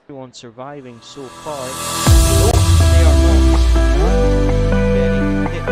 Everyone surviving so far. No, they are not. Very hit.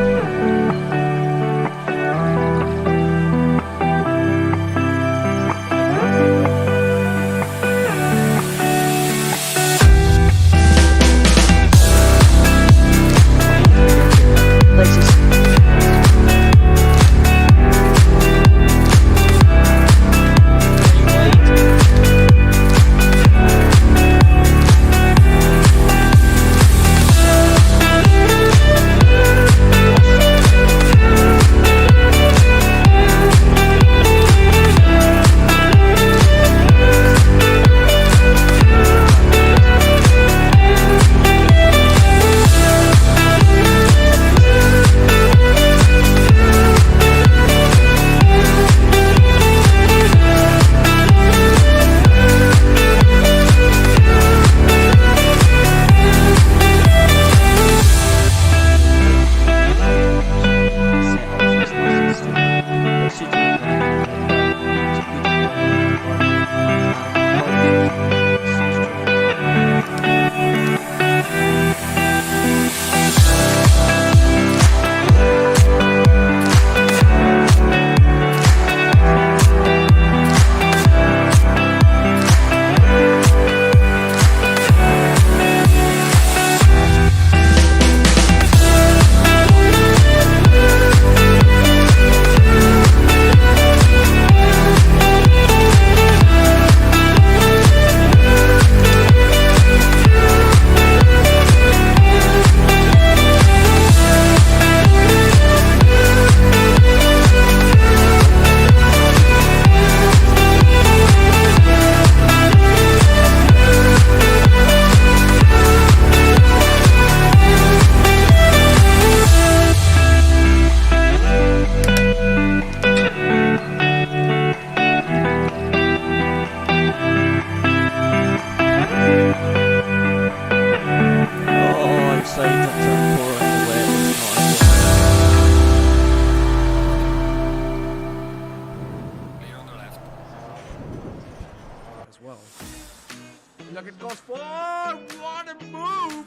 Look at goes forward. What a move!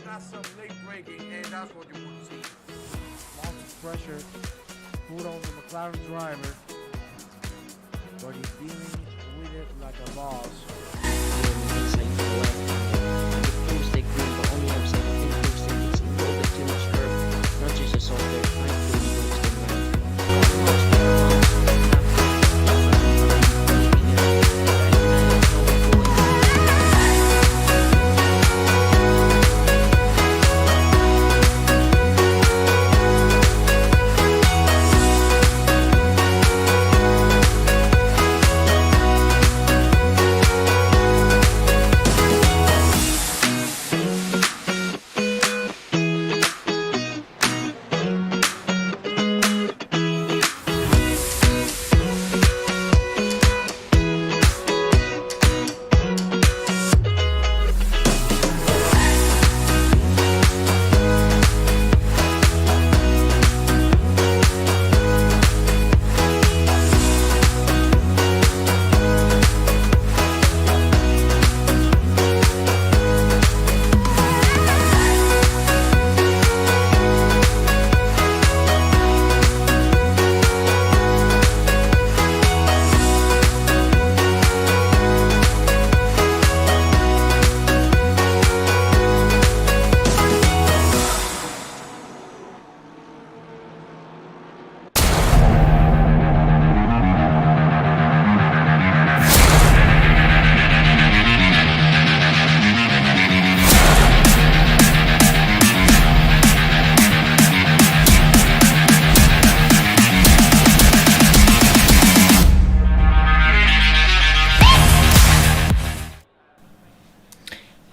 That's some late braking, and that's what you want to see. Lots of pressure put on the McLaren driver, but he's dealing with it like a boss.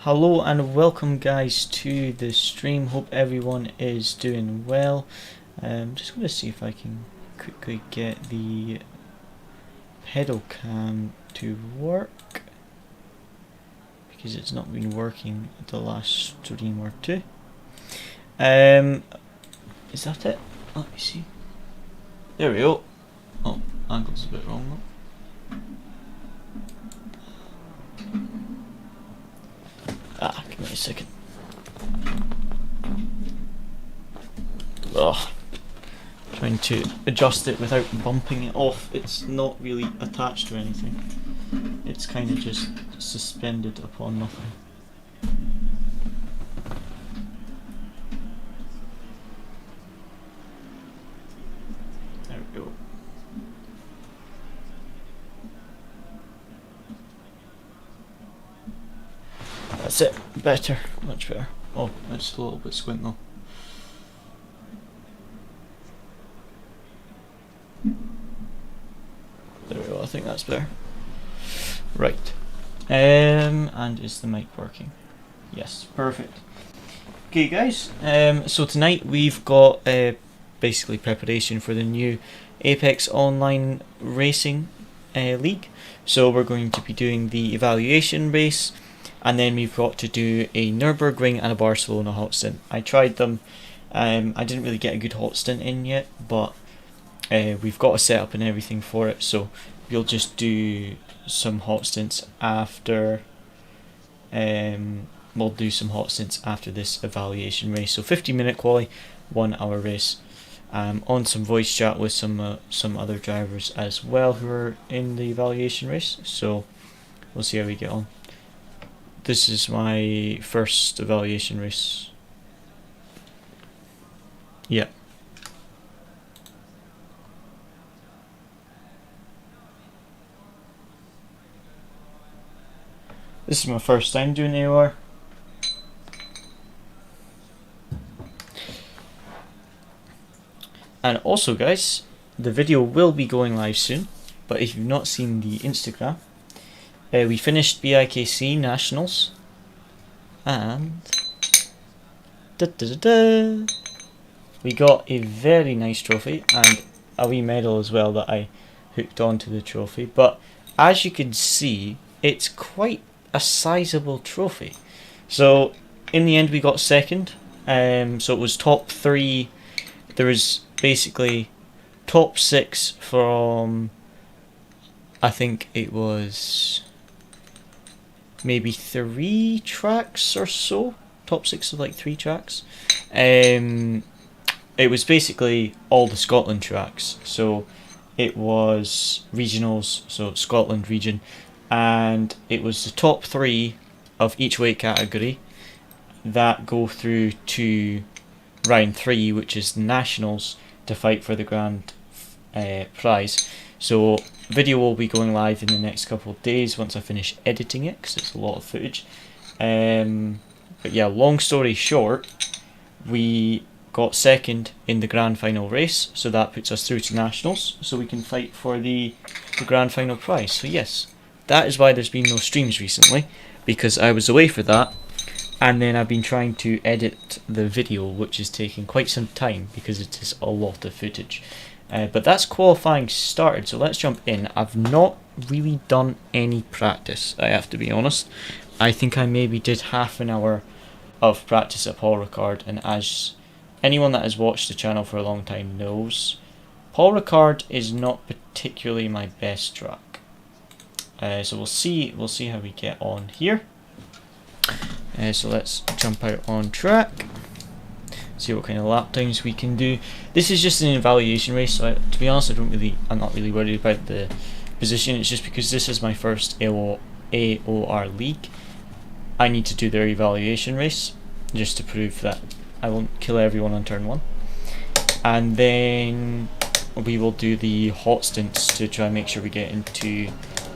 Hello and welcome guys to the stream. Hope everyone is doing well. I'm just going to see if I can quickly get the pedal cam to work, because it's not been working the last stream or two. Is that it? Let me see. There we go. Oh, angle's a bit wrong though. second. Ugh. Trying to adjust it without bumping it off. It's not really attached to anything. It's kind of just suspended upon nothing. There we go. That's it. Better. Much better. Oh, it's a little bit squint though. There we go, I think that's better. Right. And is the mic working? Yes, perfect. Okay guys, so tonight we've got basically preparation for the new Apex Online Racing League. So we're going to be doing the evaluation race, and then we've got to do a Nürburgring and a Barcelona hot stint. I tried them, I didn't really get a good hot stint in yet, but we've got a setup and everything for it, so we'll just do some hot stints after we'll do some hot stints after this evaluation race. So 50-minute quali, 1 hour race. On some voice chat with some other drivers as well who are in the evaluation race, so we'll see how we get on. This is my first evaluation race. Yeah. This is my first time doing AOR. And also guys, the video will be going live soon, but if you've not seen the Instagram, we finished BIKC Nationals, and we got a very nice trophy and a wee medal as well that I hooked onto the trophy. But as you can see, it's quite a sizable trophy. So in the end we got second, so it was top 3. There was basically top 6 from, I think it was maybe 3 tracks or so, top 6 of like 3 tracks. It was basically all the Scotland tracks, so it was regionals, so Scotland region, and it was the top 3 of each weight category that go through to round 3, which is the nationals, to fight for the grand prize. So video will be going live in the next couple of days once I finish editing it, because it's a lot of footage. But yeah, long story short, we got second in the grand final race, so that puts us through to nationals, so we can fight for the grand final prize. So yes, that is why there's been no streams recently, because I was away for that, and then I've been trying to edit the video, which is taking quite some time because it is a lot of footage. But that's qualifying started, so let's jump in. I've not really done any practice, I have to be honest. I think I maybe did half an hour of practice at Paul Ricard, and as anyone that has watched the channel for a long time knows, Paul Ricard is not particularly my best track. So we'll see how we get on here. So let's jump out on track, see what kind of lap times we can do. This is just an evaluation race, so to be honest, I'm not really worried about the position. It's just because this is my first AOR league. I need to do their evaluation race just to prove that I won't kill everyone on turn 1, and then we will do the hot stints to try and make sure we get into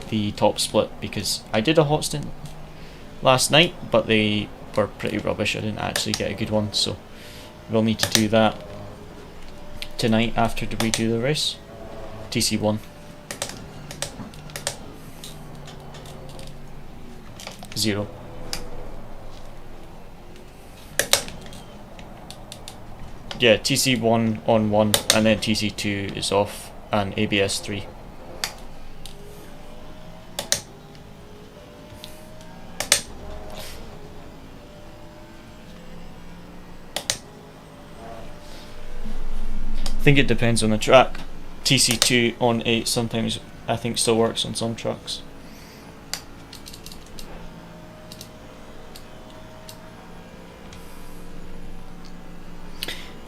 the top split, because I did a hot stint last night, but they were pretty rubbish. I didn't actually get a good one, so we'll need to do that tonight after we do the race. TC1 0. Yeah, TC1 on 1, and then TC2 is off, and ABS 3. I think it depends on the track. TC2 on 8 sometimes I think still works on some tracks.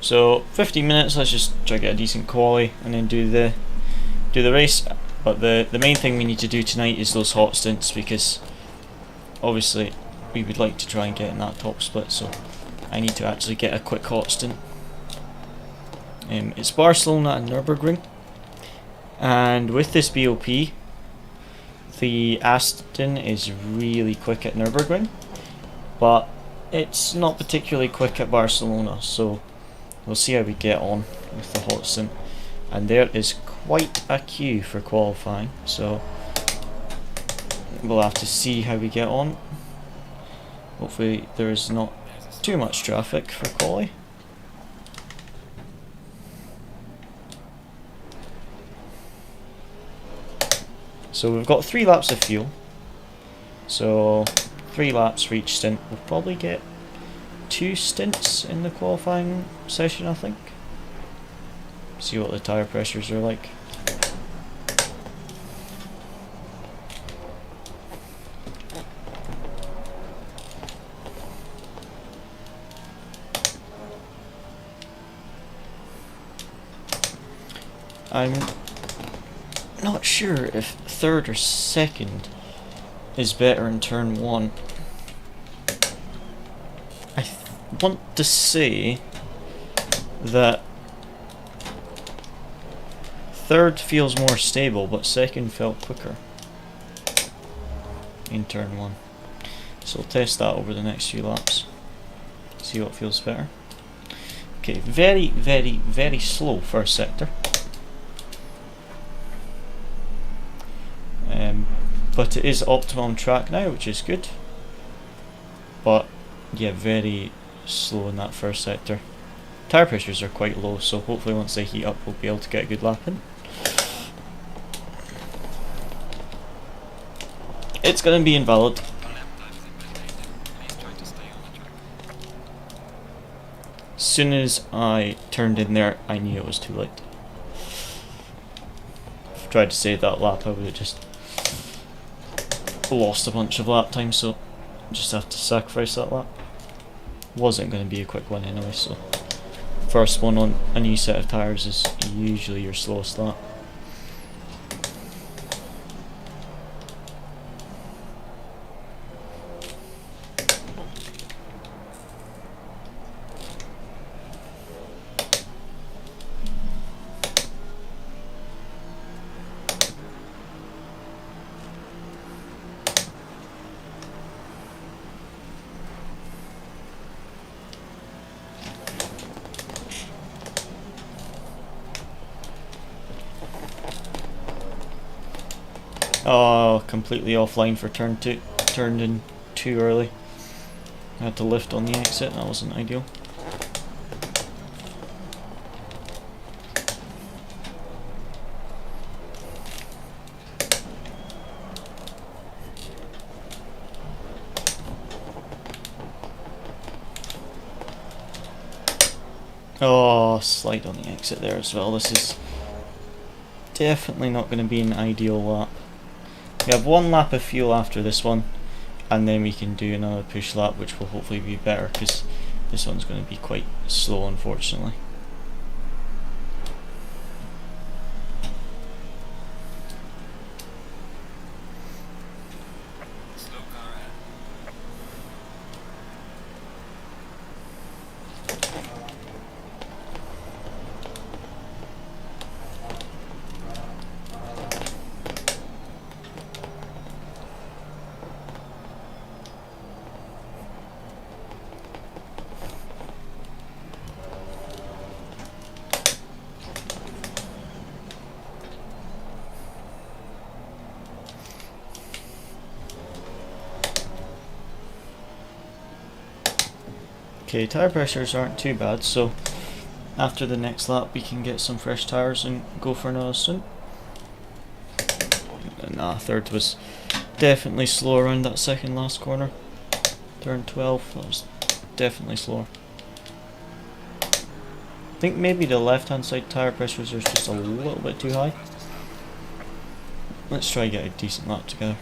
So 15 minutes, let's just try to get a decent quali and then do the race. But the main thing we need to do tonight is those hot stints, because obviously we would like to try and get in that top split, so I need to actually get a quick hot stint. It's Barcelona and Nürburgring, and with this BOP the Aston is really quick at Nürburgring, but it's not particularly quick at Barcelona, so we'll see how we get on with the hot stint. And there is quite a queue for qualifying, so we'll have to see how we get on. Hopefully there is not too much traffic for quali. So we've got 3 laps of fuel, so 3 laps for each stint. We'll probably get 2 stints in the qualifying session, I think. See what the tyre pressures are like. I'm not sure if third or second is better in turn 1. I want to say that third feels more stable, but second felt quicker in turn 1. So we'll test that over the next few laps, see what feels better. Okay, very, very, very slow first sector. But it is optimum track now, which is good. But yeah, very slow in that first sector. Tyre pressures are quite low, so hopefully once they heat up we'll be able to get a good lap in. It's going to be invalid. As soon as I turned in there, I knew it was too late. If I tried to save that lap, I would have just lost a bunch of lap time, so just have to sacrifice that lap. Wasn't going to be a quick one anyway, so first one on a new set of tyres is usually your slowest lap. Oh, completely offline for turn 2. Turned in too early. I had to lift on the exit, that wasn't ideal. Oh, slide on the exit there as well. This is definitely not going to be an ideal lap. We have 1 lap of fuel after this one, and then we can do another push lap, which will hopefully be better, because this one's going to be quite slow, unfortunately. Okay, tyre pressures aren't too bad, so after the next lap we can get some fresh tyres and go for another stint. Nah, third was definitely slow around that second last corner. Turn 12, that was definitely slower. I think maybe the left hand side tyre pressures are just a little bit too high. Let's try and get a decent lap together.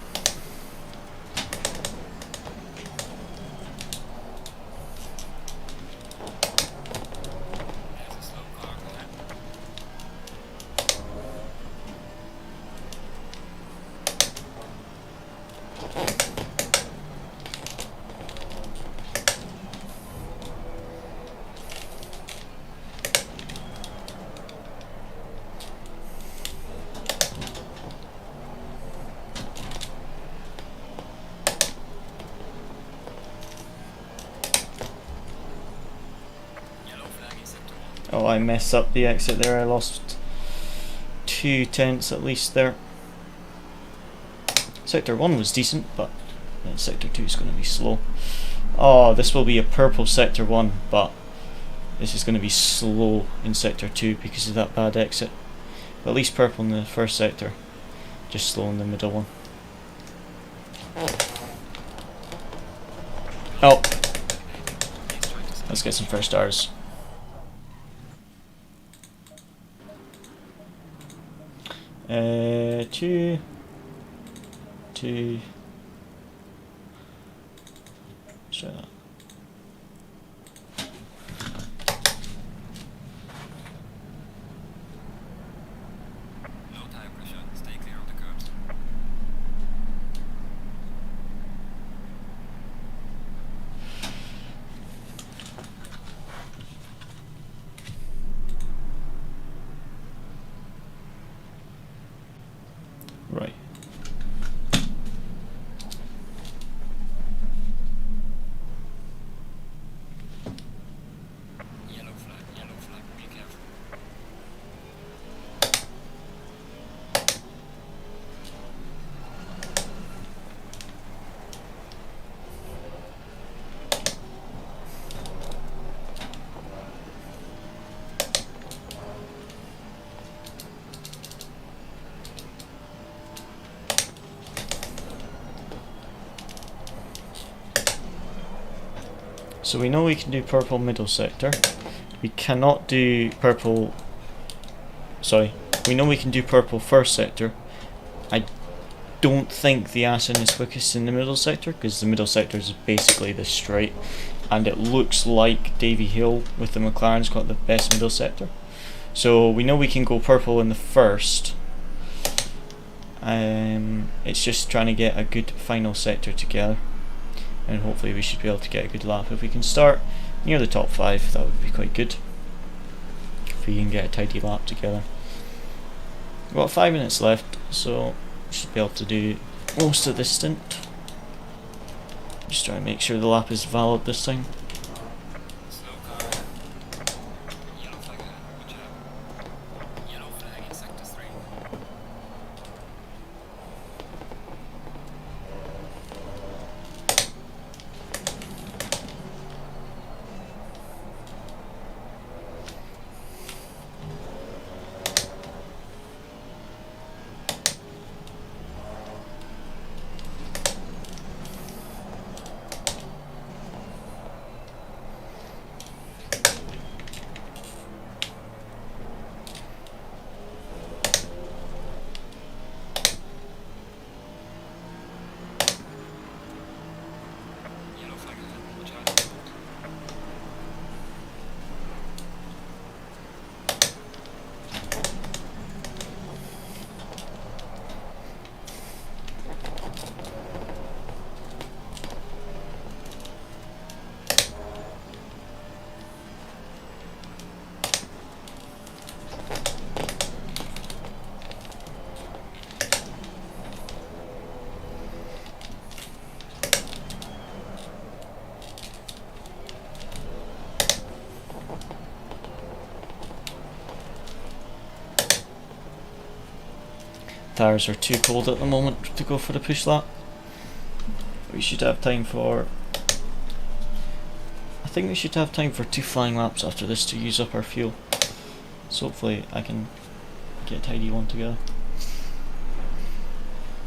I messed up the exit there. I lost 2 tenths at least there. Sector 1 was decent, but Sector 2 is going to be slow. Oh, this will be a purple Sector 1, but this is going to be slow in Sector 2 because of that bad exit. But at least purple in the first sector, just slow in the middle one. Oh, let's get some first stars. Two. Let's try that. Low tire pressure, stay clear of the curbs. Right. Yellow flag, be careful. So we know we can do purple middle sector. We cannot do purple. Sorry, we know we can do purple first sector. I don't think the Assen is quickest in the middle sector because the middle sector is basically the straight, and it looks like Davy Hill with the McLaren's got the best middle sector. So we know we can go purple in the first. It's just trying to get a good final sector together, and hopefully we should be able to get a good lap. If we can start near the top 5, that would be quite good. If we can get a tidy lap together. We've got 5 minutes left, so we should be able to do most of this stint. Just try and make sure the lap is valid this time. Slow car. Yellow flag ahead, watch out. Yellow flag in sector 3. Yellow flag ahead, watch out. Tires are too cold at the moment to go for the push lap. We should have time for... I think we should have time for 2 flying laps after this to use up our fuel. So hopefully I can get a tidy one together.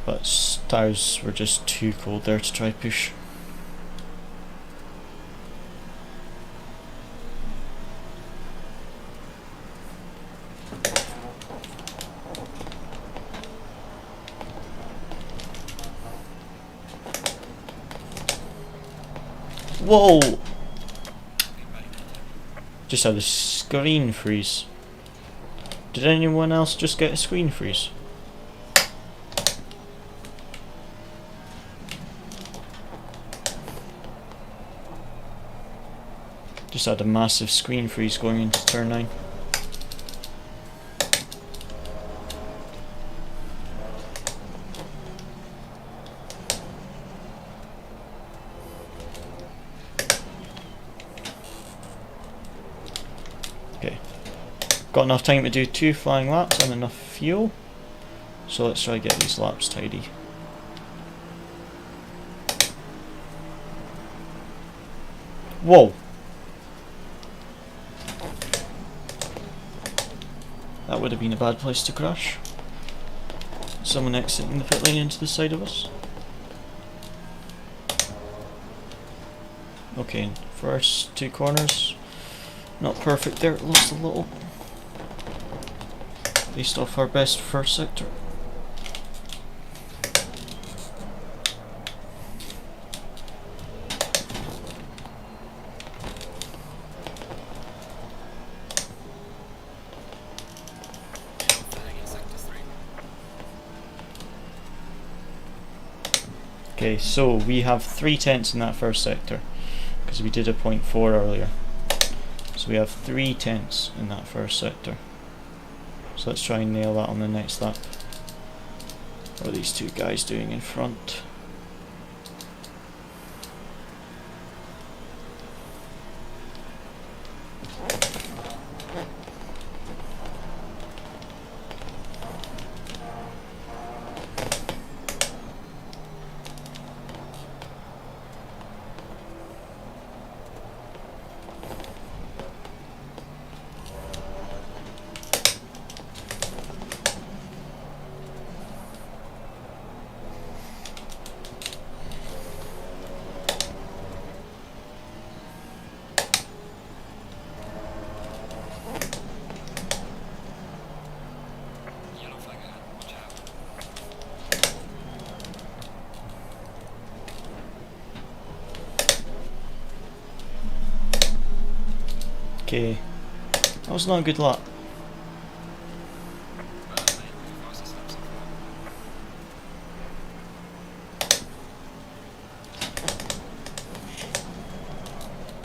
But tires were just too cold there to try push. Whoa! Just had a screen freeze. Did anyone else just get a screen freeze? Just had a massive screen freeze going into turn 9. Okay, got enough time to do 2 flying laps and enough fuel. So let's try to get these laps tidy. Whoa! That would have been a bad place to crash. Someone exiting the pit lane into the side of us. Okay, first 2 corners. Not perfect there, lost a little. Based off our best first sector. Okay, so we have 3 tenths in that first sector because we did a 0.4 earlier. So we have 3 tenths in that first sector. So let's try and nail that on the next lap. What are these 2 guys doing in front? Okay, that was not a good lap.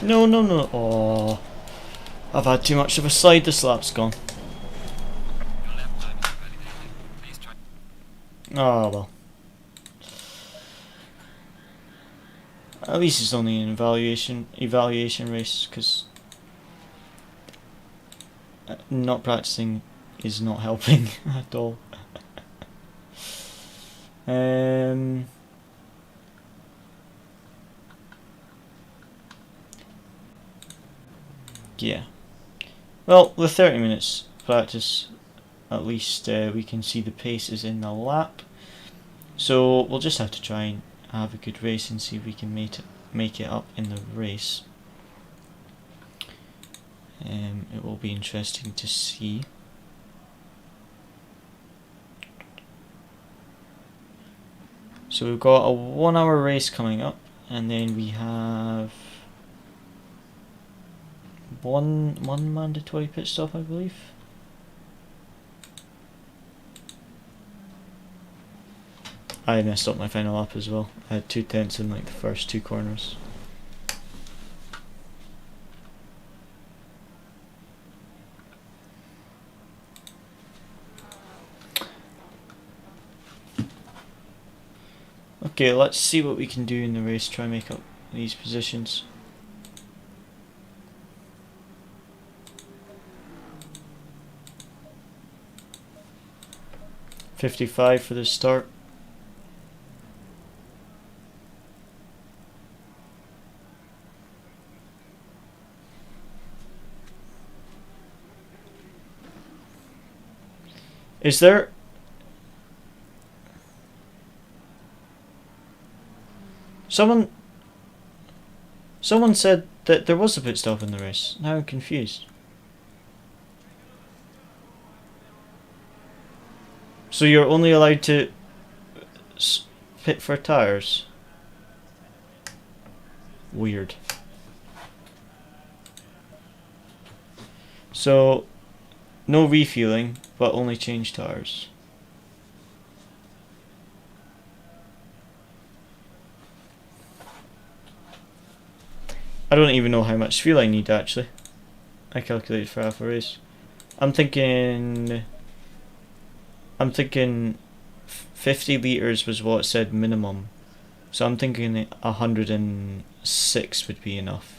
No, no, no. Oh, I've had too much of a slide. This lap's gone. Oh well. At least it's only an evaluation race, because not practicing is not helping at all. Yeah. Well, with 30 minutes practice, at least we can see the paces in the lap. So we'll just have to try and have a good race and see if we can make it up in the race. It will be interesting to see. So we've got a 1 hour race coming up, and then we have one mandatory pit stop, I believe. I messed up my final lap as well. I had 2 tenths in like the first 2 corners. Okay, let's see what we can do in the race, try and make up these positions. .55 for the start. Is there... Someone said that there was a pit stop in the race. Now I'm confused. So you're only allowed to pit for tires? Weird. So, no refueling, but only change tires. I don't even know how much fuel I need actually. I calculated for half a race. I'm thinking 50 litres was what it said minimum. So I'm thinking 106 would be enough.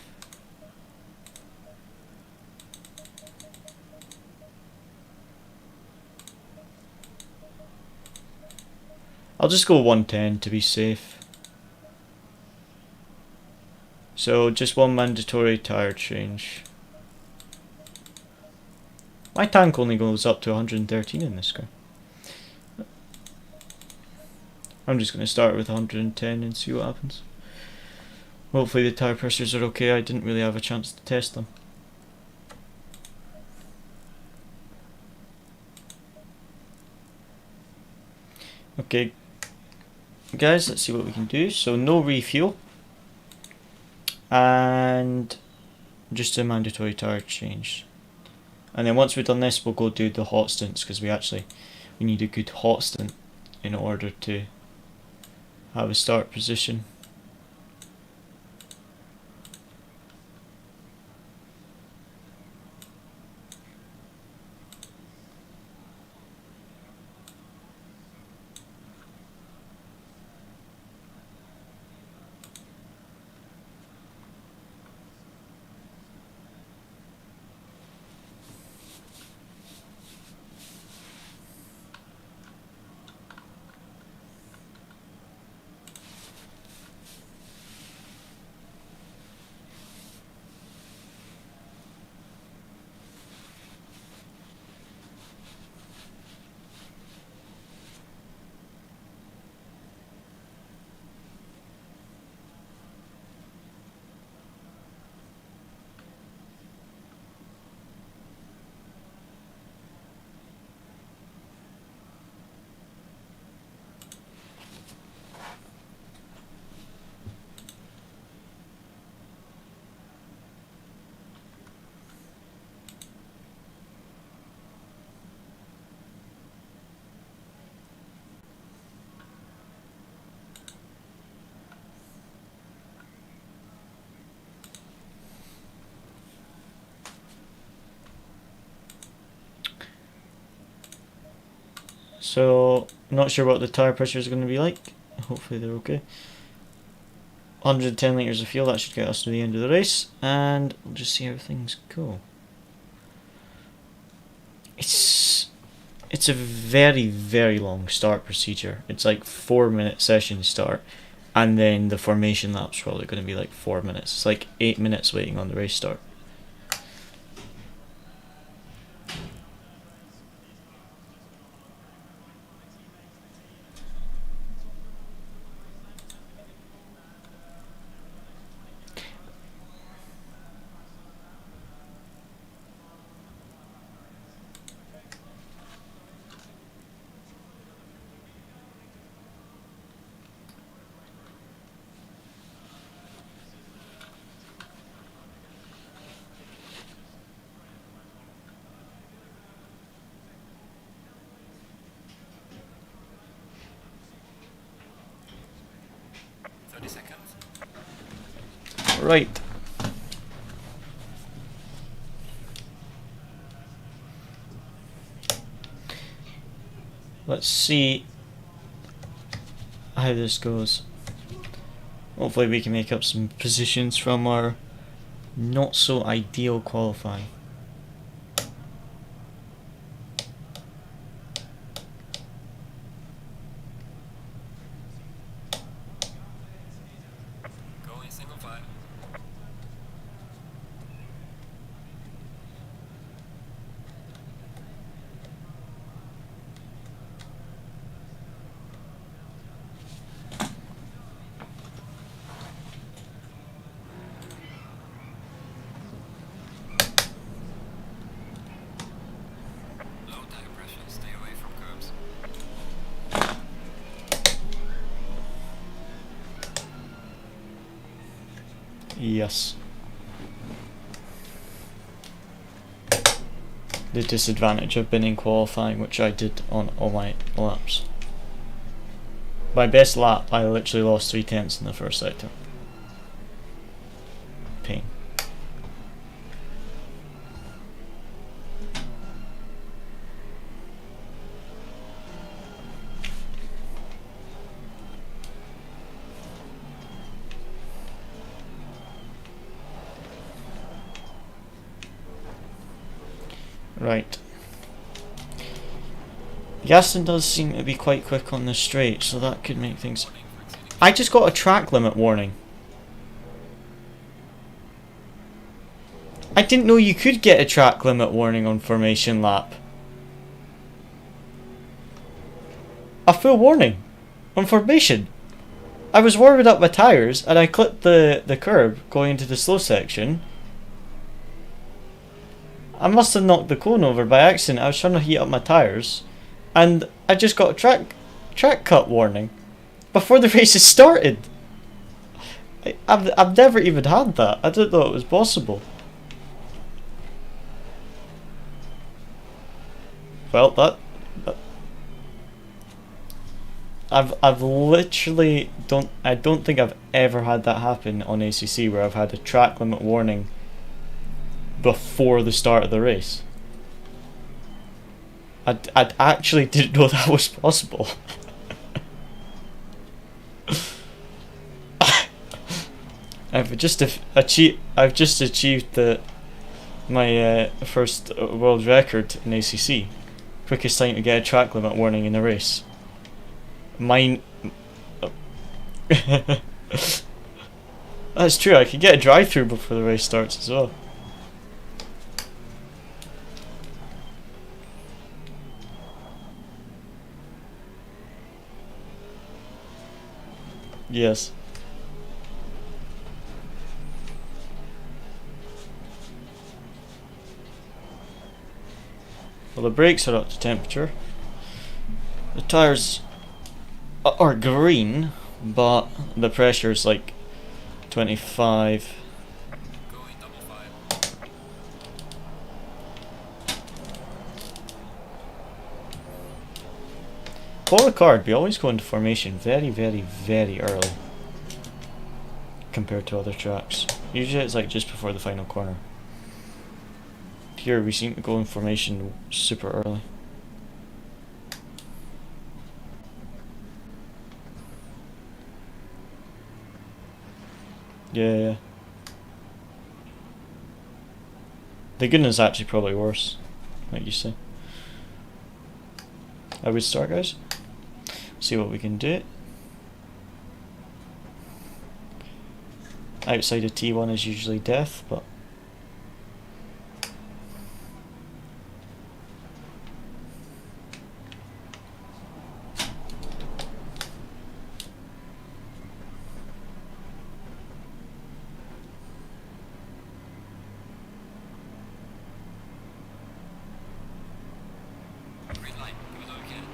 I'll just go 110 to be safe. So just one mandatory tyre change. My tank only goes up to 113 in this car. I'm just going to start with 110 and see what happens. Hopefully the tyre pressures are okay. I didn't really have a chance to test them. Okay, guys, let's see what we can do. So no refuel and just a mandatory tyre change. And then once we've done this, we'll go do the hot stints, because we need a good hot stint in order to have a start position. So, not sure what the tyre pressure is going to be like. Hopefully they're okay. 110 litres of fuel, that should get us to the end of the race, and we'll just see how things go. It's a very, very long start procedure. It's like 4-minute session start, and then the formation lap's probably going to be like 4 minutes. It's like 8 minutes waiting on the race start. Right. Let's see how this goes. Hopefully we can make up some positions from our not so ideal qualifying. Going single file. Low tire pressure, stay away from curbs. Yes. The disadvantage of been in qualifying, which I did on all my laps. My best lap, I literally lost 3/10 in the first sector. Pain. Right. Gaston does seem to be quite quick on the straight, so that could make things... I just got a track limit warning. I didn't know you could get a track limit warning on formation lap. A full warning on formation. I was warming up my tyres and I clipped the curb going into the slow section. I must have knocked the cone over by accident. I was trying to heat up my tyres and I just got a track cut warning before the race has started. I've never even had that. I didn't know it was possible. Well, I've literally I don't think I've ever had that happen on ACC where I've had a track limit warning before the start of the race. I actually didn't know that was possible. I've just achieved my first world record in ACC. Quickest time to get a track limit warning in a race. Mine... That's true, I could get a drive-through before the race starts as well. Yes. Well, the brakes are up to temperature. The tyres are green, but the pressure is like 25. Going double 5. Paul Ricard, we always go into formation very, very, very early compared to other tracks. Usually it's like just before the final corner. Here we seem to go in formation super early. Yeah. The goodness is actually probably worse, like you say. I would start, guys. See what we can do. Outside of T1 is usually death, but Green light. Give it over again.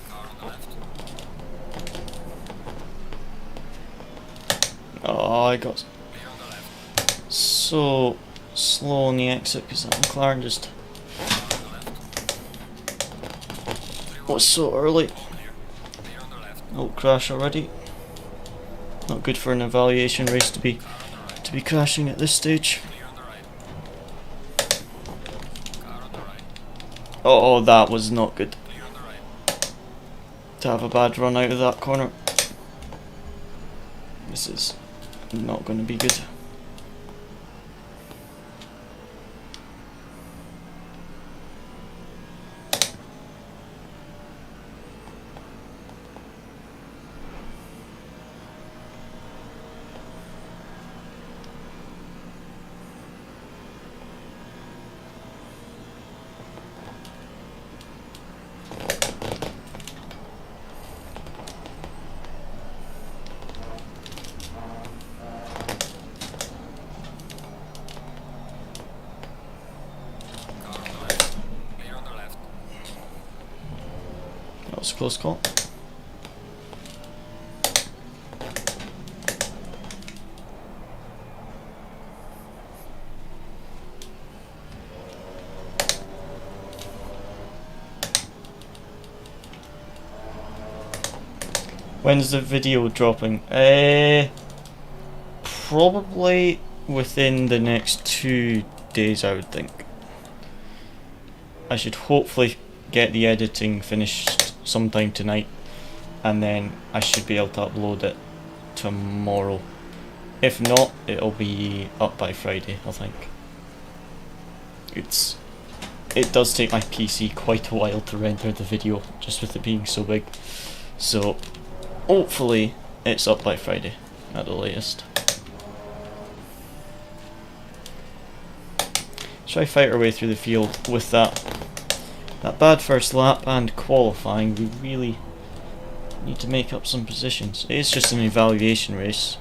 Car on the left. oh, I got Clear on the left. so slow on the exit because that McLaren just Car on the left. was so early. Clear. Clear on the left. Oh, crash already. Not good for an evaluation race to be Car on the right. crashing at this stage. Clear on the right. Car on the right. Oh, that was not good Clear on the right. to have a bad run out of that corner. This is not going to be good. Car on the left. Clear on the left. That was a close call. When's the video dropping? Probably within the next 2 days, I would think. I should hopefully get the editing finished sometime tonight, and then I should be able to upload it tomorrow. If not, it'll be up by Friday, I think. It does take my PC quite a while to render the video, just with it being so big. So hopefully it's up by Friday at the latest. Try fight our way through the field with that bad first lap and qualifying. We really need to make up some positions. It is just an evaluation race,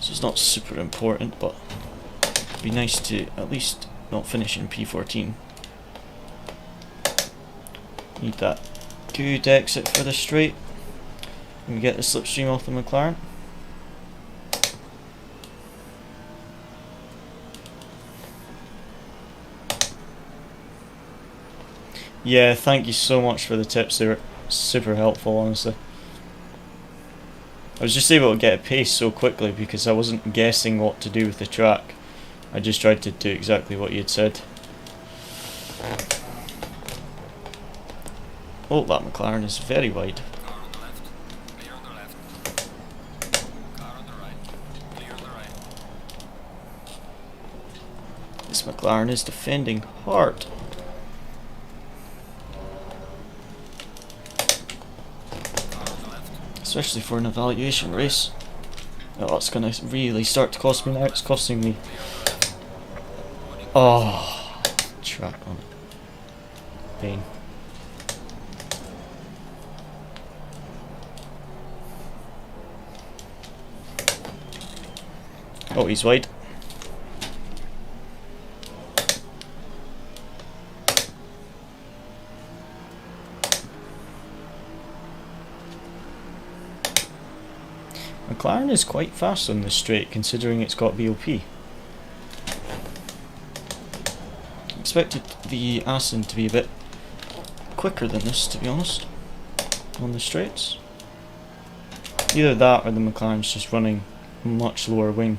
so it's not super important, but it'd be nice to at least not finish in P14. Need that good exit for the straight. Can we get the slipstream off the McLaren? Yeah, thank you so much for the tips, they were super helpful, honestly. I was just able to get a pace so quickly because I wasn't guessing what to do with the track. I just tried to do exactly what you had said. Oh, that McLaren is very wide. Car on the left. Clear on the left. Car on the right. Clear on the right. This McLaren is defending hard. Car on the left. Especially for an evaluation race. Oh, it's gonna really start to cost me now. It's costing me. Oh, track on it. Pain. Oh, he's wide. McLaren is quite fast on this straight considering it's got BOP. Expected the Aston to be a bit quicker than this, to be honest, on the straights. Either that or the McLaren's just running much lower wing.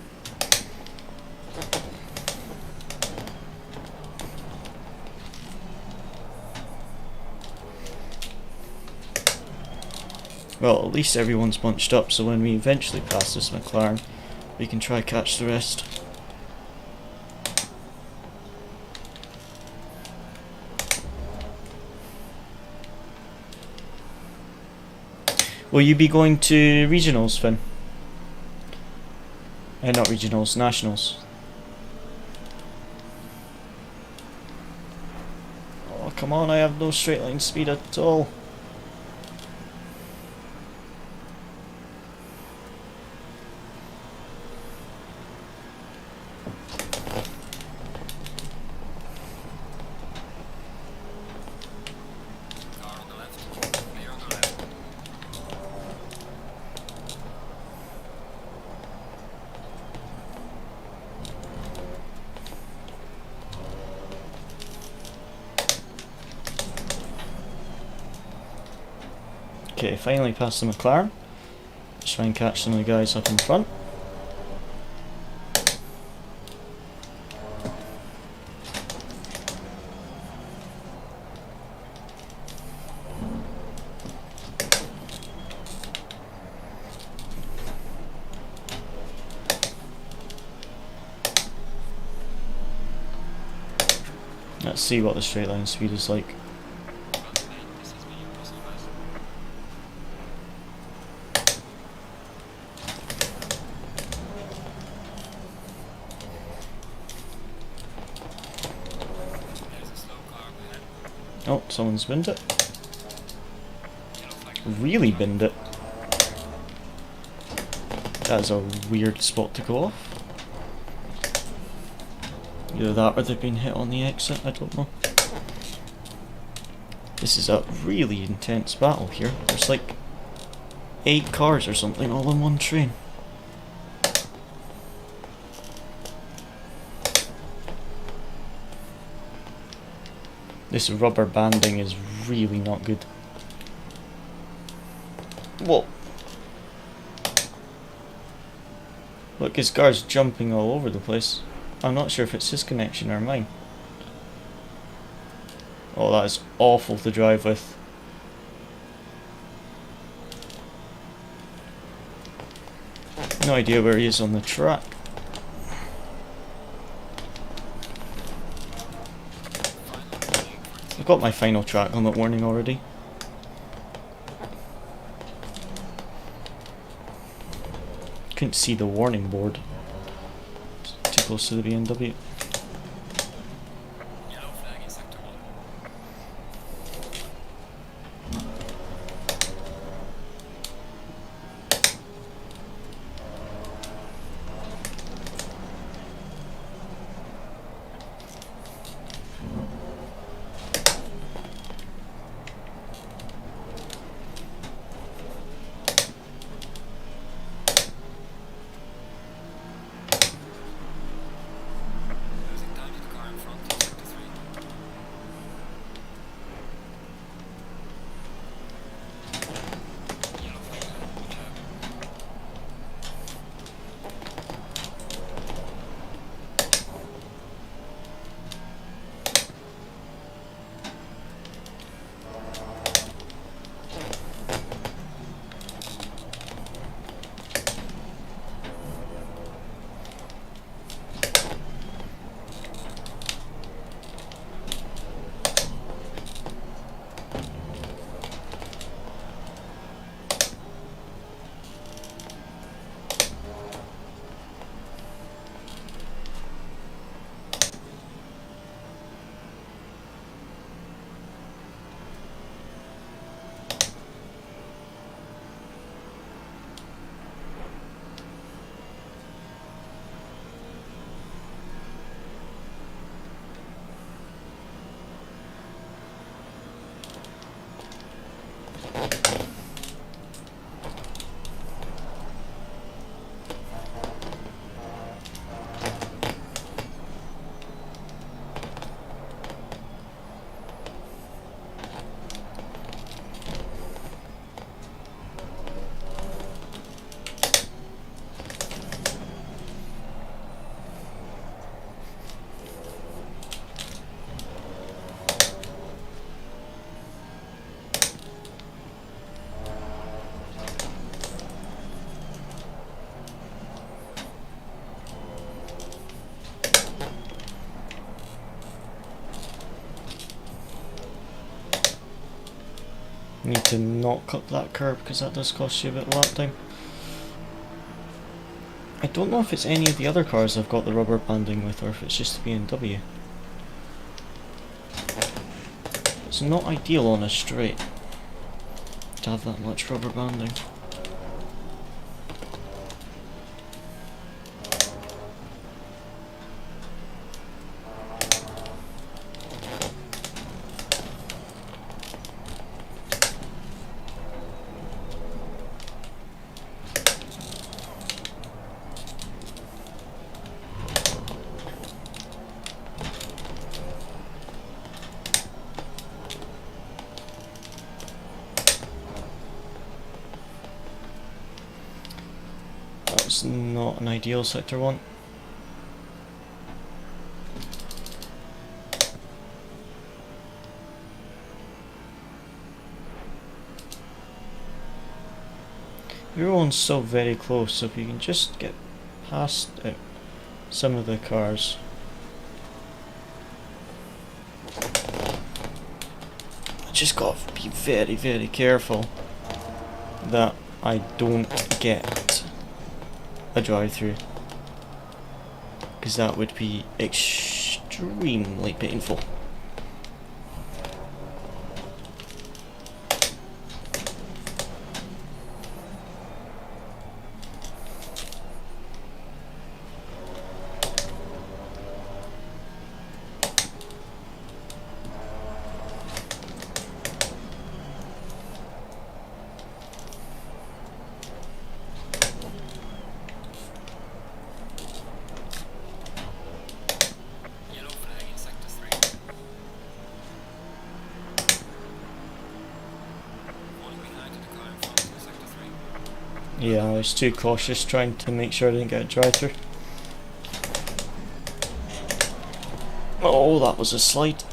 Well, at least everyone's bunched up, so when we eventually pass this McLaren, we can try catch the rest. Will you be going to regionals, Finn? Not regionals, nationals. Oh, come on, I have no straight line speed at all. Car on the left. Clear on the left. Okay, finally past the McLaren. Let's try and catch some of the guys up in front. Let's see what the straight line speed is like. This is me, Corsa Vengeance. There's a slow car ahead. Oh, someone's binned it. Yellow flag. Really binned it. That's a weird spot to go off. Either that or they've been hit on the exit, I don't know. This is a really intense battle here. There's like 8 cars or something all in one train. This rubber banding is really not good. Whoa. Look, his car's jumping all over the place. I'm not sure if it's his connection or mine. Oh, that is awful to drive with. No idea where he is on the track. I've got my final track helmet warning already. Couldn't see the warning board. It's too close to the BMW. Yellow flag in sector 1. Losing time to the car in front in sector 3. Yellow flag ahead, watch out. Need to not cut that curb because that does cost you a bit of lap time. I don't know if it's any of the other cars I've got the rubber banding with or if it's just the BMW. It's not ideal on a straight to have that much rubber banding. That's not an ideal sector 1. Everyone's so very close, so if you can just get past some of the cars. I just got to be very, very careful that I don't get a drive-through, because that would be extremely painful. Yeah, I was too cautious trying to make sure I didn't get a drive-through. Oh, that was a slide.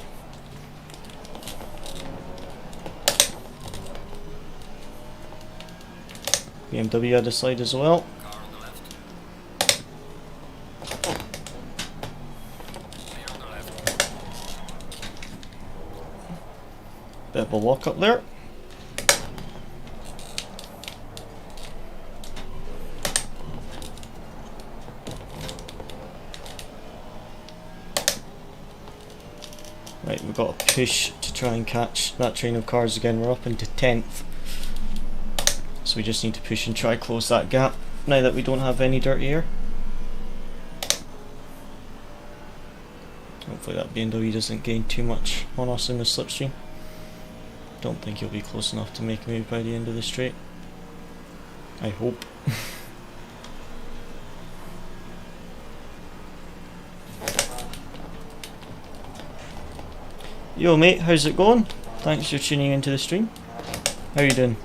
BMW had a slide as well. Car on the left. Clear on the left. Bit of a lock up there. Right, we've got to push to try and catch that train of cars again. We're up into 10th. So we just need to push and try close that gap now that we don't have any dirty air. Hopefully that BMW doesn't gain too much on us in the slipstream. Don't think he'll be close enough to make a move by the end of the straight. I hope. Yo mate, how's it going? Thanks for tuning into the stream. How you doing?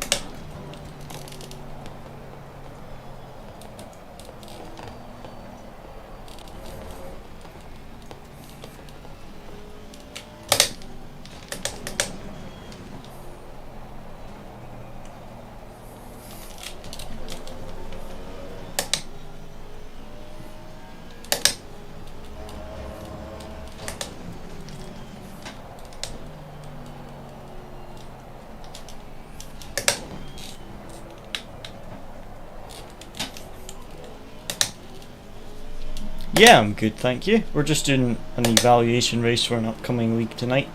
Yeah, I'm good, thank you. We're just doing an evaluation race for an upcoming league tonight,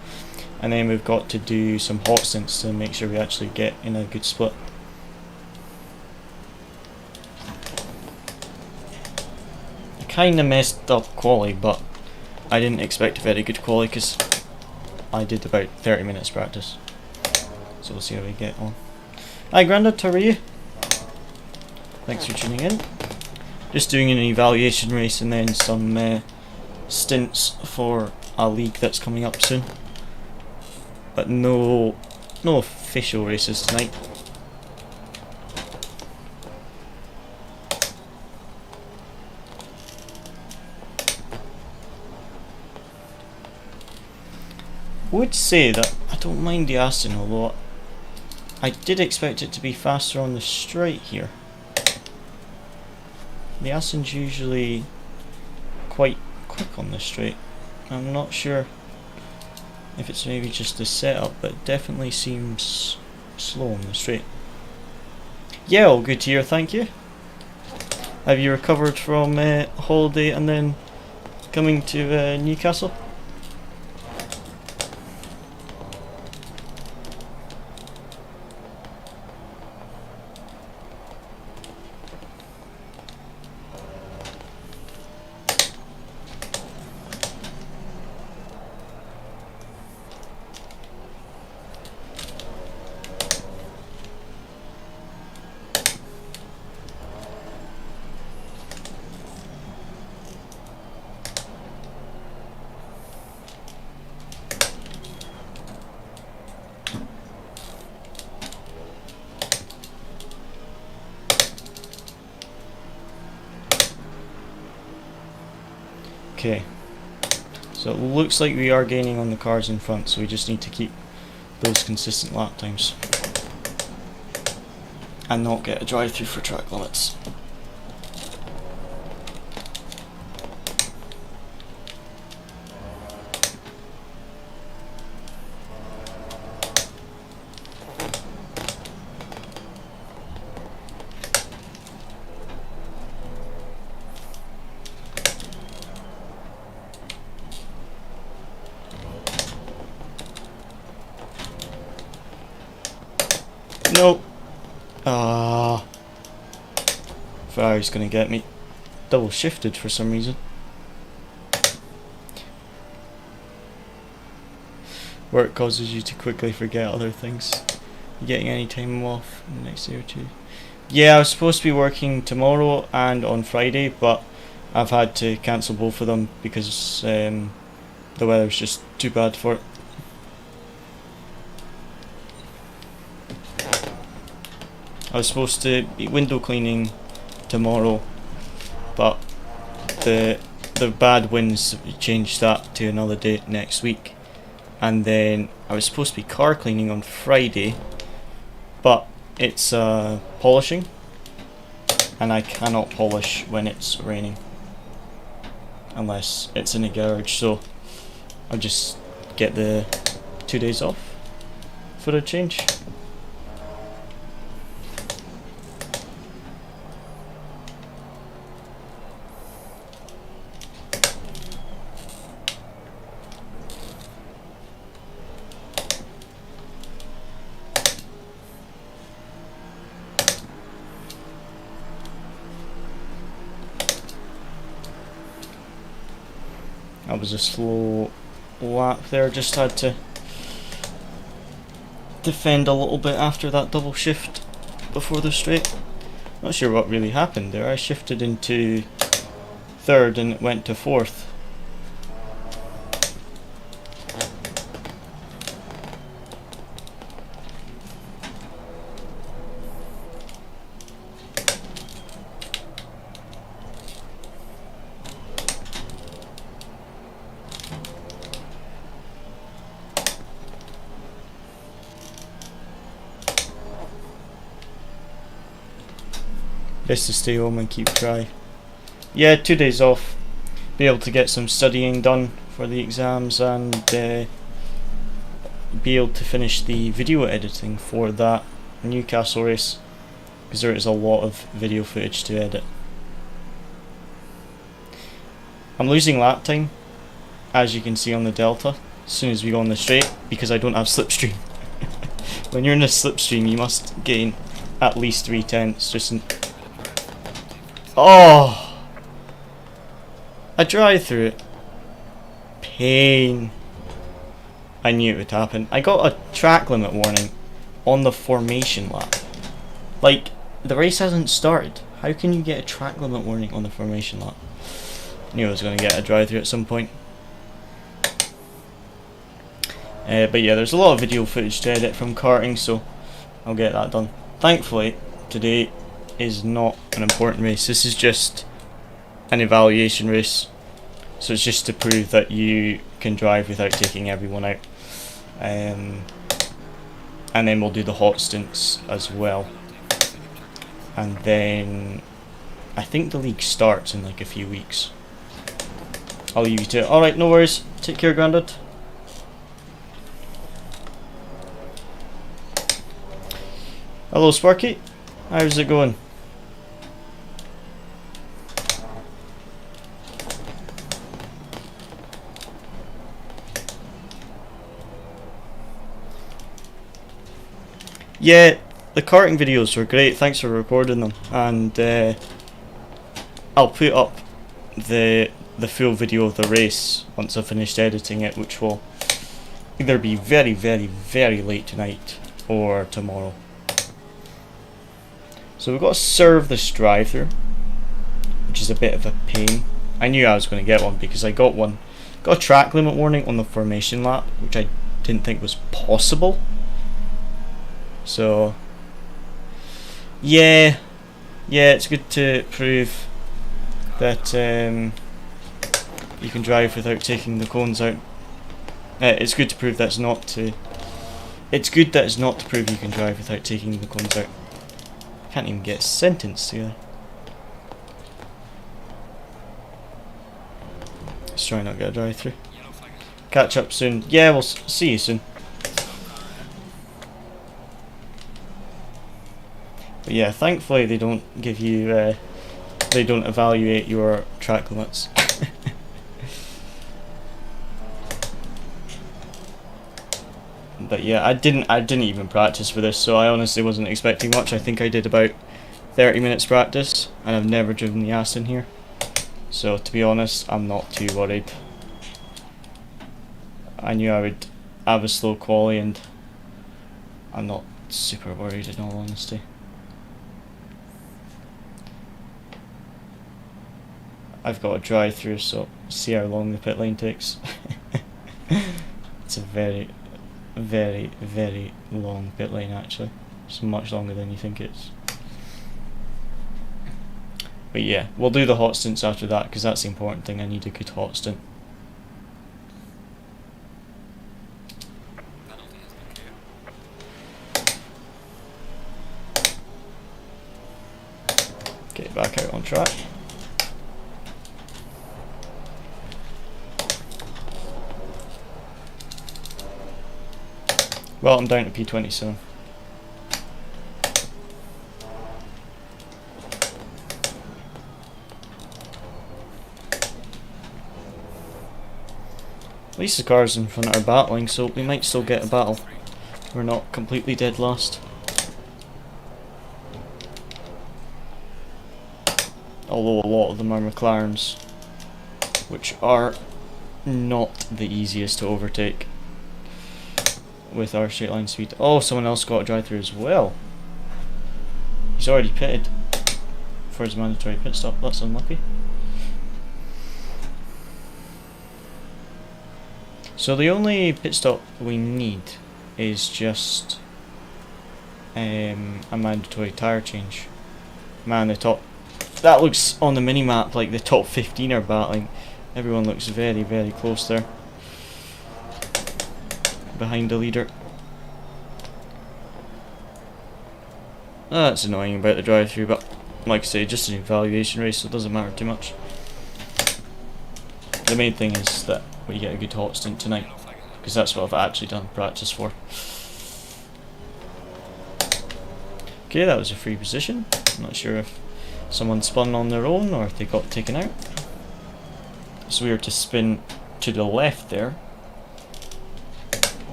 and then we've got to do some hot stints to make sure we actually get in a good split. I kinda messed up quali, but I didn't expect a very good quali because I did about 30 minutes practice. So we'll see how we get on. Hi Grandad, how are you? Thanks for tuning in. Just doing an evaluation race and then some stints for a league that's coming up soon. But no official races tonight. Would say that I don't mind the Aston, although I did expect it to be faster on the straight here. The Aston's usually quite quick on the straight. I'm not sure if it's maybe just the setup, but it definitely seems slow on the straight. Yeah, all good here, thank you. Have you recovered from holiday and then coming to Newcastle? Okay, so it looks like we are gaining on the cars in front, so we just need to keep those consistent lap times and not get a drive through for track limits. Nope. Ferrari's gonna get me. Double shifted for some reason. Work causes you to quickly forget other things. You getting any time off in the next day or two? Yeah, I was supposed to be working tomorrow and on Friday, but I've had to cancel both of them because the weather's just too bad for it. I was supposed to be window cleaning tomorrow, but the bad winds changed that to another date next week. And then I was supposed to be car cleaning on Friday, but it's polishing, and I cannot polish when it's raining unless it's in a garage, so I'll just get the 2 days off for a change. That was a slow lap there, just had to defend a little bit after that double shift before the straight. Not sure what really happened there. I shifted into third and it went to fourth. Best to stay home and keep dry. Yeah, 2 days off. Be able to get some studying done for the exams and be able to finish the video editing for that Newcastle race, because there is a lot of video footage to edit. I'm losing lap time, as you can see on the delta, as soon as we go on the straight, because I don't have slipstream. When you're in a slipstream you must gain at least 3/10. Just in oh! I drive through it. Pain. I knew it would happen. I got a track limit warning on the formation lap. Like, the race hasn't started. How can you get a track limit warning on the formation lap? Knew I was going to get a drive through at some point. But yeah, there's a lot of video footage to edit from karting, so I'll get that done. Thankfully, today is not an important race. This is just an evaluation race, so it's just to prove that you can drive without taking everyone out, and then we'll do the hot stints as well, and then I think the league starts in like a few weeks. I'll leave you to it. Alright, no worries, take care, Grandad. Hello Sparky, how's it going? Yeah, the karting videos were great, thanks for recording them, and I'll put up the full video of the race once I've finished editing it, which will either be very, very, very late tonight or tomorrow. So we've got to serve this drive-through, which is a bit of a pain. I knew I was going to get one because I got one. Got a track limit warning on the formation lap, which I didn't think was possible. So yeah, it's good to prove that you can drive without taking the cones out. It's good to prove that's not to. It's good that it's not to prove you can drive without taking the cones out. I can't even get a sentence together. Let's try not get a drive through. Catch up soon. Yeah, we'll see you soon. But yeah, thankfully they don't give you, they don't evaluate your track limits. But yeah, I didn't even practice for this, so I honestly wasn't expecting much. I think I did about 30 minutes practice, and I've never driven the Aston here. So to be honest, I'm not too worried. I knew I would have a slow quali, and I'm not super worried in all honesty. I've got a drive through, so see how long the pit lane takes. It's a very, very, very long pit lane actually. It's much longer than you think it's. But yeah, we'll do the hot stints after that, because that's the important thing. I need a good hot stint. Get back out on track. Well, I'm down to P27. At least the cars in front are battling, so we might still get a battle. We're not completely dead last. Although a lot of them are McLarens, which are not the easiest to overtake with our straight line speed. Oh, someone else got a drive through as well. He's already pitted for his mandatory pit stop. That's unlucky. So the only pit stop we need is just a mandatory tyre change. Man, that looks on the mini map like the top 15 are battling. Everyone looks very, very close there, behind the leader. That's annoying about the drive-through, but like I say, just an evaluation race, so it doesn't matter too much. The main thing is that we get a good hot stint tonight, because that's what I've actually done practice for. Okay, that was a free position. I'm not sure if someone spun on their own or if they got taken out. So we are to spin to the left there.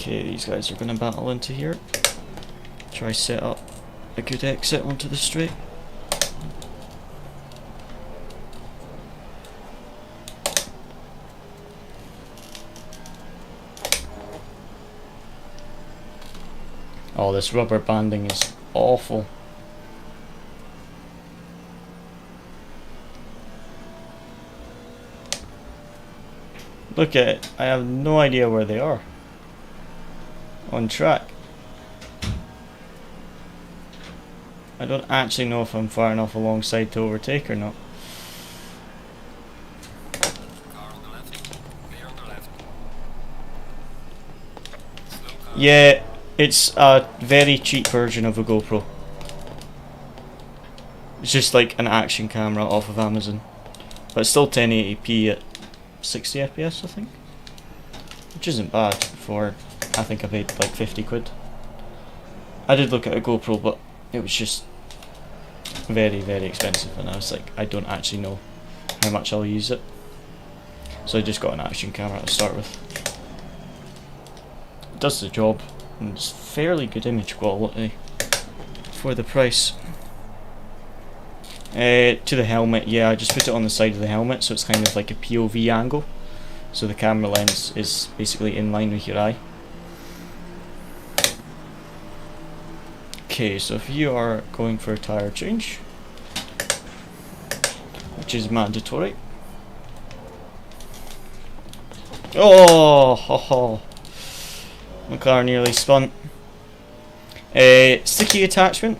Okay, these guys are going to battle into here. Try set up a good exit onto the straight. Oh, this rubber banding is awful. Look at it, I have no idea where they are on track. I don't actually know if I'm far enough alongside to overtake or not. Car on the left. Clear on the left. Slow car. Yeah, it's a very cheap version of a GoPro. It's just like an action camera off of Amazon, but it's still 1080p at 60 FPS, I think, which isn't bad for, I think I paid like 50 quid. I did look at a GoPro, but it was just very, very expensive, and I was like, I don't actually know how much I'll use it, so I just got an action camera to start with. It does the job, and it's fairly good image quality for the price. To the helmet, yeah, I just put it on the side of the helmet, so it's kind of like a POV angle, so the camera lens is basically in line with your eye. Okay, so if you are going for a tyre change, which is mandatory. Oh, ho, ho. My car nearly spun. Sticky attachment.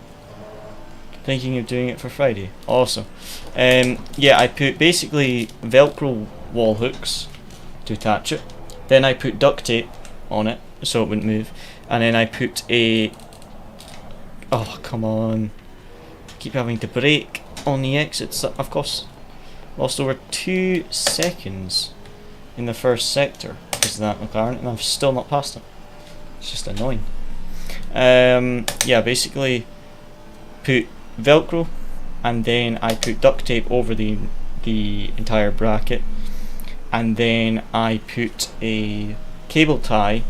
Thinking of doing it for Friday. Awesome. Yeah, I put basically Velcro wall hooks to attach it. Then I put duct tape on it so it wouldn't move. And then I put a... Oh, come on. Keep having to brake on the exits. Of course, lost over 2 seconds in the first sector because of that McLaren, and I've still not passed it. It's just annoying. Yeah, basically put Velcro, and then I put duct tape over the entire bracket, and then I put a cable tie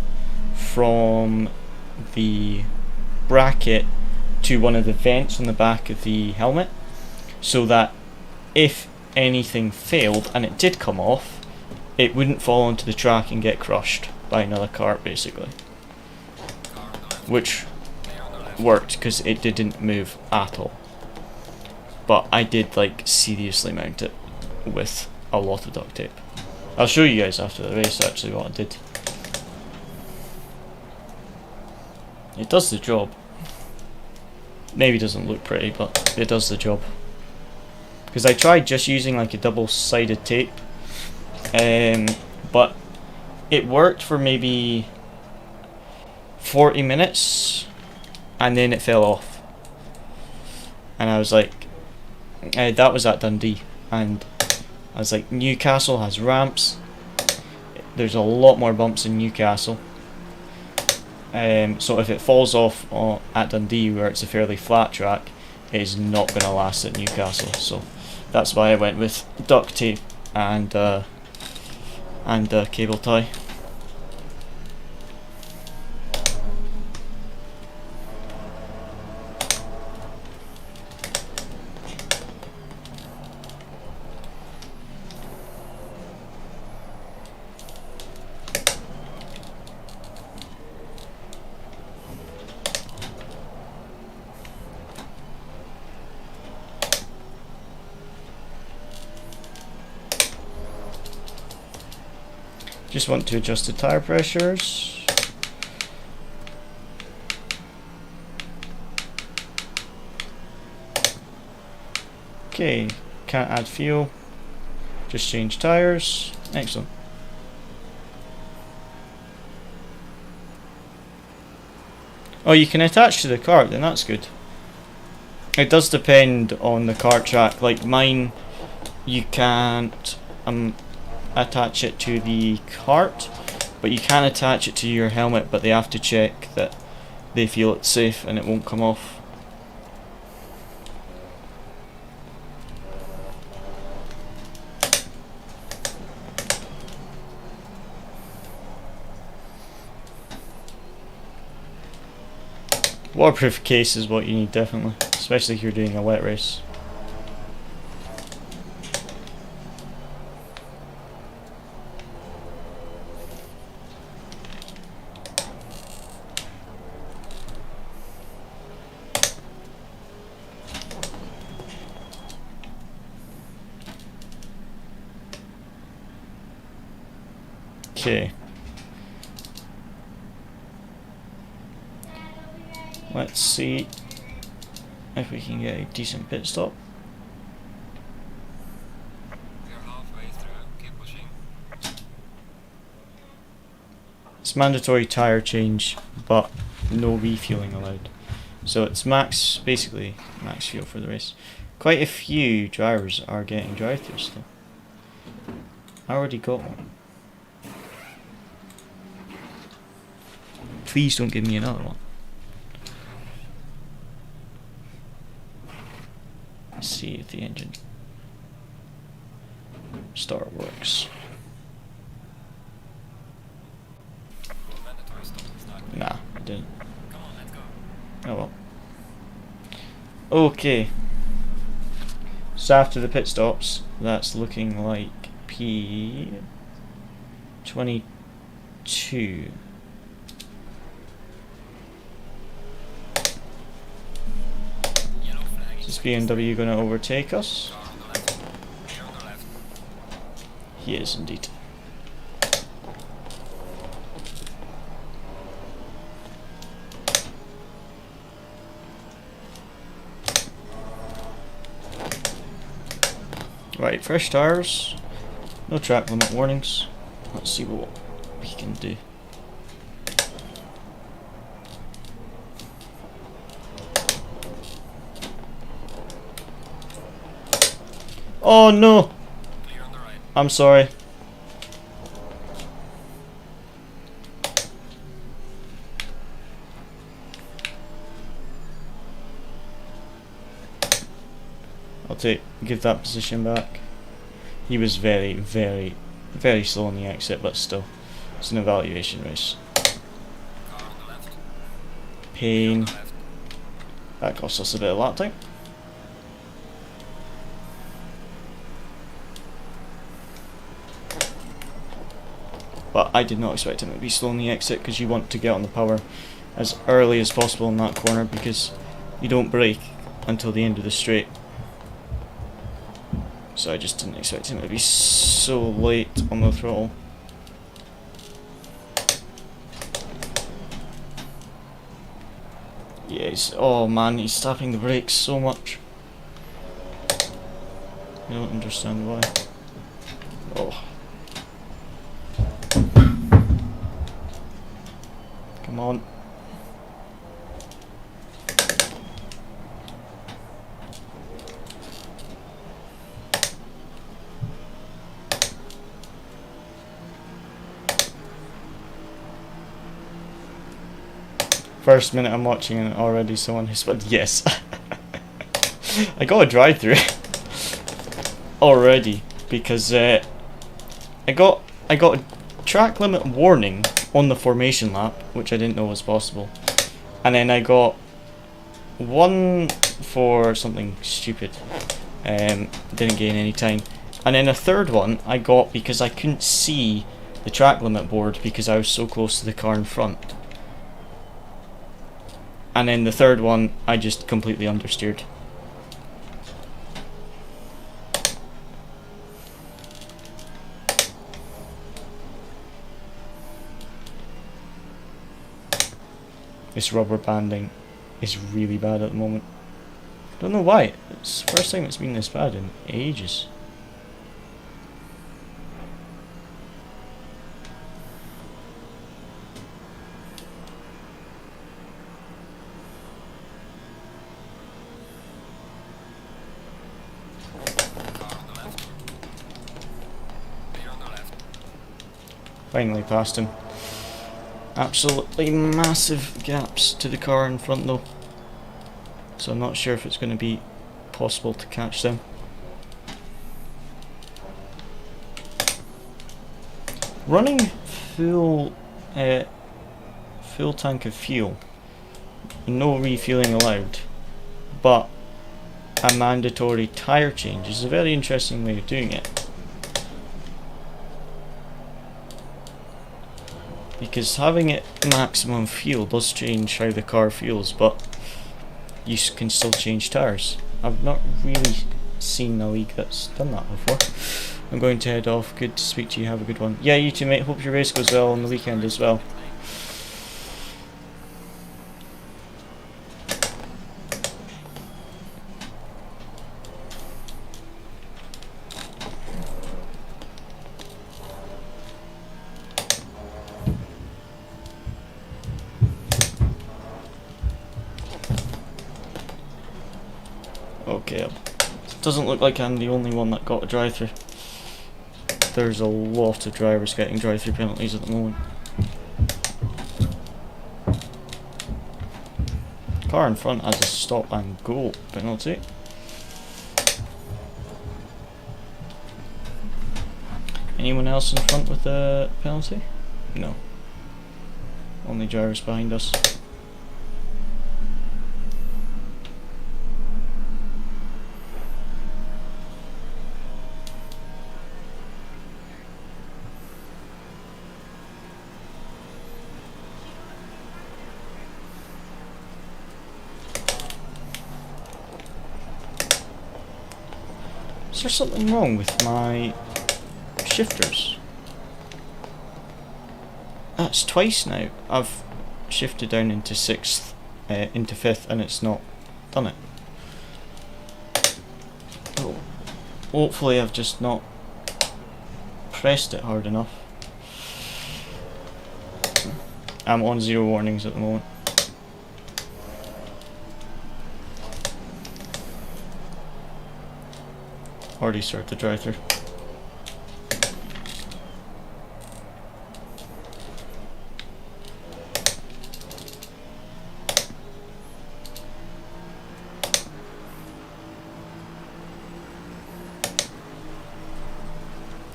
from the bracket to one of the vents on the back of the helmet, so that if anything failed, and it did come off, it wouldn't fall onto the track and get crushed by another cart, basically. Car on the left. Which Player on the left. worked because it didn't move at all. But I did like seriously mount it with a lot of duct tape. I'll show you guys after the race actually what I did. It does the job. Maybe doesn't look pretty, but it does the job. Because I tried just using like a double-sided tape, but it worked for maybe 40 minutes, and then it fell off. And I was like, that was at Dundee, and I was like, Newcastle has ramps. There's a lot more bumps in Newcastle. So if it falls off at Dundee, where it's a fairly flat track, it is not going to last at Newcastle. So that's why I went with duct tape and cable tie. Just want to adjust the tire pressures. Okay, can't add fuel. Just change tires. Excellent. Oh, you can attach to the cart, then that's good. It does depend on the cart track. Like mine, you can't attach it to the cart, but you can attach it to your helmet, but they have to check that they feel it's safe and it won't come off. Waterproof case is what you need, definitely, especially if you're doing a wet race. Okay. Let's see if we can get a decent pit stop. We are halfway through. Keep pushing. It's mandatory tire change, but no refueling allowed. So it's max, basically max fuel for the race. Quite a few drivers are getting drive-throughs still. I already got one. Please don't give me another one. Let's see if the engine start works. Mandatory stop. Start. Nah, it didn't. Come on, let's go. Oh well. Okay. So after the pit stops, that's looking like P22. Yellow flag. Is this BMW going to overtake us? Car on the left. Player on the left. He is indeed. Right, fresh tires, no track limit warnings. Let's see what we can do. Oh no! Clear on the right. I'm sorry. Give that position back. He was very, very, very slow on the exit, but still, it's an evaluation race. Car on the left. Pain. On the left. That cost us a bit of lap time. but I did not expect him to be slow on the exit, because you want to get on the power as early as possible in that corner, because you don't brake until the end of the straight. So I just didn't expect him to be so late on the throttle. Yeah, oh man, he's tapping the brakes so much. I don't understand why. Oh. Come on. First minute I'm watching and already someone has spun. Yes. I got a drive through already, because I got a track limit warning on the formation lap, which I didn't know was possible, and then I got one for something stupid, didn't gain any time, and then a third one I got because I couldn't see the track limit board because I was so close to the car in front. And then the third one, I just completely understeered. This rubber banding is really bad at the moment. I don't know why. It's the first time it's been this bad in ages. Finally passed him. Absolutely massive gaps to the car in front though, so I'm not sure if it's going to be possible to catch them. Running full tank of fuel, no refueling allowed, but a mandatory tyre change is a very interesting way of doing it. Because having it maximum fuel does change how the car feels, but you can still change tyres. I've not really seen a league that's done that before. I'm going to head off. Good to speak to you. Have a good one. Yeah, you too, mate. Hope your race goes well on the weekend as well. Okay, doesn't look like I'm the only one that got a drive-through. There's a lot of drivers getting drive-through penalties at the moment. Car in front has a stop and go penalty. Anyone else in front with a penalty? No. Only drivers behind us. Is there something wrong with my shifters? That's twice now. I've shifted down into 6th, into 5th, and it's not done it. Oh, hopefully I've just not pressed it hard enough. I'm on 0 warnings at the moment. Already started the drive-through.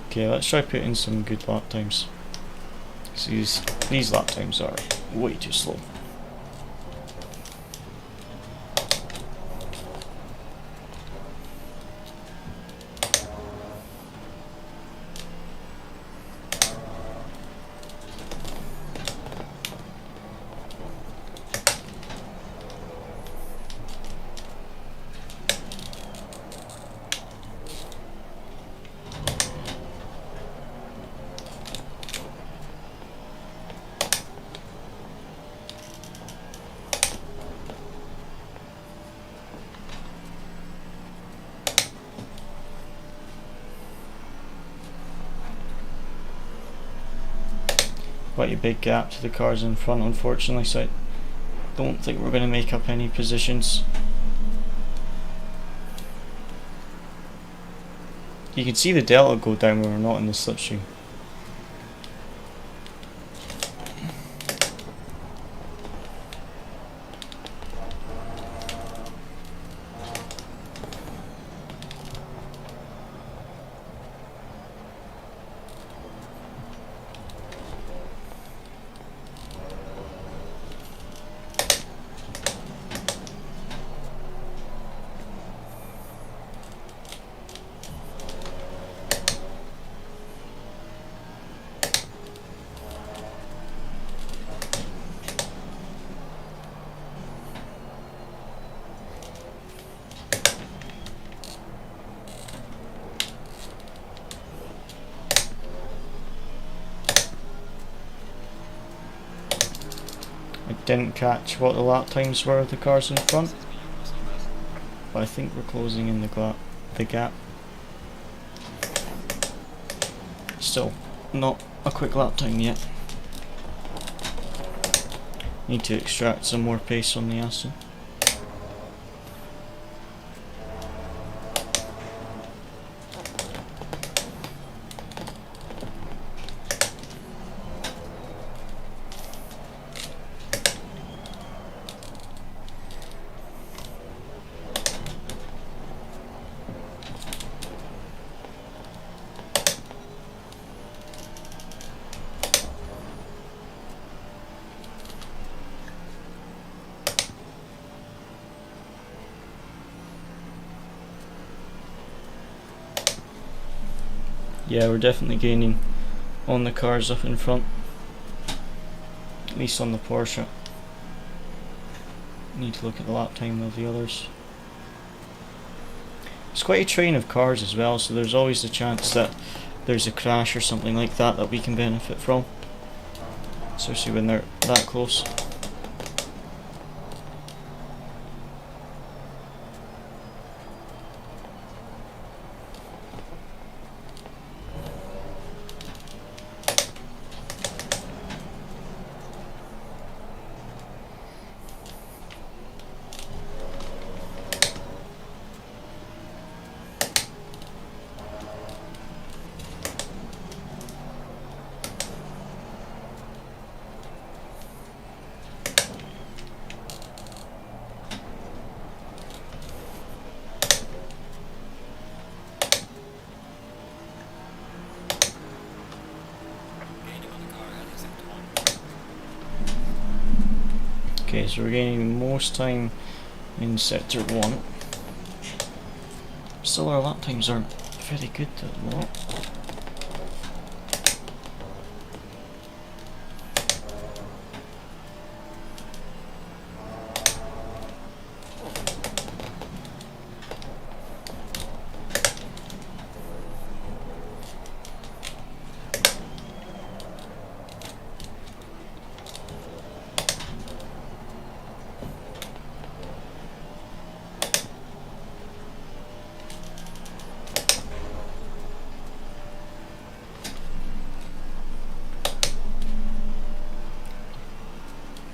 Okay, let's try putting some good lap times. So these lap times are way too slow. quite a big gap to the cars in front, unfortunately, so I don't think we're going to make up any positions. You can see the delta go down when we're not in the slipstream. I didn't catch what the lap times were of the cars in front, but I think we're closing in the gap. Still not a quick lap time yet. Need to extract some more pace on the Aston. Yeah, we're definitely gaining on the cars up in front, at least on the Porsche. Need to look at the lap time of the others. It's quite a train of cars as well, so there's always the chance that there's a crash or something like that that we can benefit from, especially when they're that close. Okay, so we're gaining most time in sector 1. Still, our lap times aren't very good at the moment.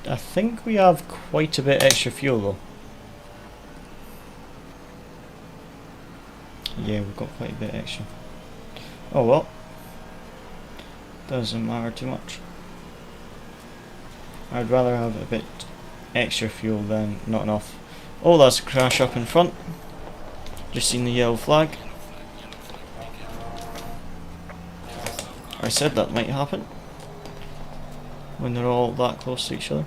I think we have quite a bit extra fuel though. Yeah, we've got quite a bit extra. Oh well. Doesn't matter too much. I'd rather have a bit extra fuel than not enough. Oh, that's a crash up in front. Just seen the yellow flag. I said that might happen when they're all that close to each other.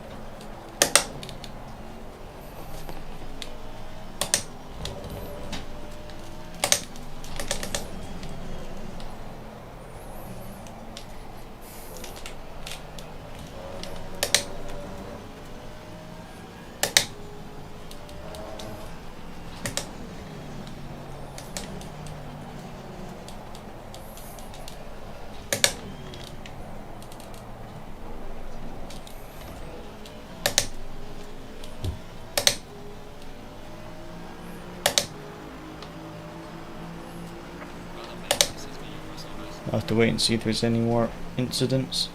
I'll have to wait and see if there's any more incidents.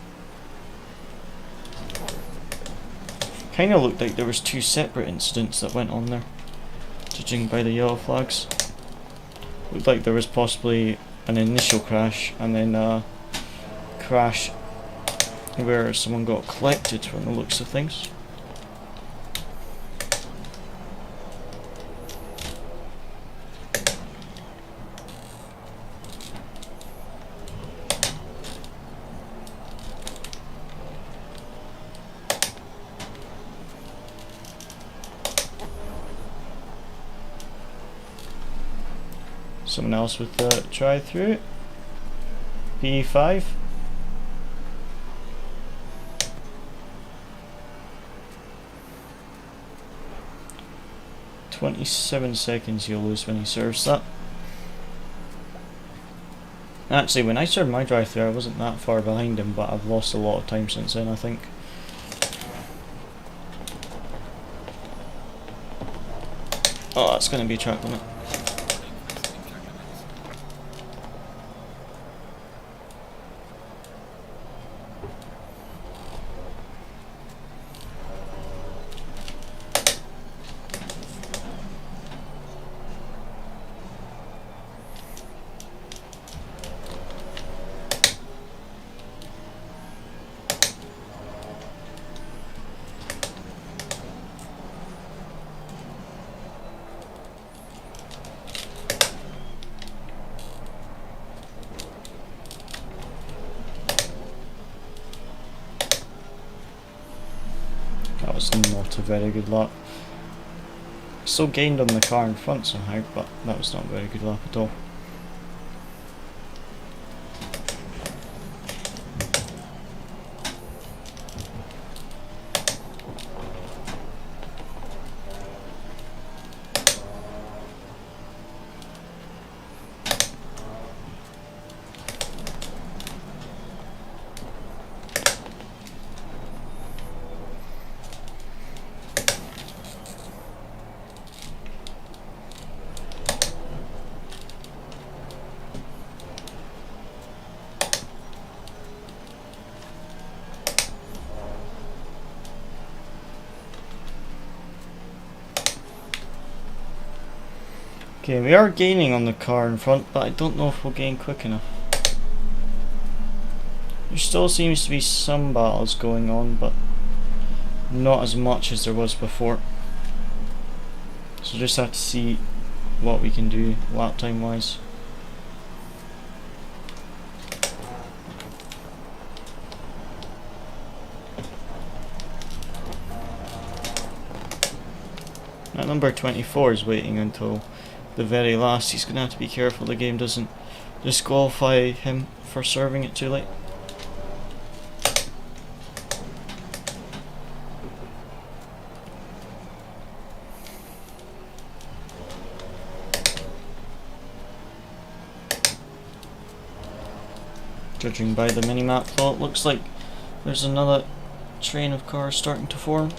kind of looked like there was two separate incidents that went on there, judging by the yellow flags. Looked like there was possibly an initial crash and then a crash where someone got collected from the looks of things. Someone else with the drive-through. B5. "27 seconds you'll lose when he serves that." Actually, when I served my drive-through, I wasn't that far behind him, but I've lost a lot of time since then, I think. Oh, that's going to be a track limit. That was not a very good lap. Still gained on the car in front somehow, but that was not a very good lap at all. Okay, we are gaining on the car in front, but I don't know if we'll gain quick enough. There still seems to be some battles going on, but not as much as there was before. So just have to see what we can do lap time wise. That number 24 is waiting until the very last. He's going to have to be careful the game doesn't disqualify him for serving it too late. Judging by the minimap though, it looks like there's another train of cars starting to form.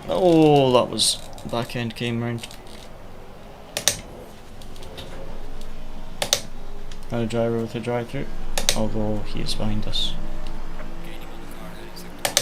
Oh, that was back end came round. Another driver with a drive-through, although he is behind us. Gaining on the car heading sector 1.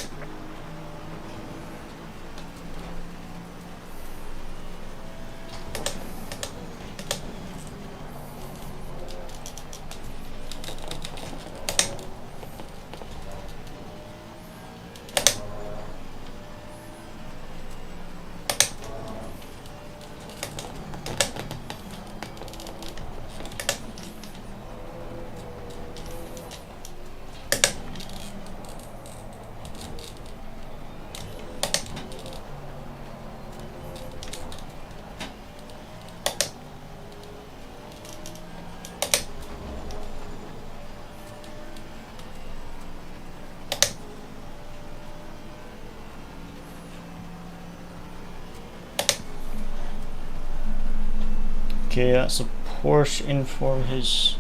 Okay, that's a Porsche in for his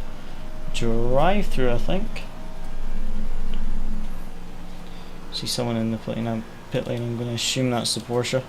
drive-through, I think. See someone in the pit lane, I'm going to assume that's the Porsche.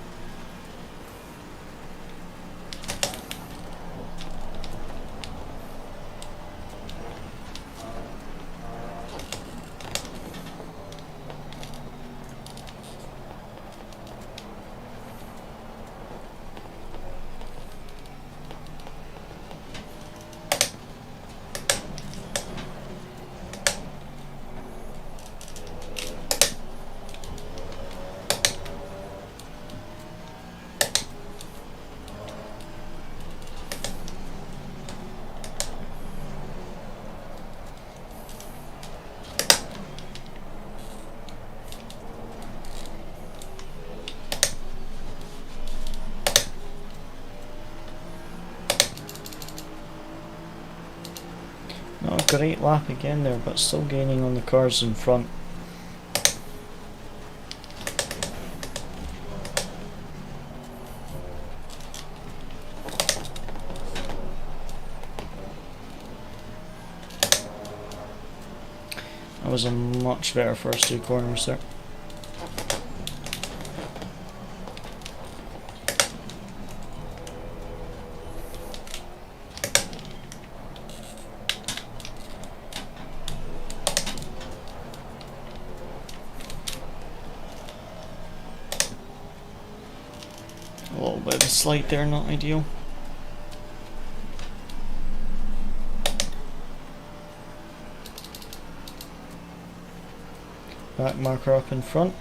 great lap again there, but still gaining on the cars in front. That was a much better first two corners there. A little bit of a slide there, not ideal. Back marker up in front.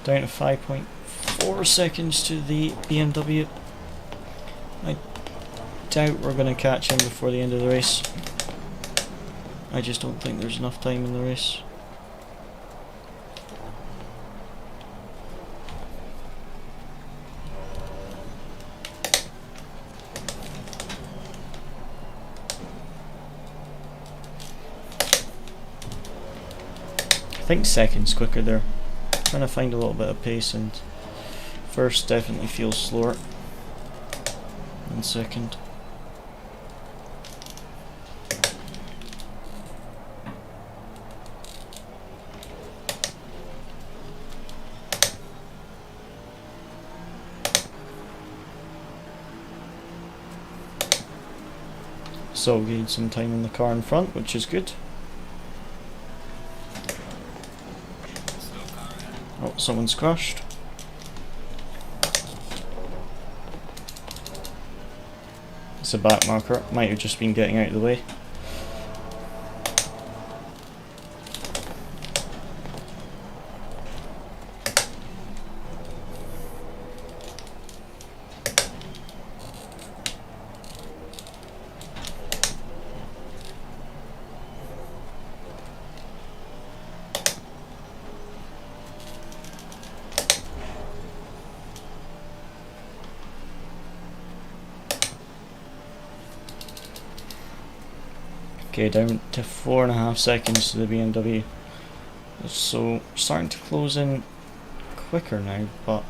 Down to 5.4 seconds to the BMW. I doubt we're going to catch him before the end of the race. I just don't think there's enough time in the race. I think second's quicker there. Trying to find a little bit of pace, and first definitely feels slower than second. So gained some time in the car in front, which is good. Oh, someone's crashed. It's a back marker. Might have just been getting out of the way. Okay, down to 4.5 seconds to the BMW. So starting to close in quicker now, but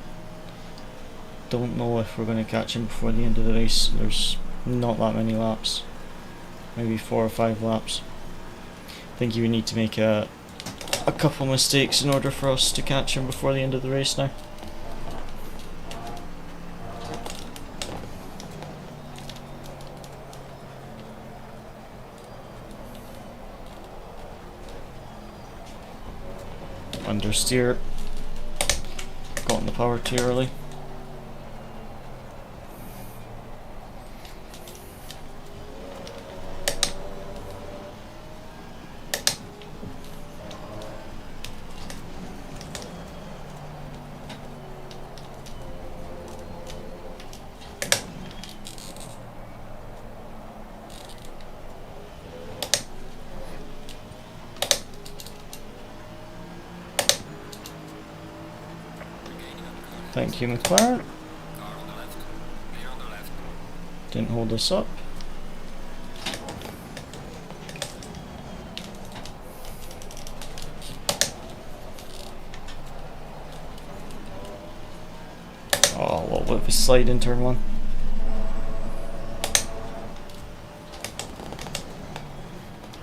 don't know if we're going to catch him before the end of the race. There's not that many laps, maybe 4 or 5 laps. I think you would need to make a couple mistakes in order for us to catch him before the end of the race now. Understeer, got in the power too early. Thank you, McLaren. Car on the left. Clear on the left. Didn't hold us up. Oh, a little bit of a slide in turn one.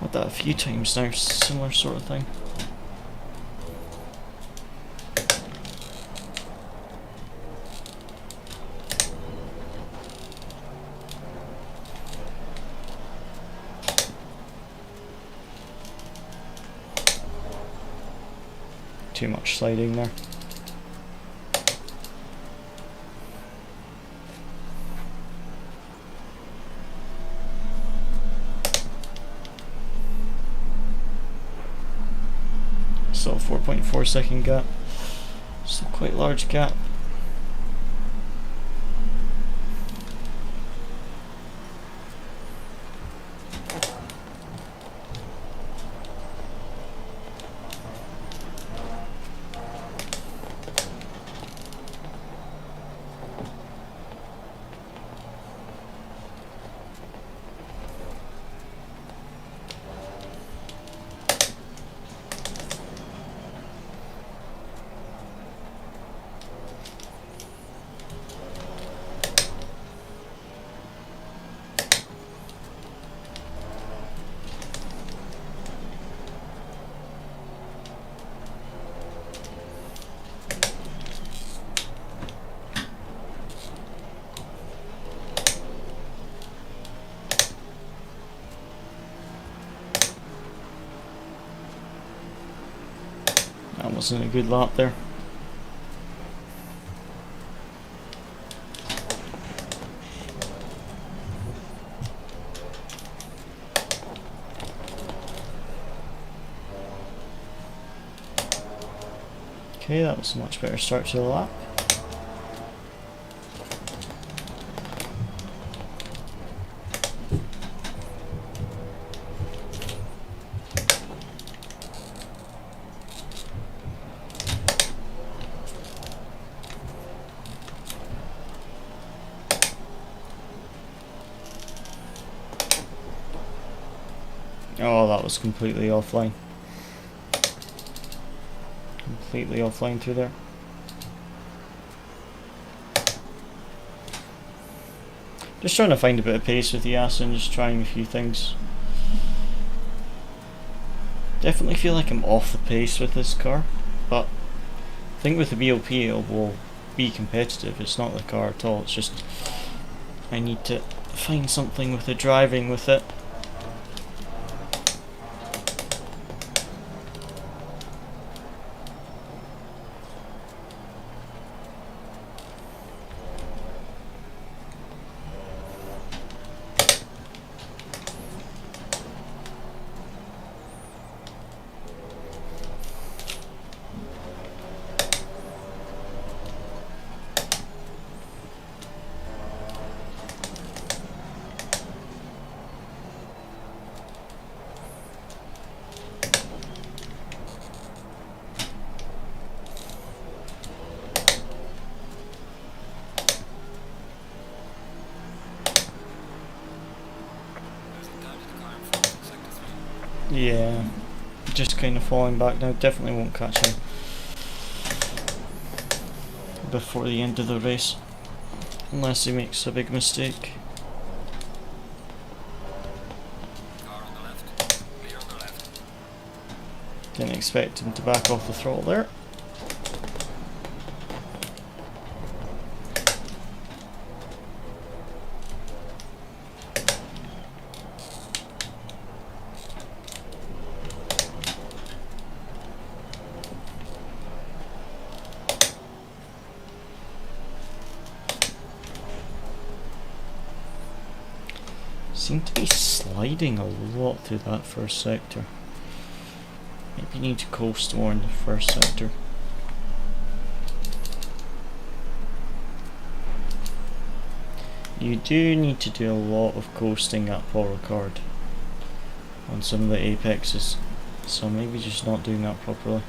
Had that a few times now, similar sort of thing. Too much sliding there. So 4.4 second gap. Still quite large gap. wasn't a good lap there. Okay, that was a much better start to the lap. Oh, that was completely offline. Completely offline through there. Just trying to find a bit of pace with the Assetto, just trying a few things. Definitely feel like I'm off the pace with this car, but I think with the BOP it will be competitive. It's not the car at all, it's just I need to find something with the driving with it. Yeah, just kind of falling back now. Definitely won't catch him before the end of the race, unless he makes a big mistake. Car on the left. Clear on the left. Didn't expect him to back off the throttle there. Seem to be sliding a lot through that first sector. Maybe need to coast more in the first sector. You do need to do a lot of coasting at Paul Ricard on some of the apexes, so maybe just not doing that properly.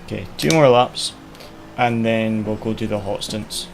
Okay, 2 more laps and then we'll go do the hot stints.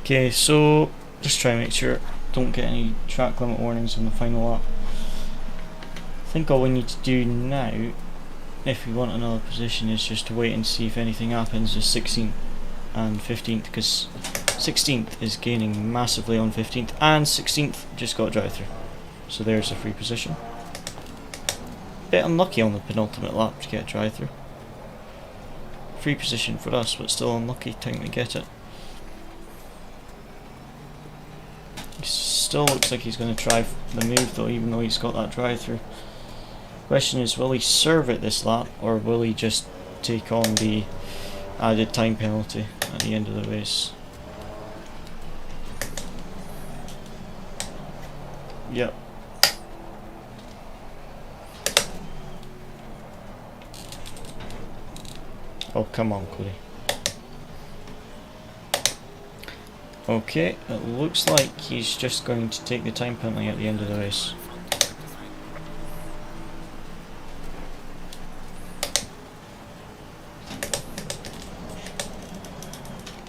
Okay, so just try and make sure don't get any track limit warnings on the final lap. I think all we need to do now, if we want another position, is just to wait and see if anything happens with 16th and 15th, because 16th is gaining massively on 15th, and 16th just got a drive through. So there's a free position. Bit unlucky on the penultimate lap to get a drive through. Free position for us, but still unlucky time to get it. He still looks like he's going to try the move though, even though he's got that drive through. Question is, will he serve it this lap, or will he just take on the added time penalty at the end of the race? Yep. Oh, come on, Cody. Okay, it looks like he's just going to take the time penalty at the end of the race.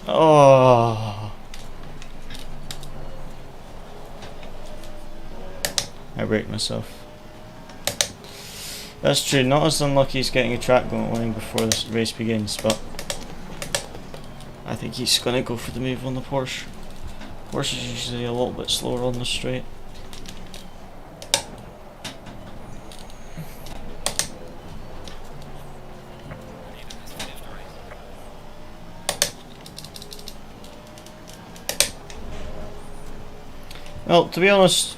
Oh, I break myself. That's true, not as unlucky as getting a track going before this race begins, but I think he's going to go for the move on the Porsche. Porsche is usually a little bit slower on the straight. Well, to be honest,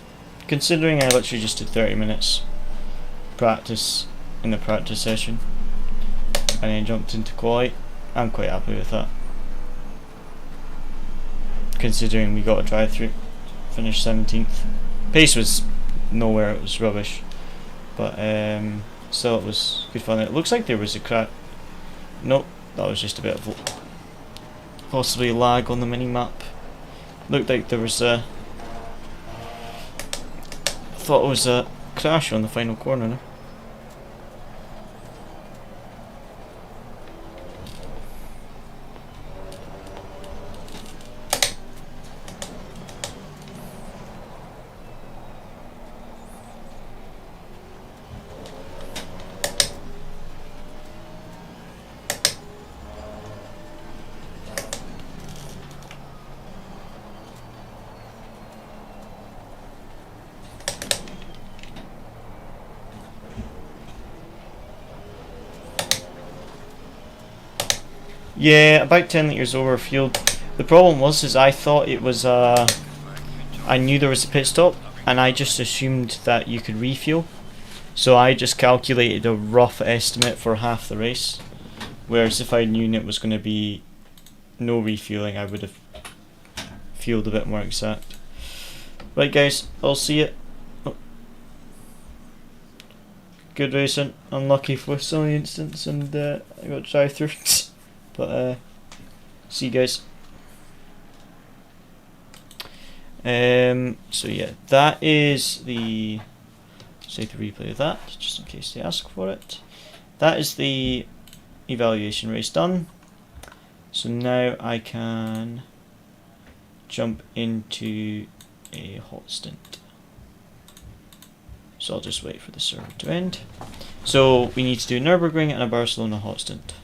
considering I literally just did 30 minutes practice in the practice session and then jumped into quali, I'm quite happy with that. Considering we got a drive through, finished 17th. Pace was nowhere, it was rubbish, but still it was good fun. It looks like there was a crack. Nope, that was just a bit of possibly lag on the mini map. Looked like there was a thought it was a crash on the final corner. No? Yeah, about 10 litres over fueled. The problem was I thought it was I knew there was a pit stop and I just assumed that you could refuel. So I just calculated a rough estimate for half the race. Whereas if I knew it was going to be no refueling, I would have fueled a bit more exact. Right guys, I'll see you. Oh. Good racing, unlucky for some of the instance, and I got drive through. But see you guys. So yeah, that is the save the replay of that, just in case they ask for it. That is the evaluation race done. So now I can jump into a hot stint. So I'll just wait for the server to end. So we need to do Nürburgring and a Barcelona hot stint.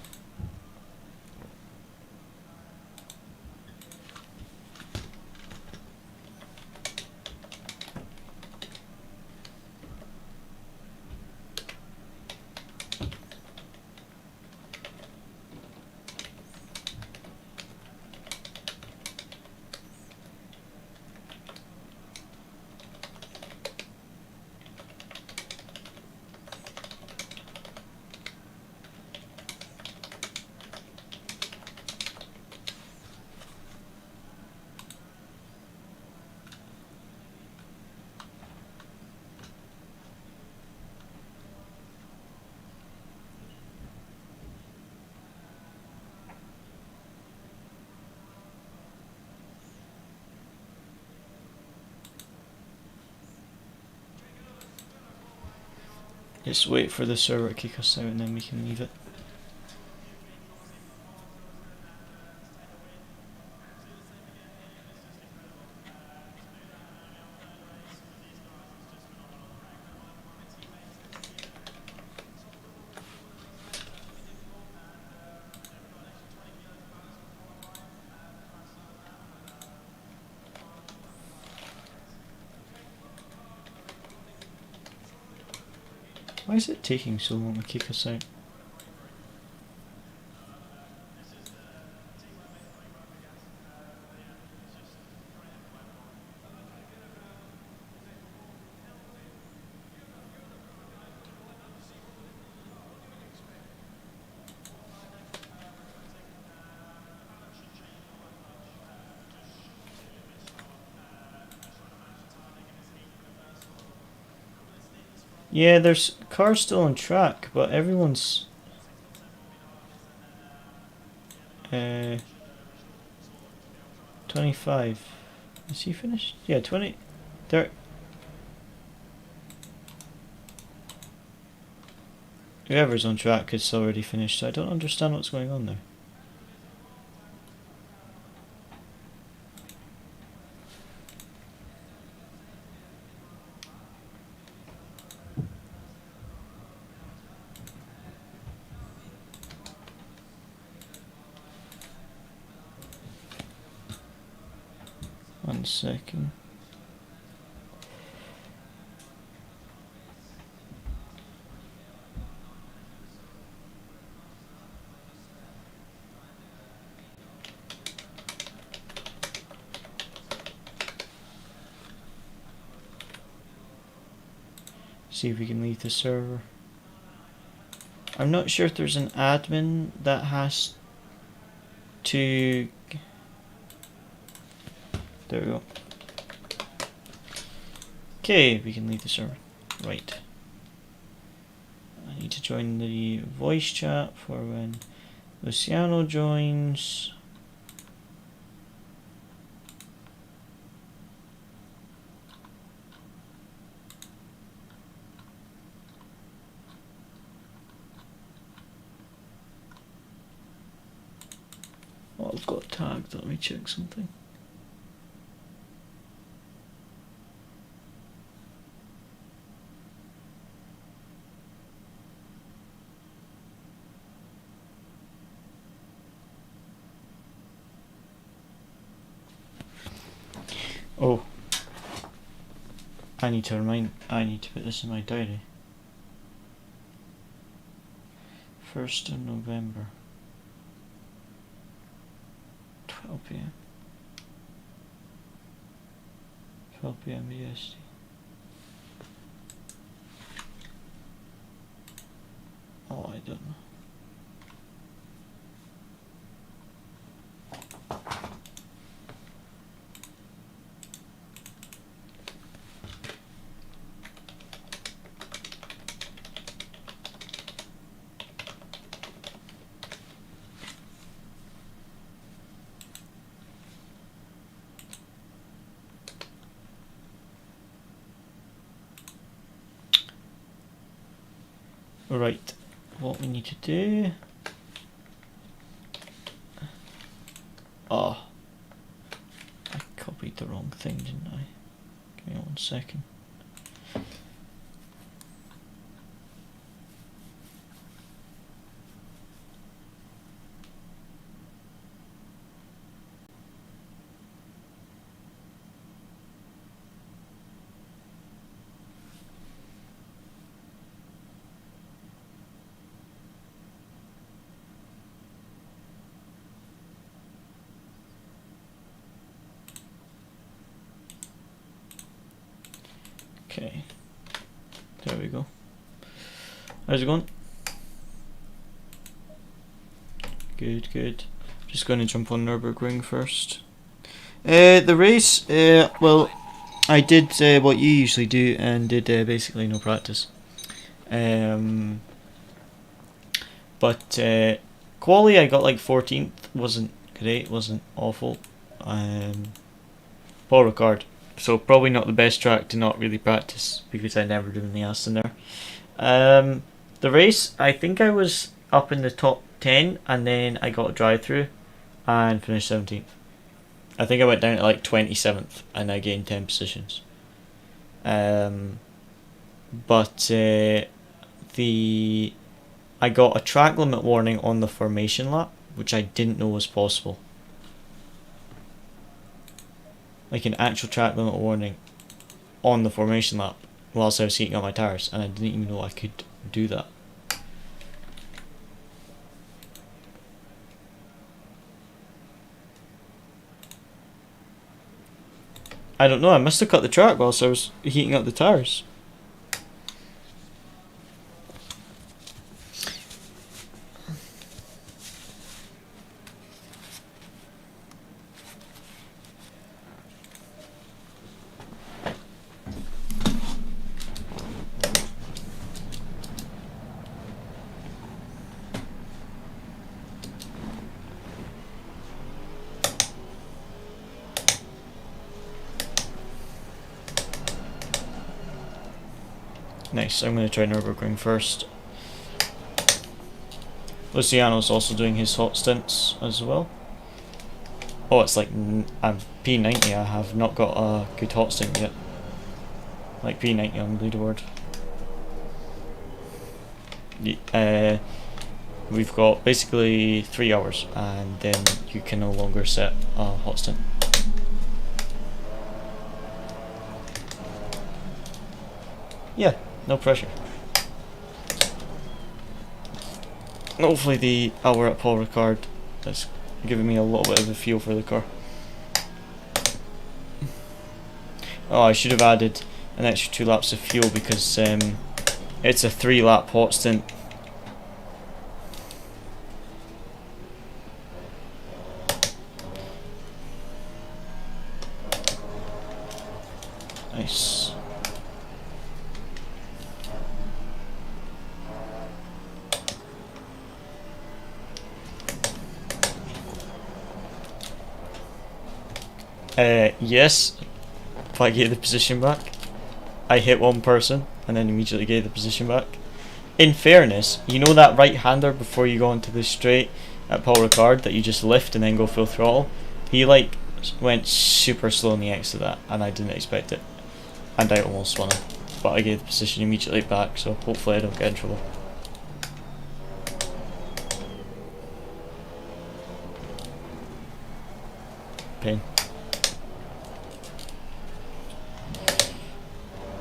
Just wait for the server to kick us out and then we can leave it. Why is it taking so long to kick us out? Yeah, there's cars still on track, but everyone's 25. Is he finished? Yeah, 20. There. Whoever's on track is already finished, so I don't understand what's going on there. One second. See if we can leave the server. I'm not sure if there's an admin that has to... There we go. Okay, we can leave the server. Right. I need to join the voice chat for when Luciano joins. Oh, I've got tagged. Let me check something. Oh, I need to put this in my diary. 1st of November, 12 PM. 12 PM EST. Oh, I don't know. Right, what we need to do... Oh, I copied the wrong thing, didn't I? Give me 1 second. Okay, there we go. How's it going? Good, good. Just going to jump on Nürburgring first. The race, well, I did what you usually do and did basically no practice. But quali I got like 14th, wasn't great, wasn't awful. Paul Ricard. So probably not the best track to not really practice because I never do the Aston there. The race, I think I was up in the top 10 and then I got a drive through and finished 17th. I think I went down to like 27th and I gained 10 positions. But I got a track limit warning on the formation lap, which I didn't know was possible. Like an actual track limit warning on the formation lap whilst I was heating up my tyres, and I didn't even know I could do that. I don't know, I must have cut the track whilst I was heating up the tires. Nice, I'm going to try Nürburgring first. Luciano's also doing his hot stints as well. Oh, it's like I'm P90, I have not got a good hot stint yet. Like P90 on leaderboard. We've got basically 3 hours and then you can no longer set a hot stint. Yeah, no pressure. And hopefully the hour at Paul Ricard has given me a little bit of a feel for the car. Oh, I should have added an extra 2 laps of fuel because it's a 3 lap hot stint. Nice. Yes, if I gave the position back. I hit one person and then immediately gave the position back. In fairness, you know that right-hander before you go into the straight at Paul Ricard that you just lift and then go full throttle? He like went super slow in the exit of that and I didn't expect it. And I almost won him. But I gave the position immediately back, so hopefully I don't get in trouble. Pain.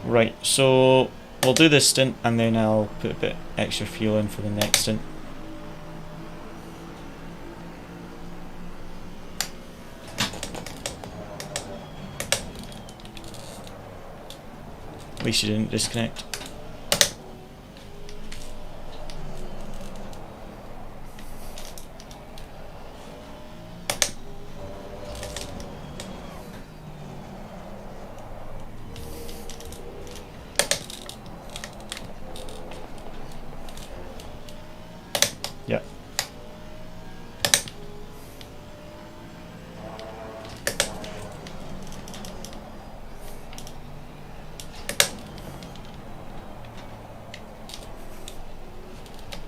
Right, so we'll do this stint and then I'll put a bit extra fuel in for the next stint. At least you didn't disconnect. Yeah.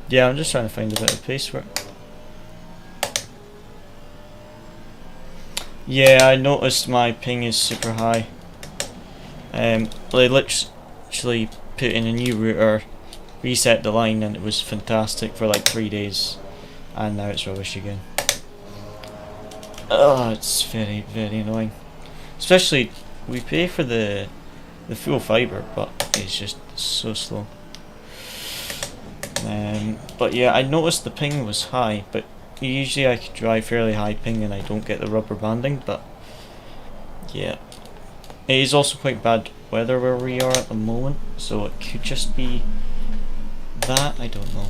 Yeah, I'm just trying to find a bit of pace for it. Yeah, I noticed my ping is super high. They literally put in a new router, reset the line, and it was fantastic for like 3 days, and now it's rubbish again. Oh, it's very, very annoying. Especially, we pay for the full fibre, but it's just so slow. But yeah, I noticed the ping was high, but usually I could drive fairly high ping and I don't get the rubber banding, but yeah. It is also quite bad weather where we are at the moment, so it could just be that, I don't know.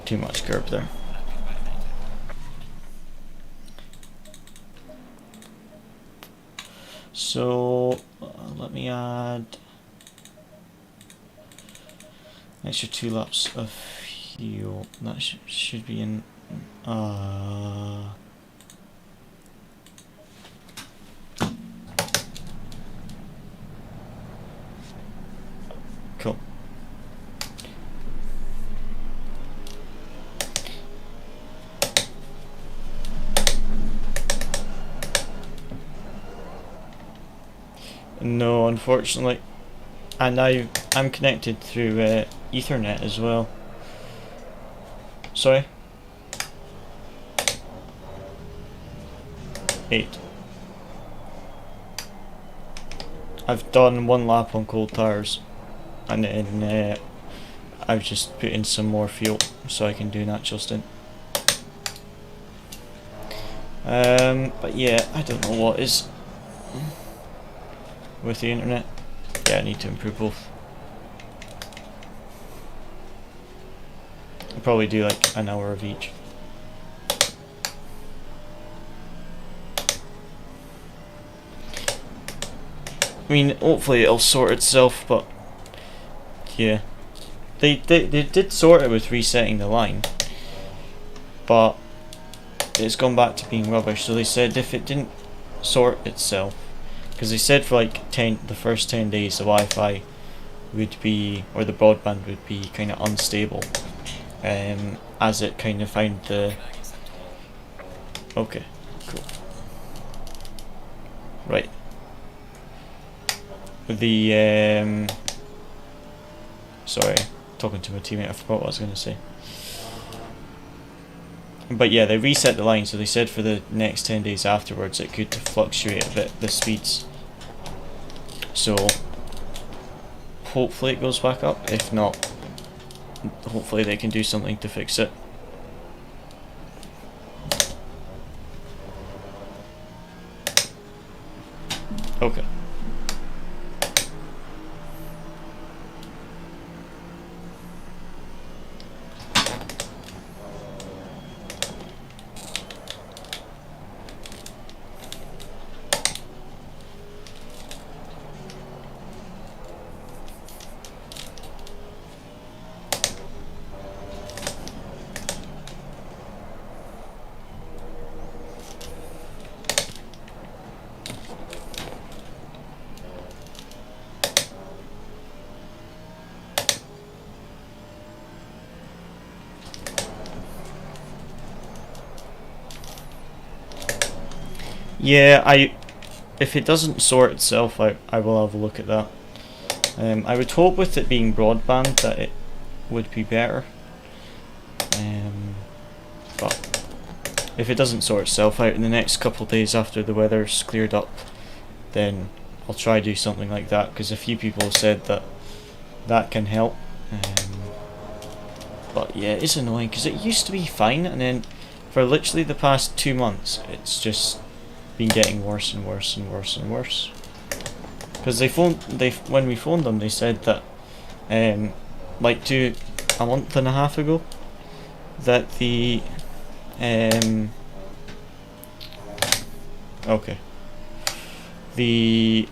Too much curb there. So let me add extra 2 laps of fuel. That should be in. Cool. No, unfortunately. And I'm connected through Ethernet as well. Sorry? 8. I've done 1 lap on cold tires, and then I've just put in some more fuel so I can do an actual stint. But yeah, I don't know what is with the internet. Yeah, I need to improve both. I'll probably do like an hour of each. I mean, hopefully it'll sort itself, but yeah. They did sort it with resetting the line, but it's gone back to being rubbish. So they said if it didn't sort itself, because they said for like the first 10 days the Wi-Fi would be, or the broadband would be kind of unstable, as it kind of found the. Okay, cool. Right. The sorry, talking to my teammate, I forgot what I was going to say. But yeah, they reset the line, so they said for the next 10 days afterwards it could fluctuate a bit, the speeds. So hopefully it goes back up. If not, hopefully they can do something to fix it. Okay. Yeah, if it doesn't sort itself out, I will have a look at that. I would hope with it being broadband that it would be better. But if it doesn't sort itself out in the next couple of days after the weather's cleared up, then I'll try to do something like that, because a few people have said that that can help. But yeah, it's annoying because it used to be fine, and then for literally the past 2 months it's just been getting worse and worse and worse and worse. Because when we phoned them, they said that like a month and a half ago, that the the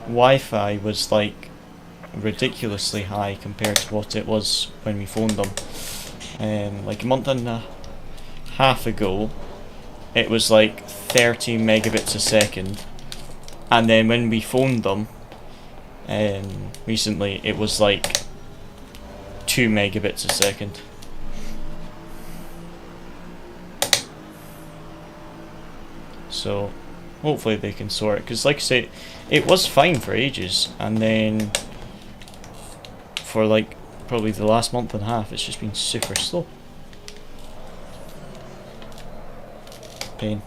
Wi-Fi was like ridiculously high compared to what it was when we phoned them. Like a month and a half ago, it was like 30 megabits a second, and then when we phoned them recently, it was like 2 megabits a second. So hopefully they can sort it, because like I say, it was fine for ages, and then for like probably the last month and a half it's just been super slow. Pain.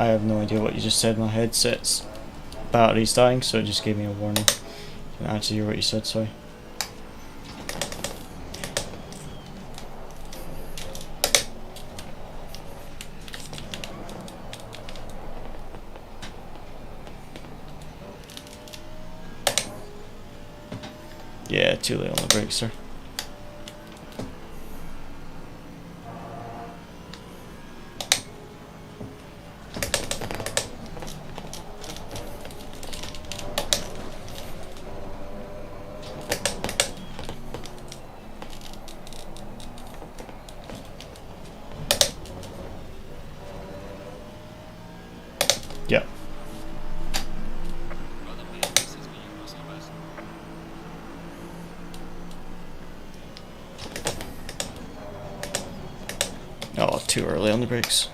I have no idea what you just said. My headset's battery's dying, so it just gave me a warning. Didn't actually hear what you said, sorry. Yeah, too late on the brakes, sir. Yeah. Oh, too early on the brakes.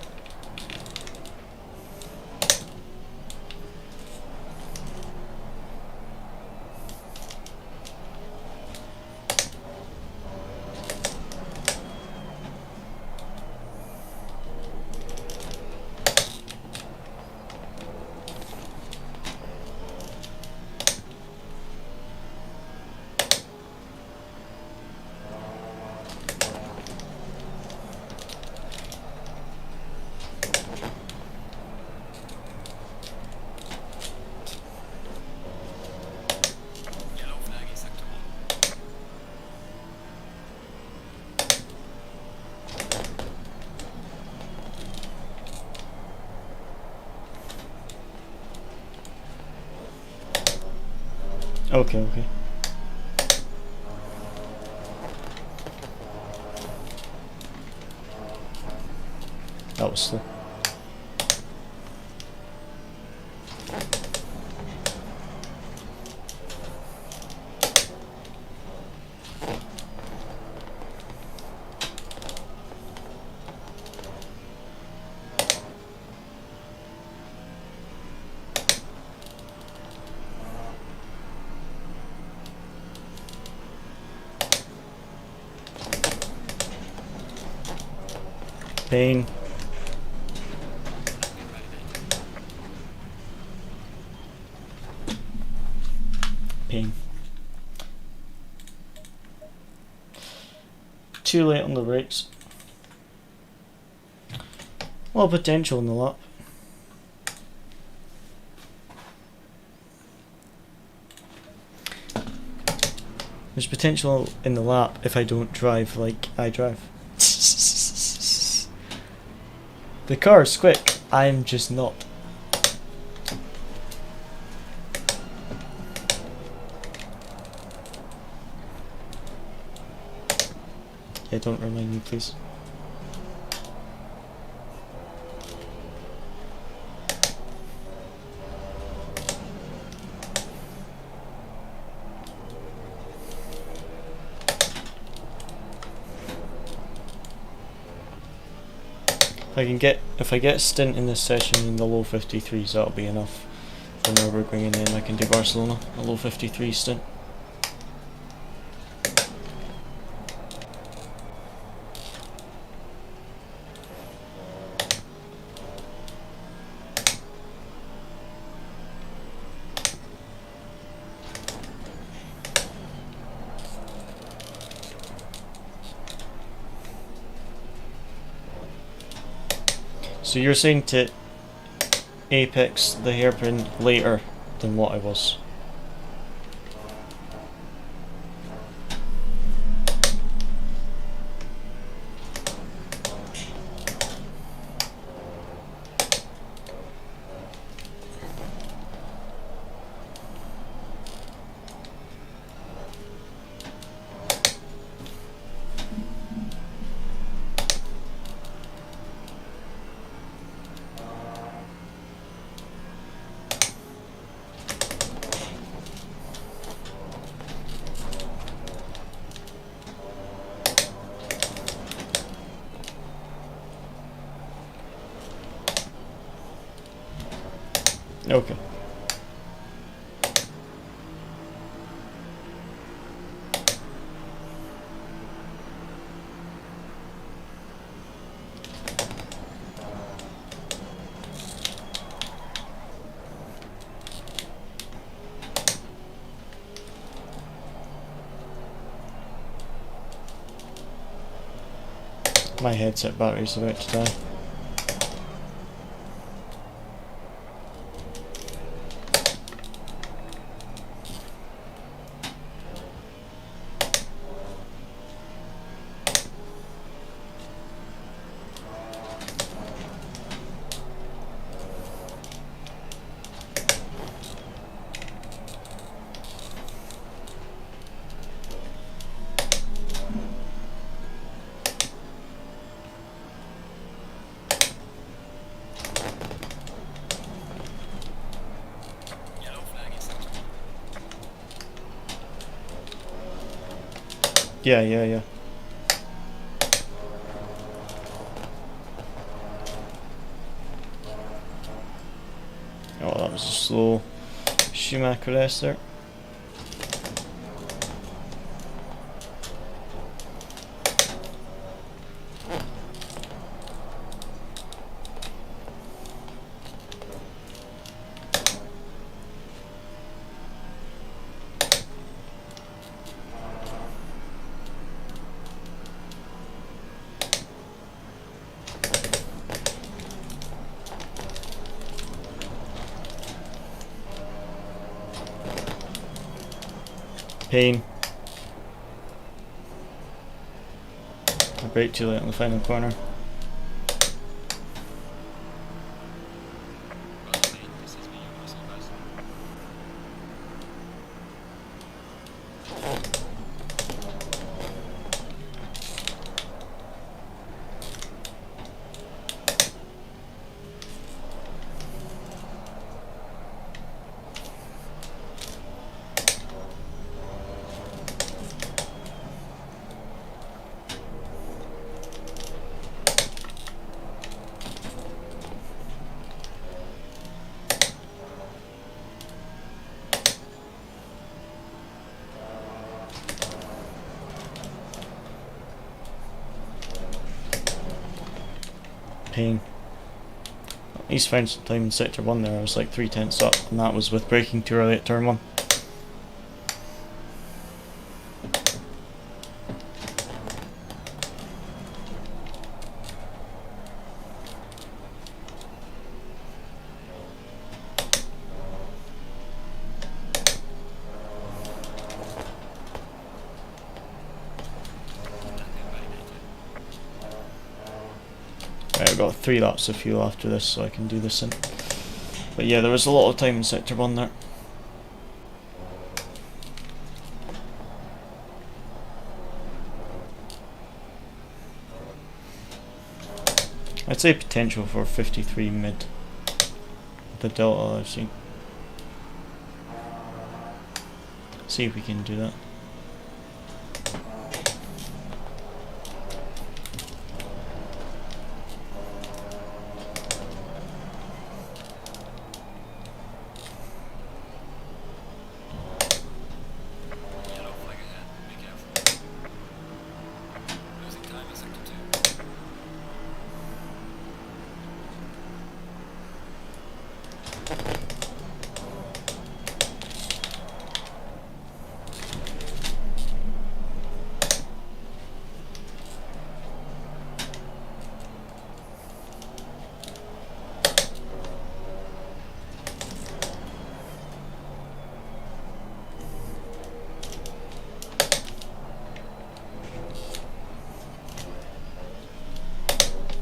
Okay, okay. That was slow. Pain. Pain. Too late on the brakes. A lot of potential in the lap. There's potential in the lap if I don't drive like I drive. The car's quick, I'm just not. Yeah, don't remind me, please. If I get a stint in this session in the low 53s, that'll be enough for Nürburgring, and then I can do Barcelona, a low 53 stint. So you're saying to apex the hairpin later than what I was? Okay. My headset battery's about to die. Yellow flag in sector 1. Yeah. Oh, that was a slow Schumacher S there. Pain. I brake too late on the final corner. Well, this is me, your muscle best. Pain. At least found some time in sector 1 there. I was like 3/10 up, and that was with braking too early at turn 1. Right, I've got 3 laps of fuel after this, so I can do this in. But yeah, there was a lot of time in sector 1 there. I'd say potential for 53 mid. The delta I've seen. See if we can do that. Yellow flag ahead. Be careful. Losing time in sector 2.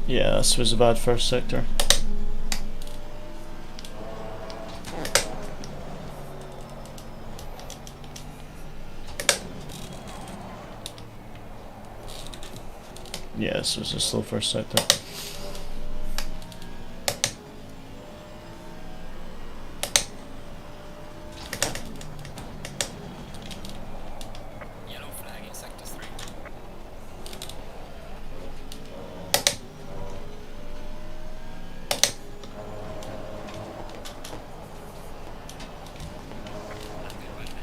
Yeah, this was a bad first sector. Yeah, this was a slow first sector. Yellow flag in sector 3. Landing validated.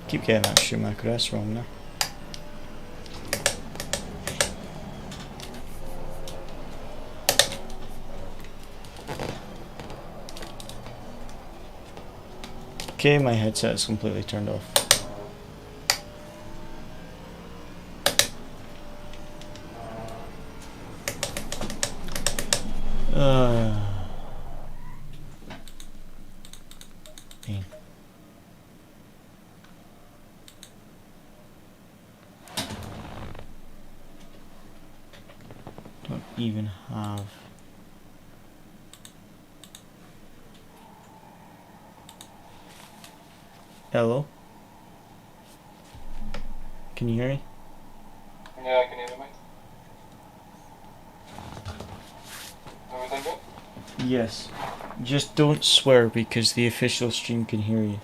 Keep getting that Schumacher S wrong there. Okay, my headset is completely turned off. even have. Hello? Can you hear me? Yeah, I can hear you, mate. Everything good? Yes. Just don't swear because the official stream can hear you.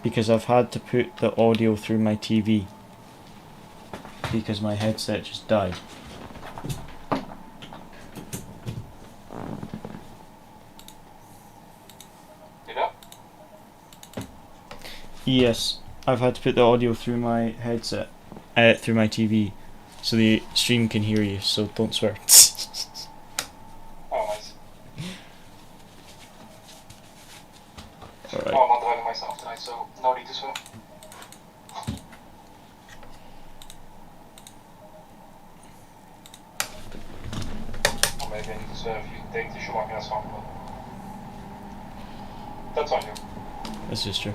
Because I've had to put the audio through my TV. Because my headset just died. You know? Yes, I've had to put the audio through my headset, through my TV, so the stream can hear you, so don't swear. Oh, nice. Alright. Oh, I'm not driving myself tonight, so no need to swear. Or maybe I need to swear if you take the Schumacher song, but that's on you. That's just true.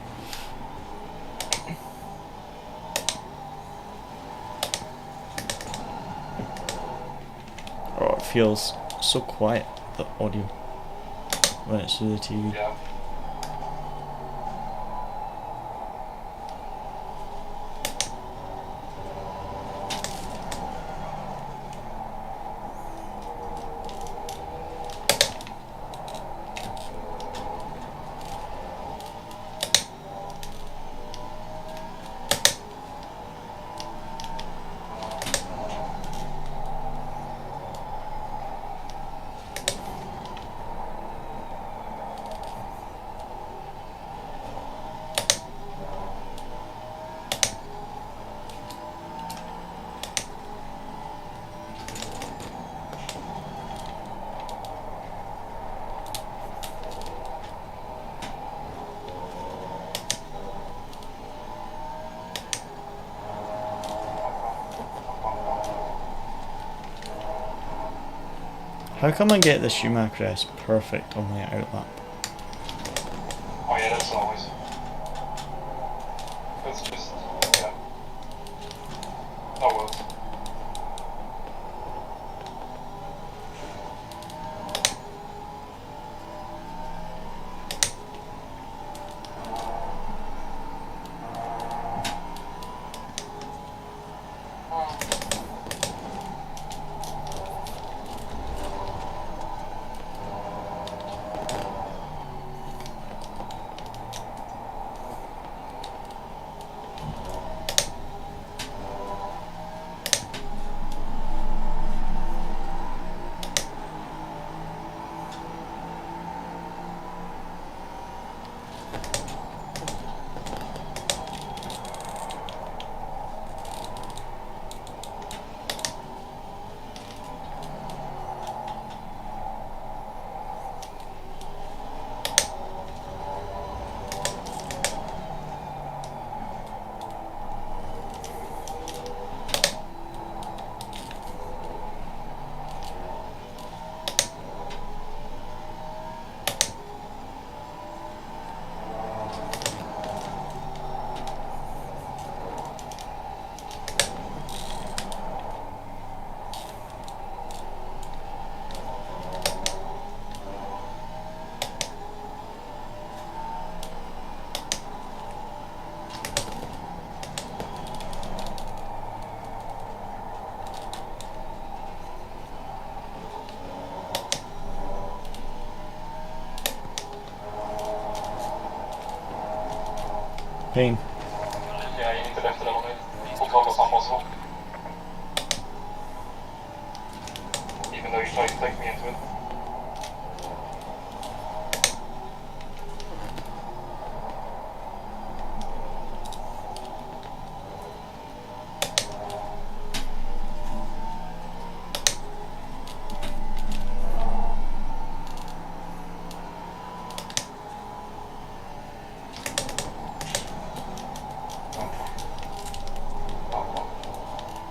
Oh, it feels so quiet, the audio, when it's through the TV. Yeah. How come I get the Schumacher S perfect on my outlap? Oh yeah, that's always. That's just, yeah. Oh well. Pain. Yeah, you need to lift a little bit. Control is not possible. Even though you tried to take me into it.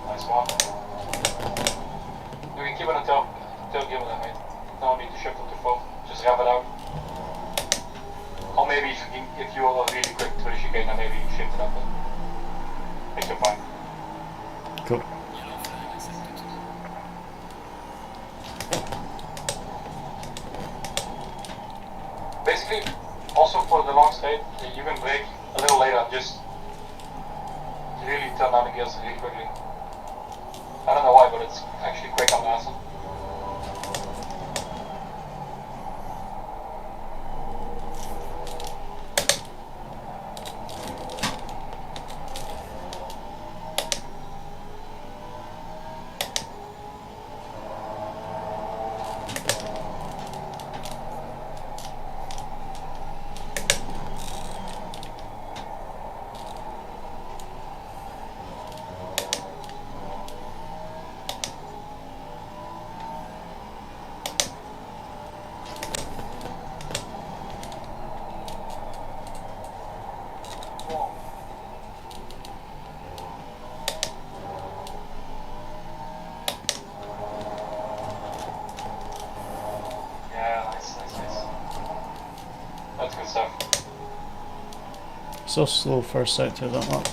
Nice one. You can keep it until given that, mate. No need to shift it to full. Just rev it out. Or maybe if you are really quick through the chicane, then maybe you shift it up. But take your time. Cool. the long straight, you can brake a little later, just really turn down the gears really quickly. I don't know why, but it's actually quick on the acid. That's good stuff. So slow first sector that lap.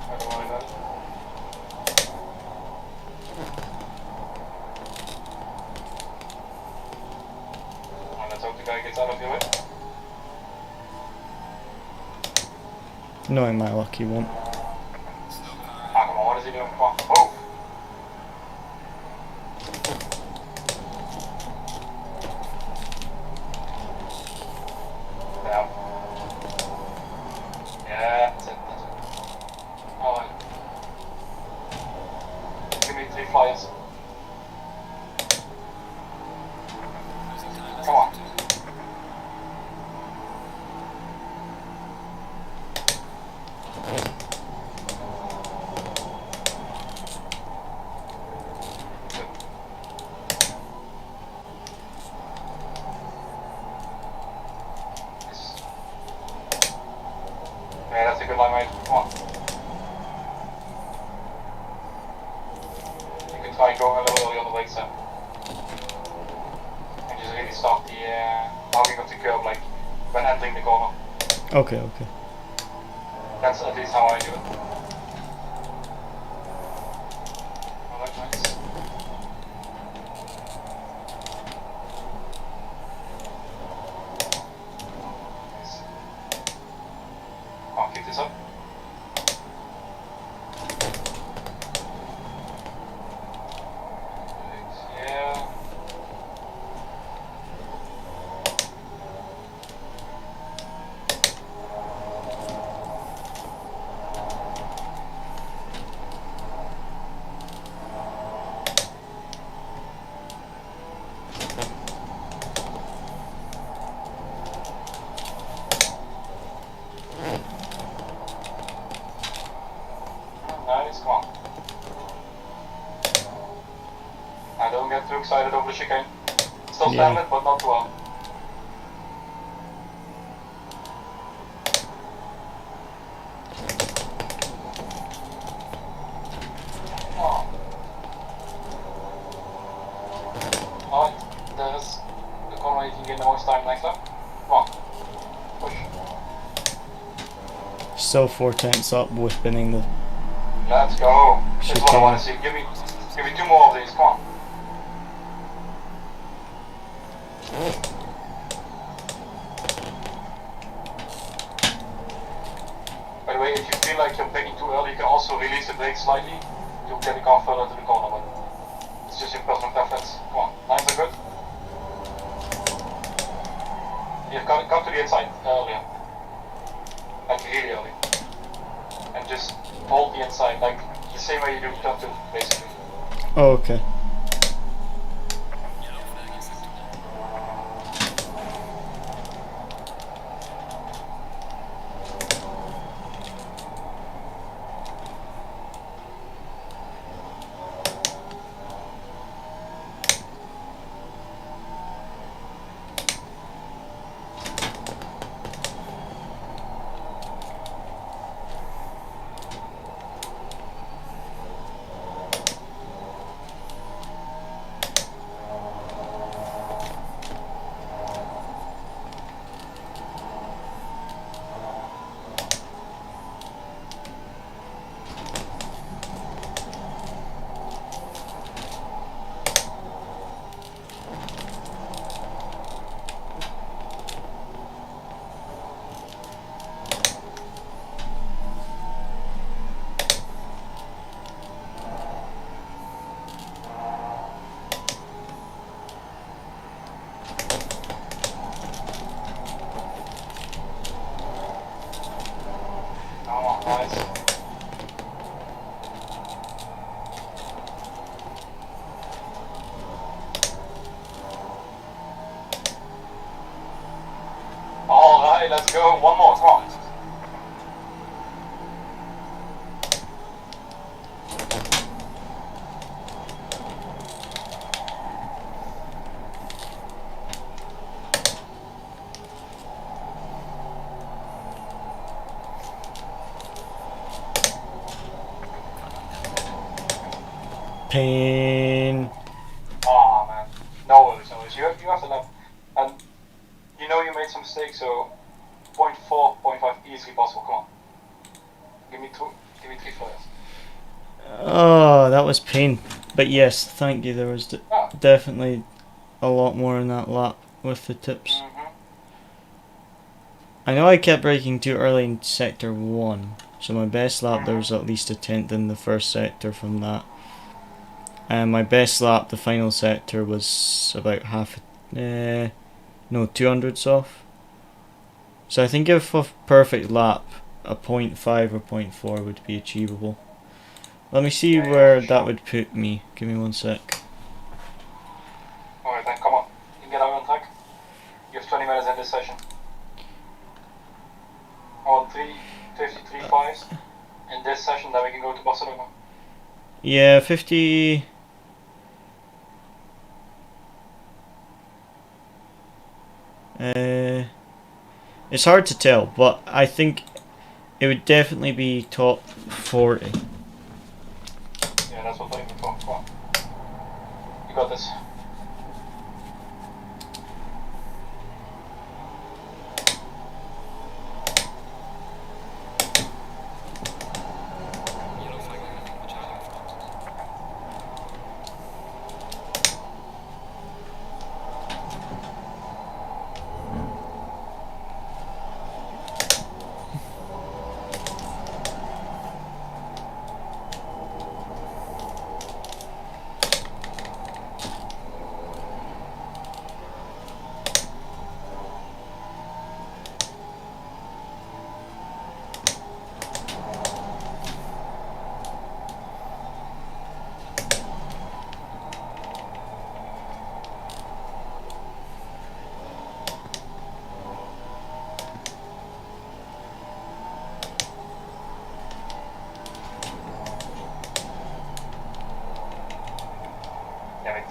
I don't worry about it. And let's hope the guy gets out of your way. Knowing my luck, he won't. Ah, come on, what is he doing? Come on. Oh! Down. Yeah, that's it. Alright. Give me 3 flyers. Come on. Yeah, that's a good line, mate. Come on. You can try going a little early on the brakes then. And just really start the hogging of the curb, like when entering the corner. Okay, okay. That's at least how I do it. Alright, nice. Nice. I'll keep this up. Yeah. Nice, come on. I don't get too excited over the chicane. Still stand it, but not too well. Oh. Alright, there's the corner where you can get the most time next lap. Come on. Push. Still 4/10 up with spinning the. Let's go. This is what I Chicane. want to see. Give me 2 more of these. Come on. By the way, if you feel like you're braking too early, you can also release the brake slightly. You'll get the car further to the corner, but it's just your personal preference. Come on, lines are good. You've got to come to the inside earlier. Like really early. And just hold the inside, like the same way you do turn 2, basically. Oh, okay. Pain. Oh man. No worries, no worries. You have to learn. And you know you made some mistakes, so 0.4, 0.5 easily possible. Come on. Give me 3 flares. Oh, that was pain. But yes, thank you. There was Ah. definitely a lot more in that lap with the tips. I know I kept braking too early in sector 1, so my best lap there was at least a tenth in the first sector from that. And my best lap, the final sector, was about half, no, 200ths off. So I think if a perfect lap, a 0.5 or 0.4 would be achievable. Let me see where that would put me. Give me 1 sec. Alright then, come on. You can get out on track. You have 20 minutes in this session. On 3:53.5 in this session, then we can go to Barcelona. Yeah, 50... it's hard to tell, but I think it would definitely be top 40. Yeah, that's what I'm looking for. Come on. You got this.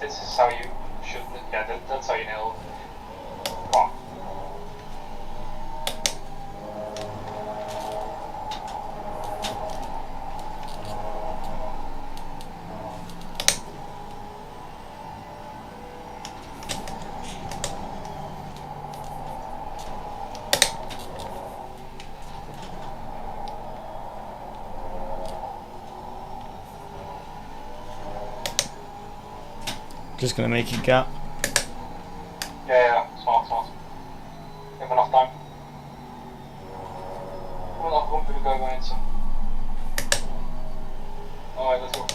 This is how you should, yeah, that's how you nail it. Come on. Just gonna make a gap. Yeah, smart. You have enough time. Enough room for the go in, so. Alright, let's go.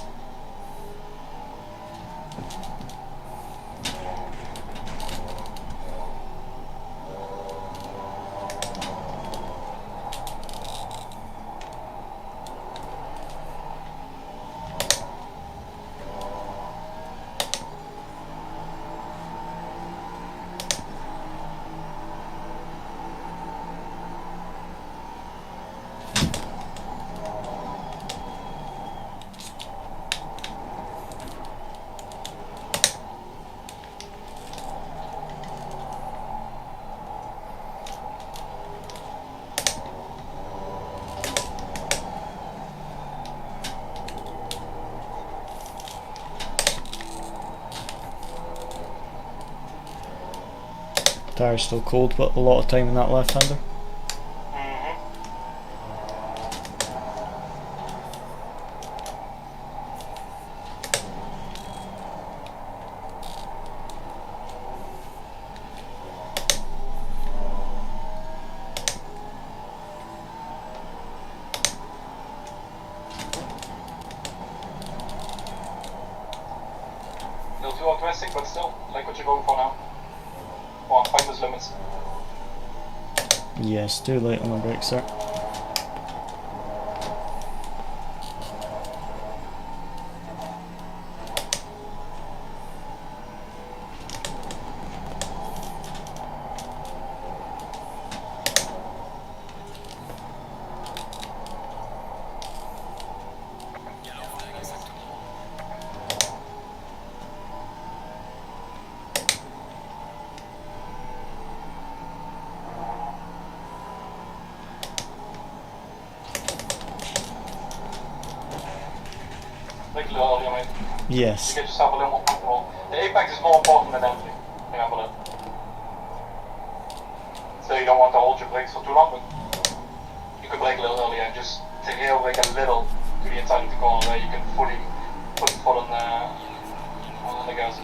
Tire's still cold, but a lot of time in that left-hander. A little too optimistic, but still, like what you're going for now. Come on, find those limits. Yes, too late on the brakes there. brake a little earlier, mate. Yes. To get yourself a little more comfortable. The apex is more important than entry. Remember that. So you don't want to hold your brakes for too long, but you can brake a little earlier and just tail brake a little to the inside of the corner where you can fully put the foot on the gas.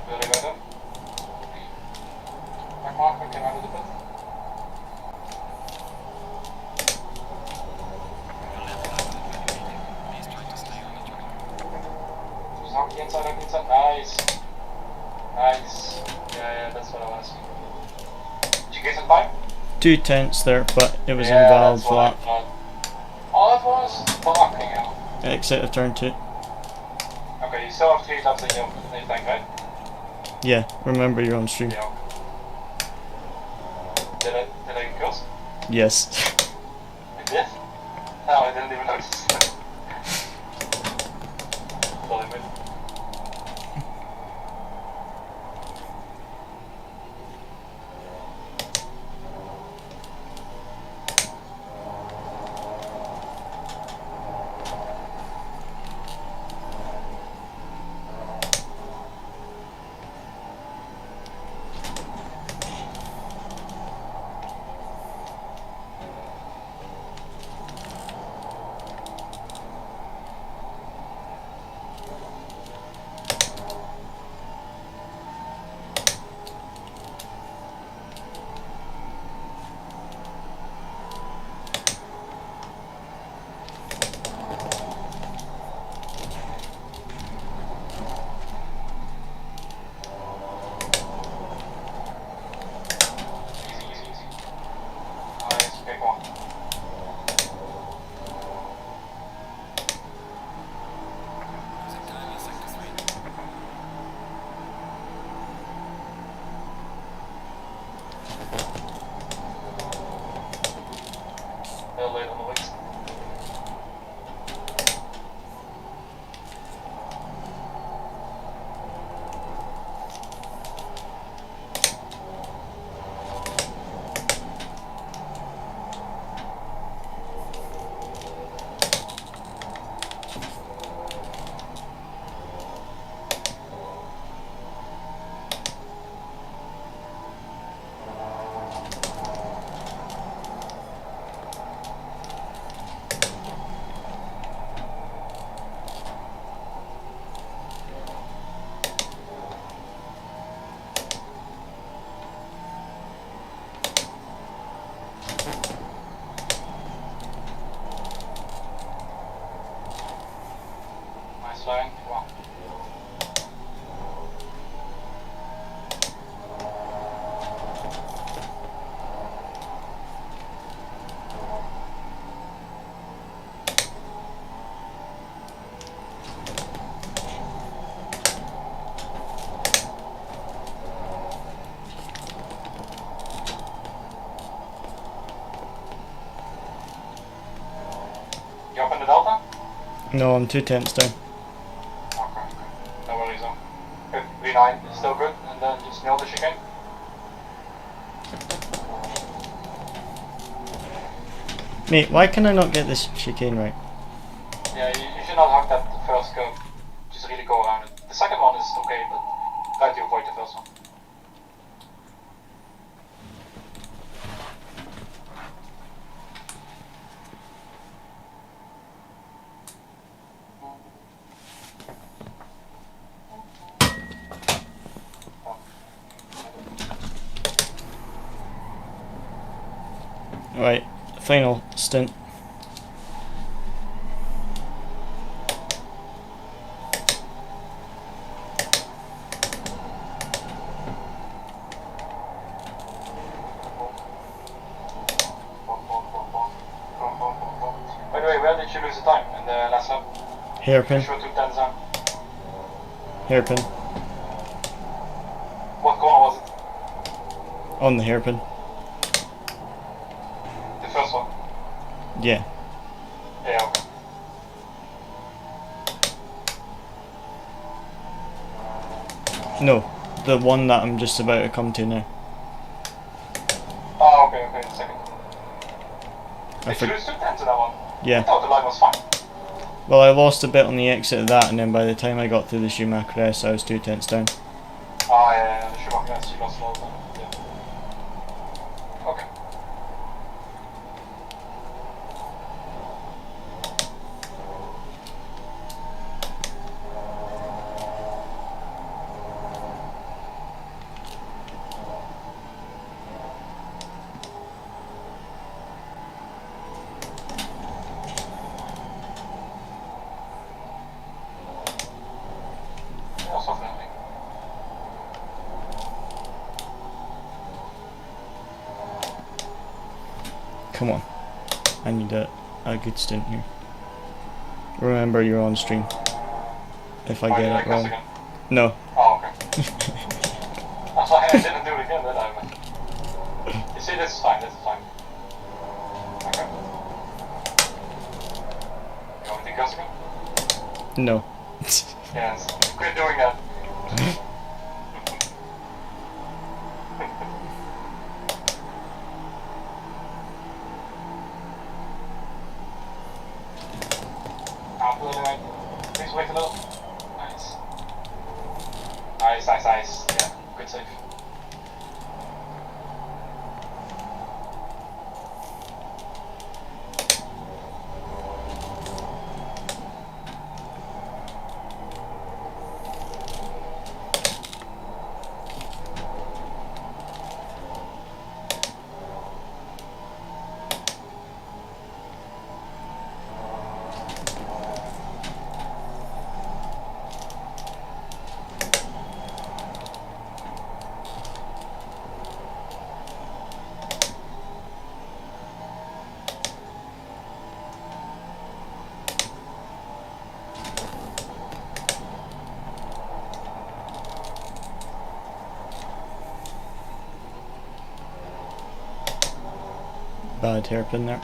Really better. Back marker came out of the pit. Just knock the inside, knock the inside. Nice. Nice. Yeah, that's what I want to see. Did you get some time? 2/10 there, but it was Yeah, invalid that's what I flat. thought. Oh, it was? Fucking hell. Exit of turn 2. Okay, you still have 3 laps in your tank, right? Yeah, remember you're on stream. Yeah. Did I get kills? Yes. I did? No, I didn't even notice. Thought I would. Late on the wings. Nice line. Wow. You up in the delta? No, I'm 2/10 down. Okay. No worries though. Good. V9 is still good, and then just nail the chicane. Mate, why can I not get this chicane right? Yeah, you should not hug that first curve. Just really go around it. The second one is okay, but try to avoid the first one. Right, final stint. By the way, where did you lose the time in the last lap? Hairpin. You sure took 10 down. Hairpin. What corner was it? On the hairpin. The first one? Yeah. Yeah, okay. No, the one that I'm just about to come to now. okay, in a second. I Did you lose 2 tenths in that one? I Yeah. thought the line was fine. Well, I lost a bit on the exit of that, and then by the time I got through the Schumacher S, I was 2 tenths down. Ah, yeah, the Schumacher S, you lost a lot of time. Yeah. Okay. Yeah, something. Come on. I need a good stint here. Remember, you're on stream. If I Oh, get did it cuss wrong. again? No. Oh, okay. That's why I didn't do it again, did I? You see, this is fine, this is fine. Okay. You want me to cuss again? No. Yes. Quit doing that. I'm pulling away. Please wait a little. Nice. Nice, nice, nice. Yeah, good save. Bad hairpin there.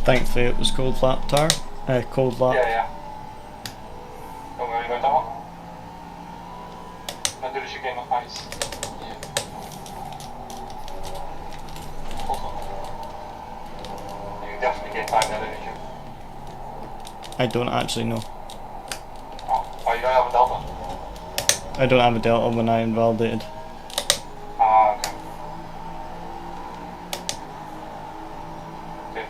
Thankfully it was cold lap tire. Cold lap. Yeah, yeah. Don't worry about that one. Then do the chicane on ice. Yeah. Hold on. You definitely gain time there, didn't you? I don't actually know. Oh, you don't have a delta? I don't have a delta when I invalidated. Ah, okay. Okay.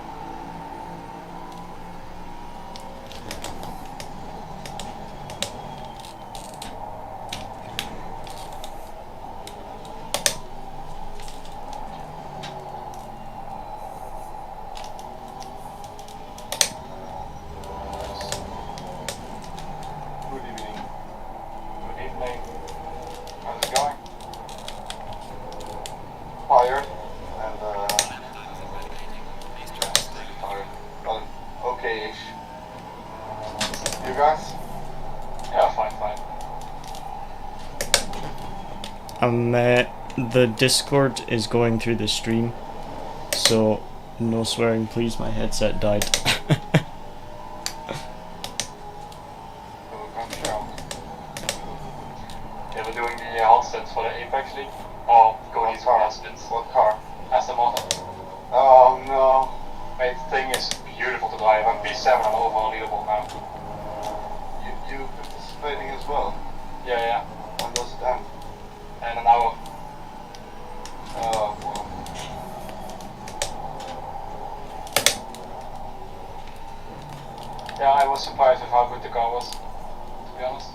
Good evening. Good evening. How's it going? Tired and tired. Well, okay-ish. You guys? Yeah, fine, fine. The Discord is going through the stream, so no swearing please, my headset died. Yeah, we're doing the hot stints for the Apex League. Oh, going easy for hot stints. What car? Aston Martin. Oh no. Mate, the thing is beautiful to drive. I'm P7, I'm over on leaderboard now. You participating as well? Yeah, yeah. When does it end? In an hour. Oh, well. Yeah, I was surprised with how good the car was, to be honest.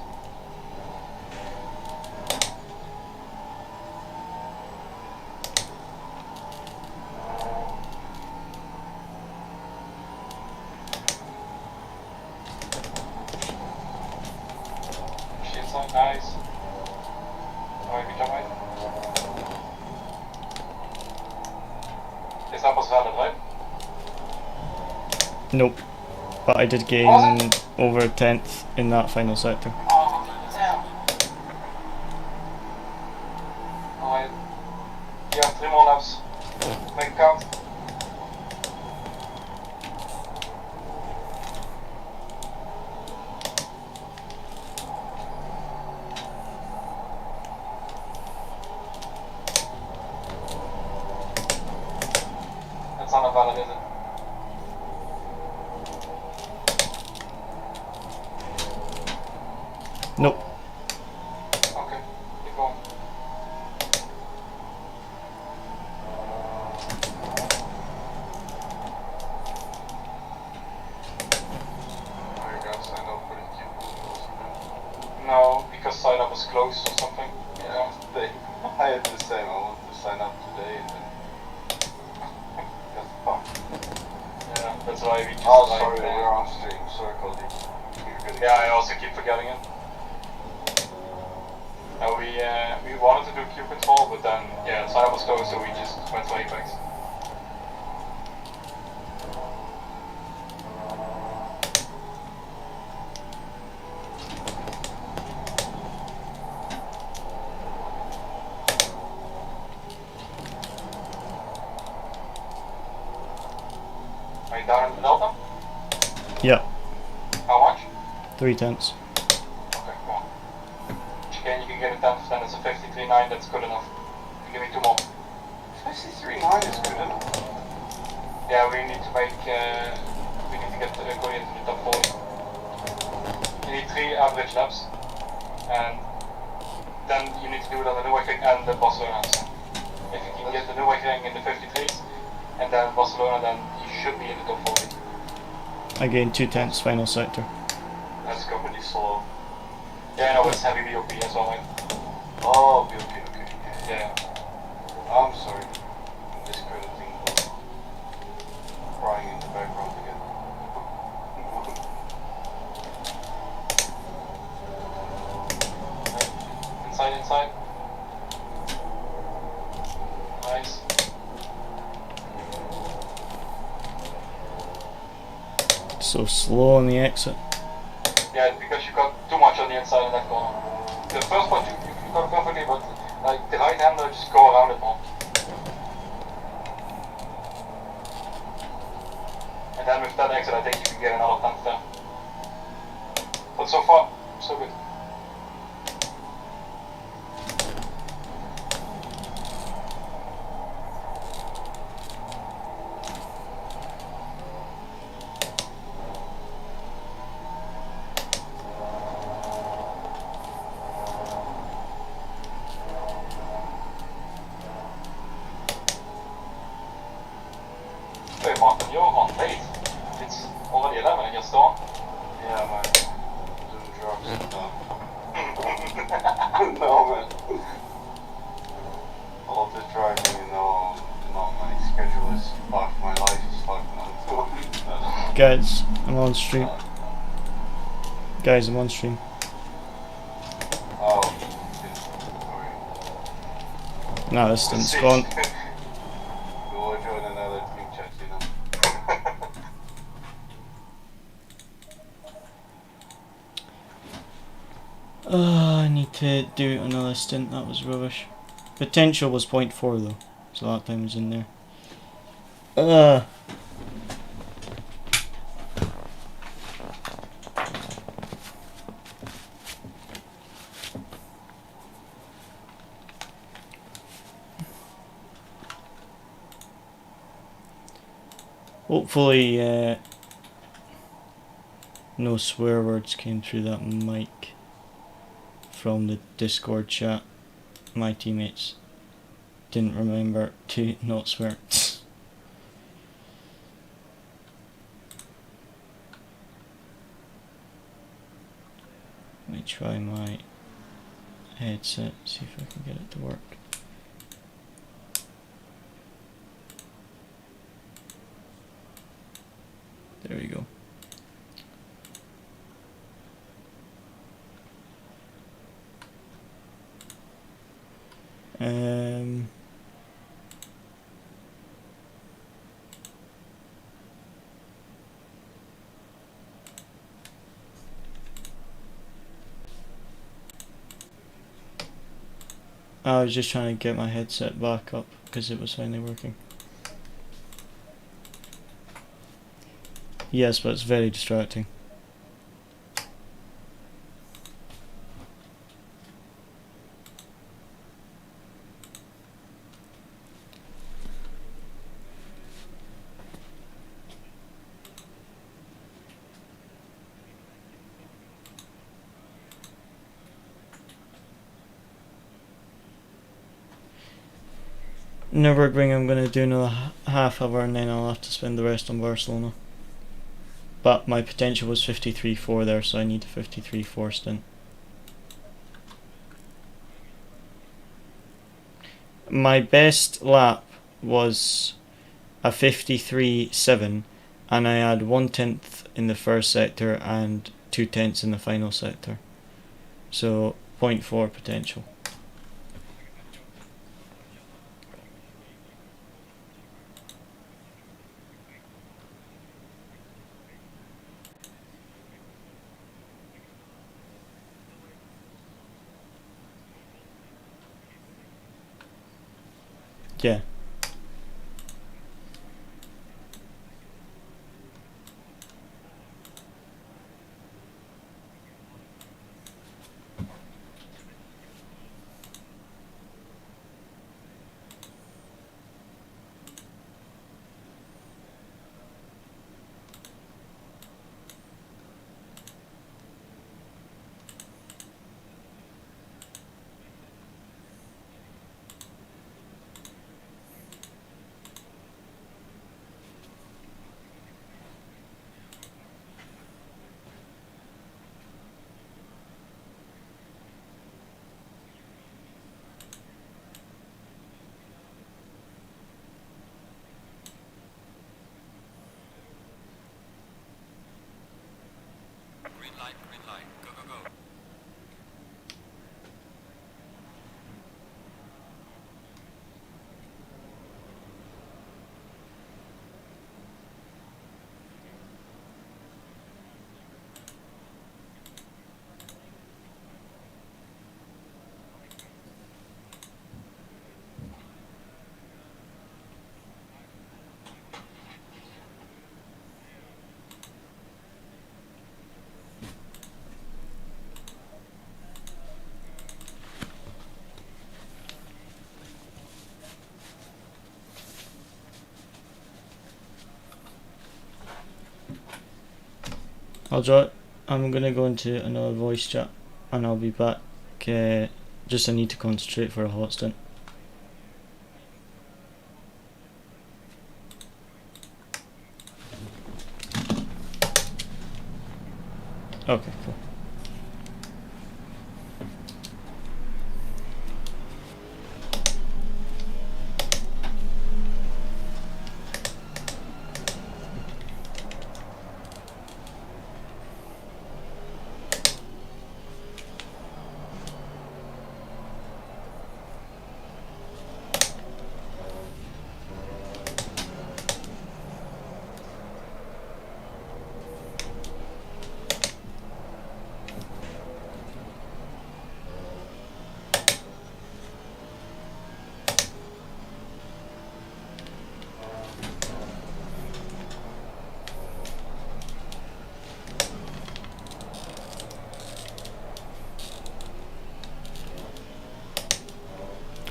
Shit's so nice. Oh, good job, mate. Is that was valid, right? Nope. but I did gain over 10th in that final sector. Oh, damn. Alright. You have 3 more laps. Make it count. That's not a valid, is it? Nope. Okay, keep going. No, because sign up was closed or something. Yeah, I had the same. I wanted to sign up today and then got fucked. Yeah, that's why we just Oh, like, sorry, we're on stream. Sorry, Cody. yeah, I also keep forgetting it. We wanted to do queue control, but then yeah, sign up was closed, so we just went to Apex. Are you down in the Delta? Yeah, How much? 3 tenths. Okay, come on. You can get a 10th, then it's a 53.9, that's good enough. You give me 2 more. 53.9 is good enough. Yeah, we need to make, we need to get Cody into the top 40. You need 3 average laps, and then you need to do it on the Nürburgring and the Barcelona. If you can get the Nürburgring in the 53s, and then Barcelona, then you should be in the top 40. I gained 2 tenths final sector. That's company slow. Yeah, no, it's heavy BOP as well, right? Oh, okay, okay. Yeah. I'm sorry. I'm discrediting. Crying in the background again. Inside. Nice. So slow on the exit. Yeah, because you got too much on the inside of that corner. The first one you got perfectly, but like the right hander just go around it more. And then with that exit, I think you can get another 10th there. But so far, so good. Hey Martin, you're on late. It's already 11 and you're still on. Yeah, man. Doing drugs and stuff. No, man. A lot of driving, you know, my schedule is fucked, my life is fucked now. Guys, I'm on stream. Guys, I'm on stream. Oh, shit. Sorry. Nah, this stint's gone. We'll join another team chat, you know. I need to do another stint, that was rubbish. Potential was 0.4 though, so that time was in there. Hopefully no swear words came through that mic from the Discord chat. My teammates didn't remember to not swear. Let me try my headset, see if I can get it to work. There we go. I was just trying to get my headset back up because it was finally working. Yes, but it's very distracting. Nürburgring I'm going to do another half hour and then I'll have to spend the rest on Barcelona. But my potential was 53.4 there, so I need a 53.4 stint. My best lap was a 53.7 and I had 1/10 in the first sector and 2/10 in the final sector. So 0.4 potential. Yeah. Green light, go, go, go. I'll draw it. I'm gonna go into another voice chat and I'll be back. Just I need to concentrate for a hot stint. Okay, cool.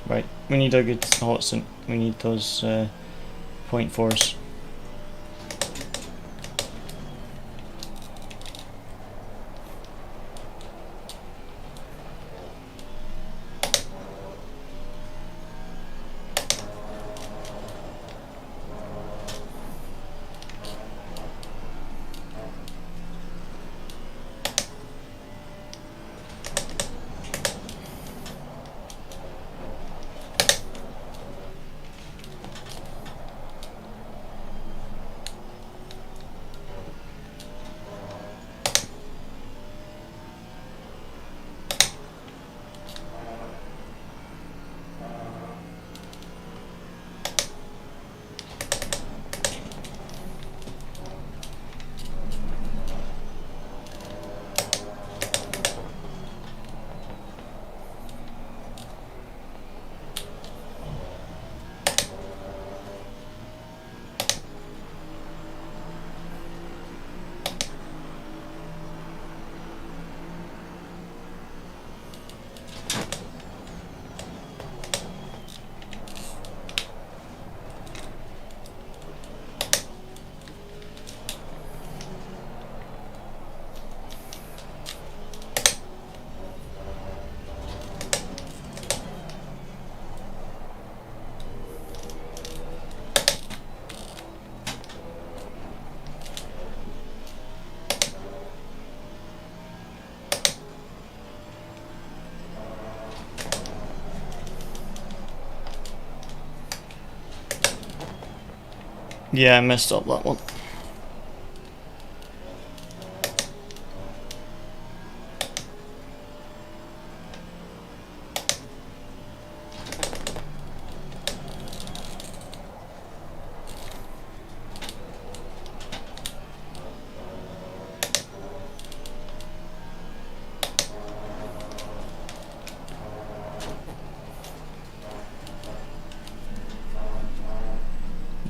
Right, we need a good hot stint. We need those 0.4s. Yeah, I messed up that one.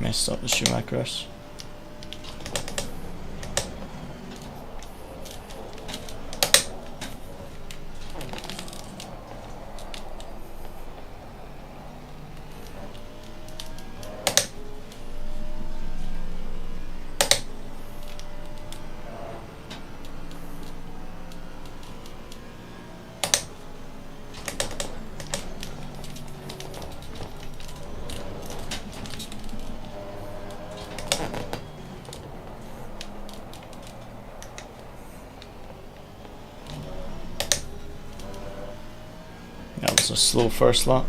Messed up the Schumacher's. That was a slow first lap.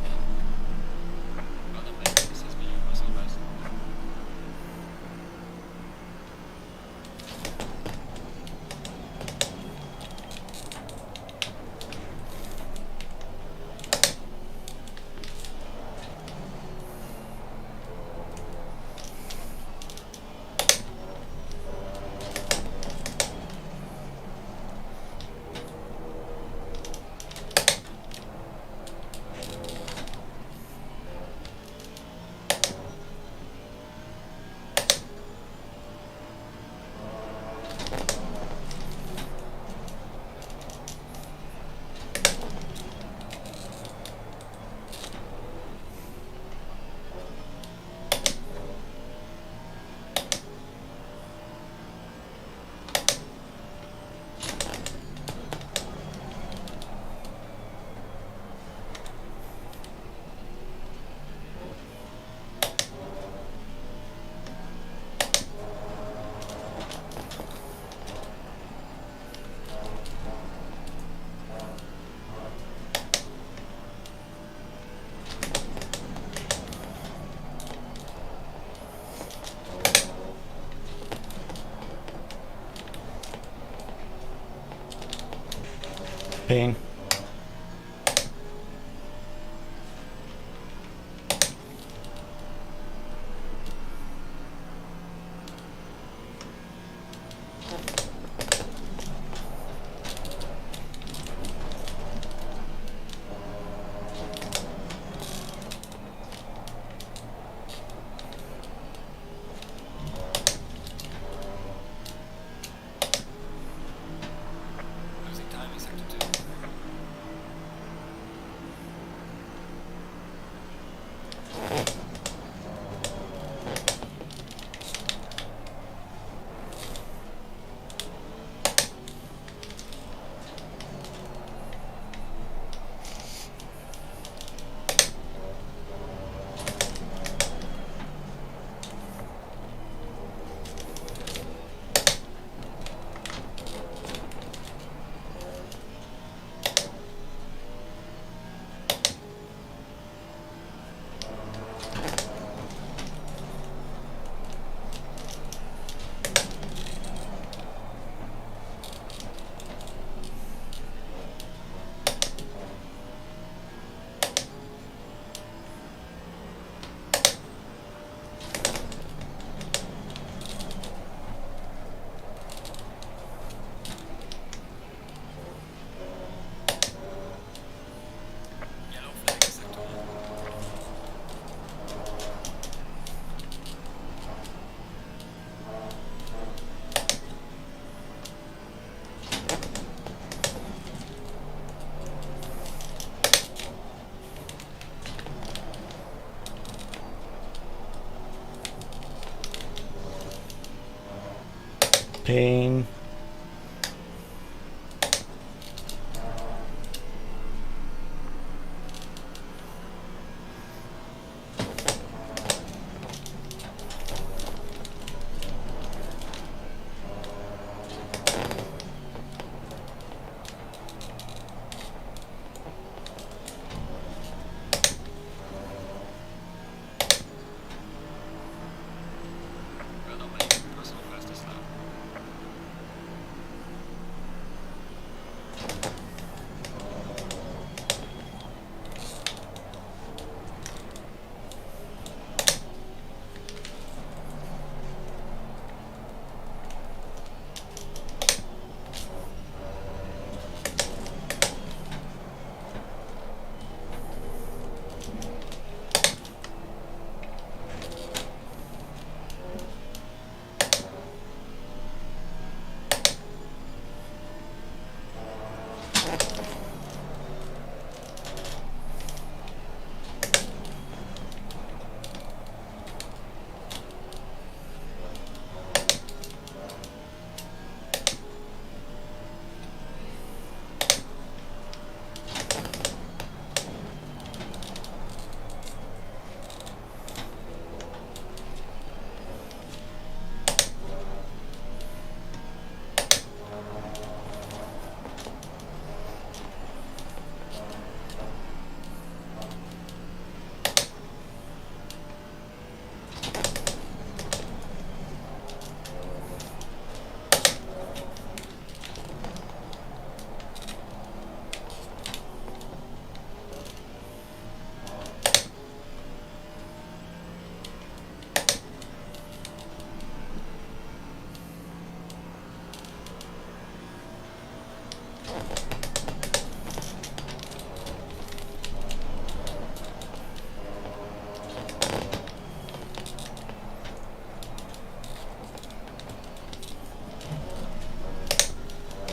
Pain. Pain.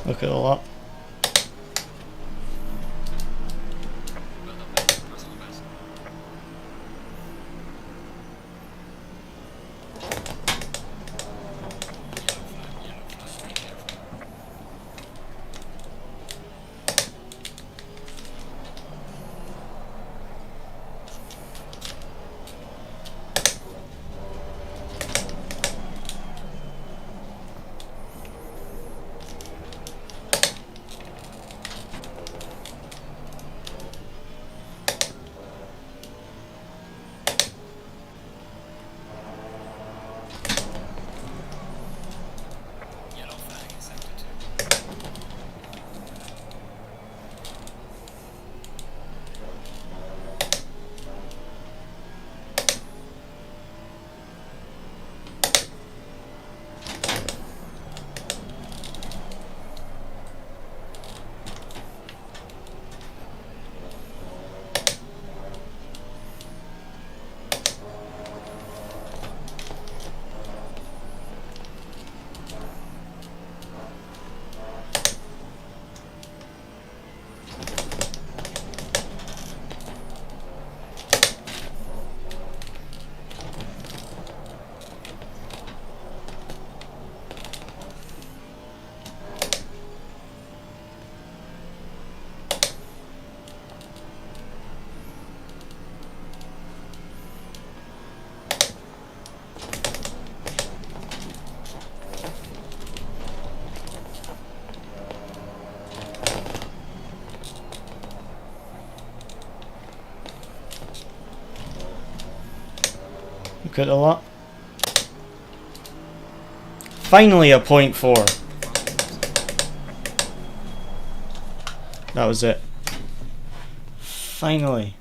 Look at all that. Look at a lot. Finally a 0.4. That was it. Finally.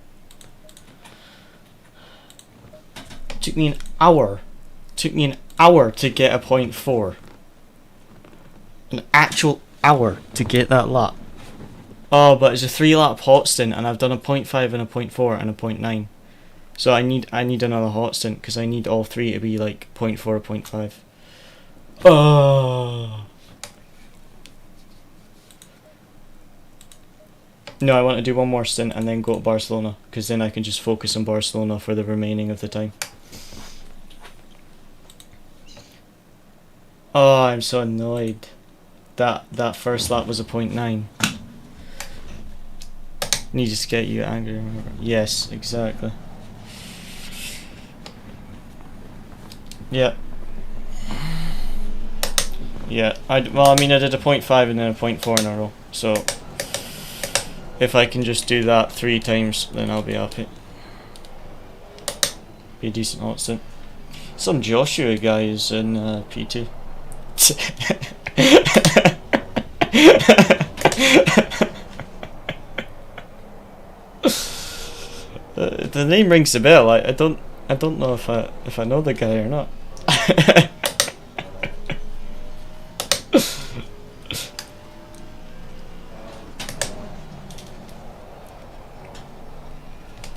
Took me an hour. Took me an hour to get a 0.4. An actual hour to get that lap. Oh, but it's a 3-lap hot stint, and I've done a 0.5 and a 0.4 and a 0.9. So I need another hot stint because I need all three to be like 0.4 or 0.5. Oh. No, I want to do one more stint and then go to Barcelona, because then I can just focus on Barcelona for the remaining of the time. Oh, I'm so annoyed. That first lap was a 0.9. Need to get you angry. Yes, exactly. Yeah. Yeah. Well, I mean, I did a 0.5 and then a 0.4 in a row. So if I can just do that 3 times, then I'll be happy. Be a decent hot stint. Some Joshua guy is in P2. The name rings a bell. I don't know if I know the guy or not.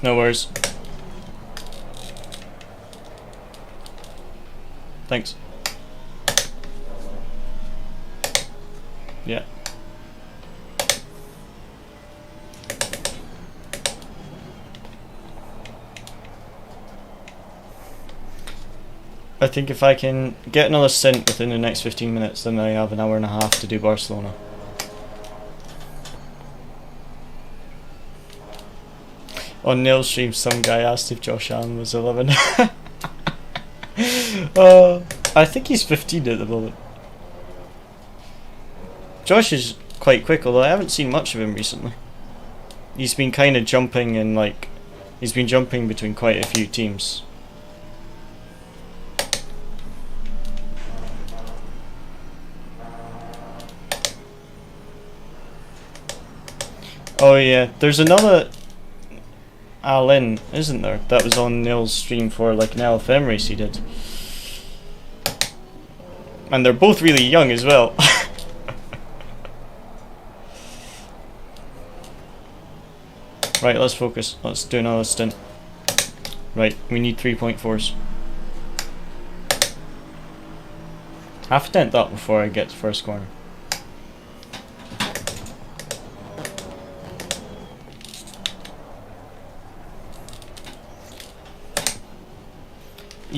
No worries. Thanks. Yeah. I think if I can get another stint within the next 15 minutes, then I have an hour and a half to do Barcelona. On Neil's stream, some guy asked if Josh Allen was 11. I think he's 15 at the moment. Josh is quite quick, although I haven't seen much of him recently. He's been kind of jumping and he's been jumping between quite a few teams. Oh yeah, there's another Allen, isn't there, that was on Neil's stream for like an LFM race he did. And they're both really young as well. Right, let's focus. Let's do another stint. Right, we need 3.4s. Half a dent that before I get to first corner.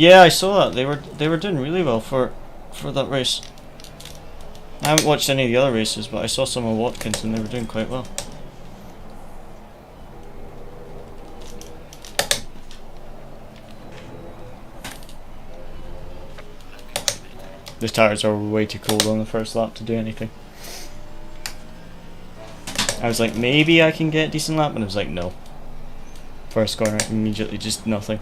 Yeah, I saw that. They were doing really well for that race. I haven't watched any of the other races, but I saw some of Watkins and they were doing quite well. The tires are way too cold on the first lap to do anything. I was like, maybe I can get a decent lap, and I was like, no. First corner, immediately just nothing.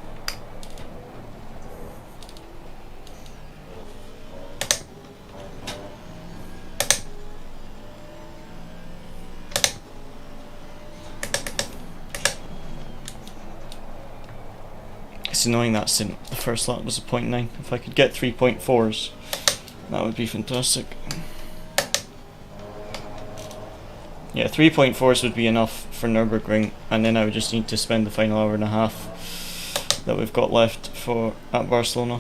It's annoying that stint. The first lap was a 0.9. If I could get 3.4s, that would be fantastic. Yeah, 3.4s would be enough for Nürburgring, and then I would just need to spend the final hour and a half that we've got left at Barcelona.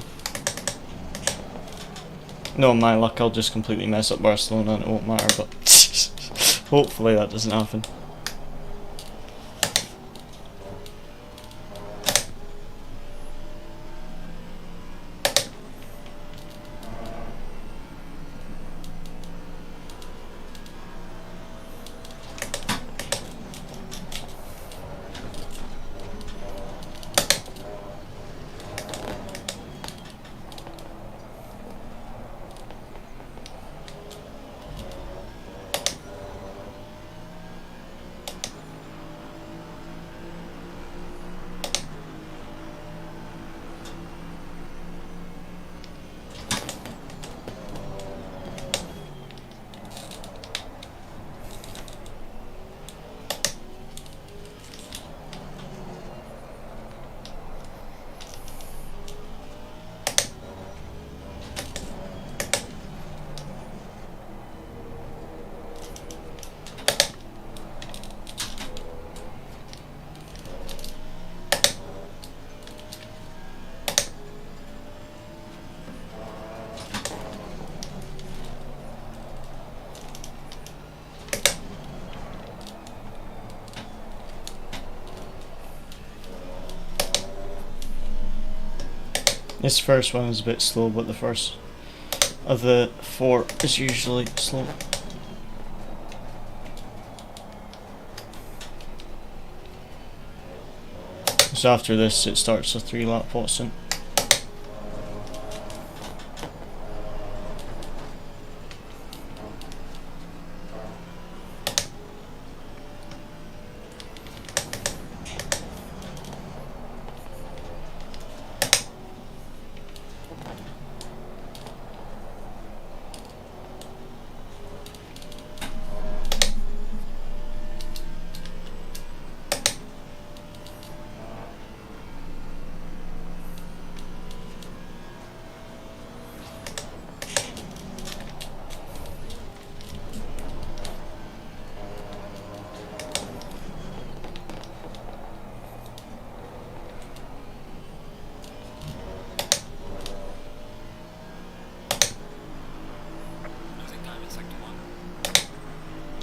No, my luck, I'll just completely mess up Barcelona and it won't matter, but hopefully that doesn't happen. This first one is a bit slow, but the first of the 4 is usually slow. So after this it starts a 3-lap Watson.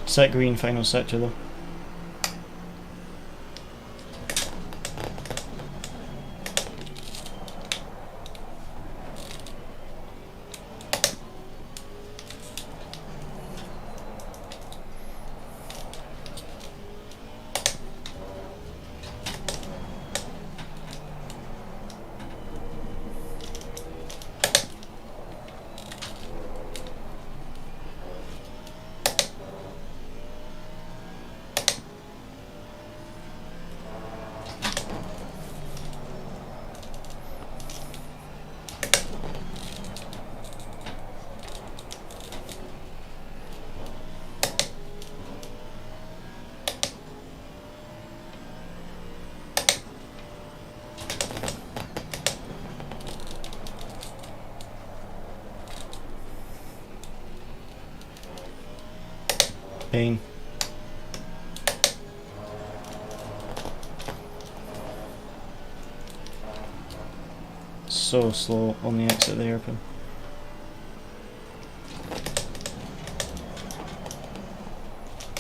Set green, final sector though. Pain. So slow on the exit of the hairpin.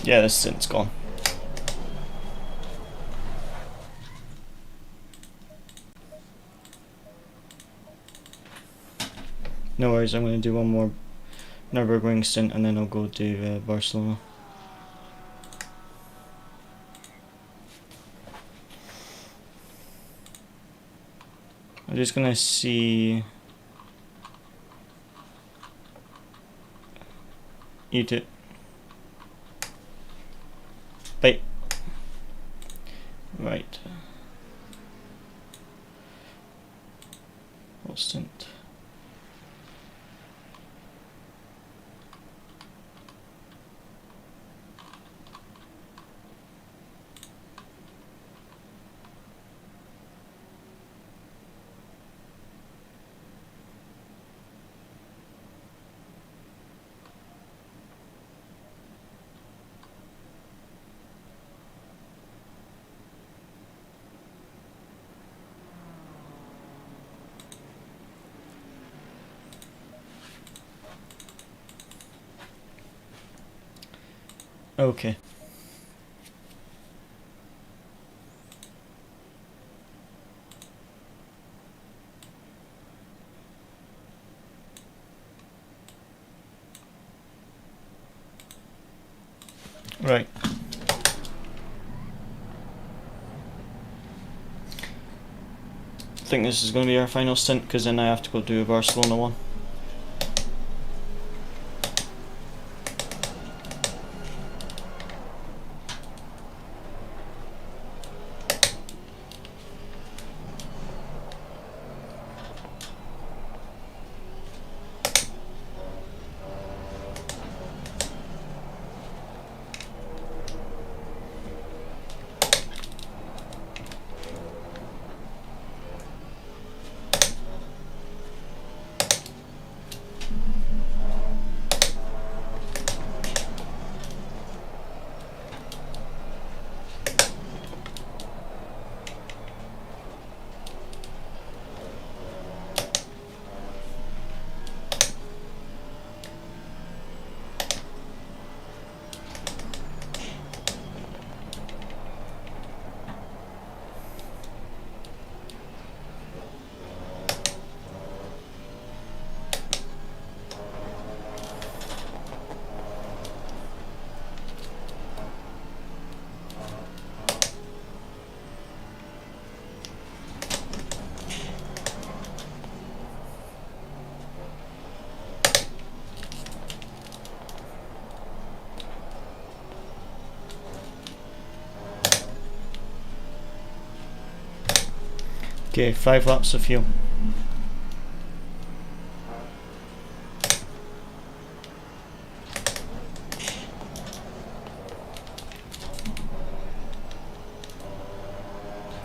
Yeah, this stint's gone. No worries, I'm going to do one more Nürburgring stint and then I'll go do Barcelona. I'm just going to see... Eat it. Bye. Right. Full stint. Okay. Right. I think this is going to be our final stint because then I have to go do a Barcelona one. Okay, 5 laps of fuel.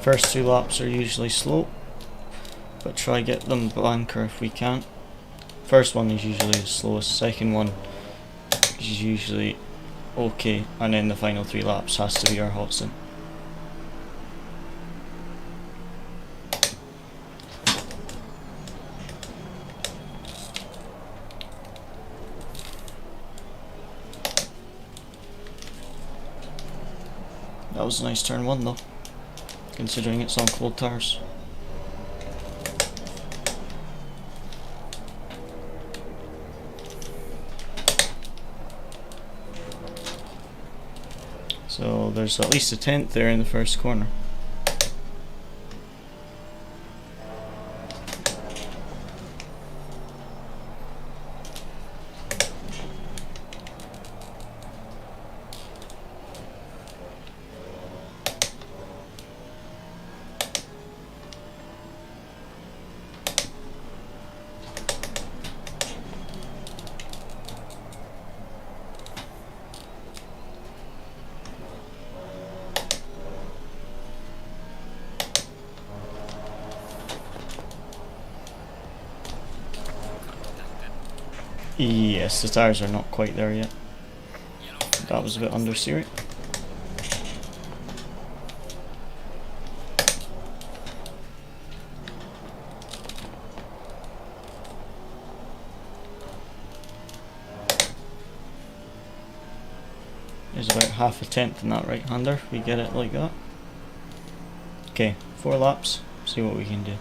First 2 laps are usually slow, but try get them blanker if we can. First one is usually the slowest, second one is usually okay, and then the final 3 laps has to be our hot stint. That was a nice turn 1 though, considering it's on cold tires. So there's at least a 10th there in the first corner. Yes, the tires are not quite there yet. That was a bit understeering. There's about half a tenth in that right hander if we get it like that. Okay, 4 laps, see what we can do.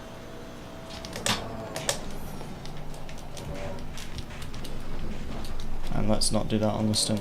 and let's not do that on the stint.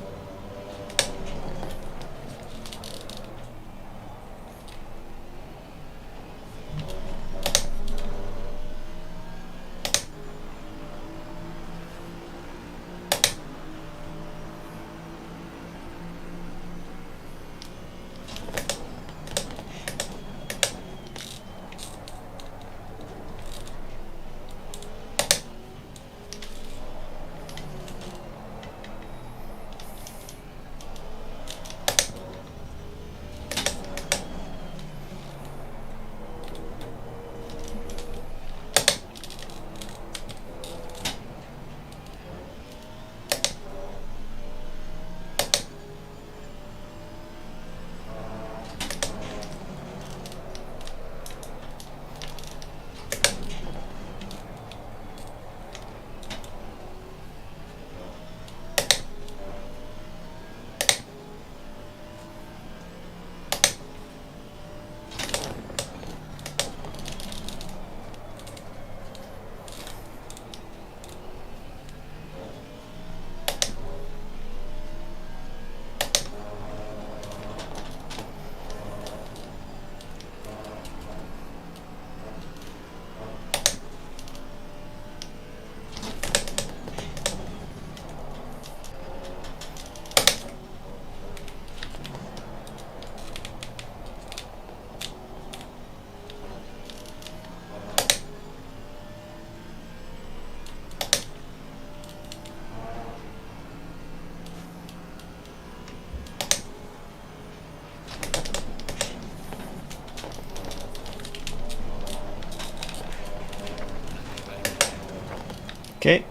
Okay,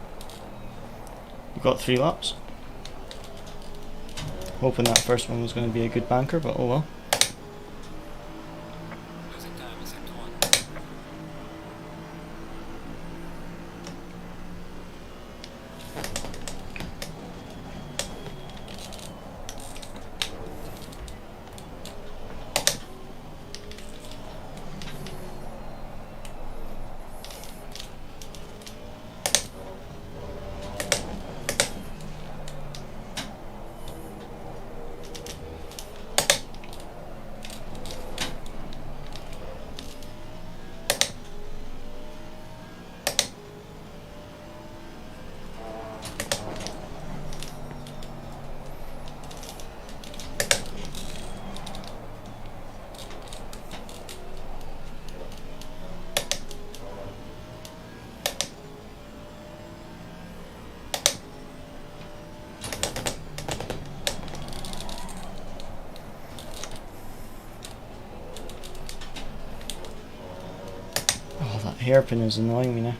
we've got 3 laps. Hoping that first one was going to be a good banker, but oh well. Hairpin is annoying me now.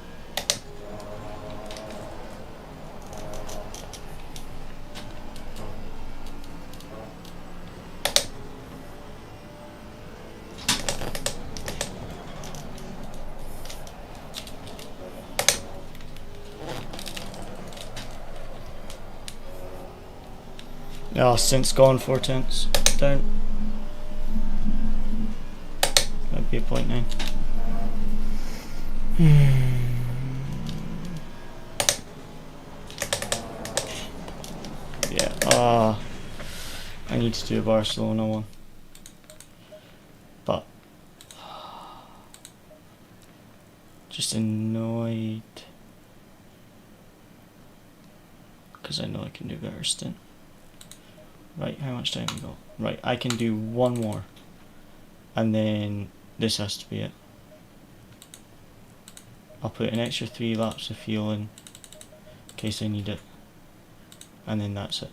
Oh, since gone 4 tenths down. That'd be a 0.9. Yeah, I need to do a Barcelona one, but just annoyed because I know I can do better stint. Right, how much time we got? Right, I can do one more, and then this has to be it. I'll put an extra 3 laps of fuel in case I need it, and then that's it.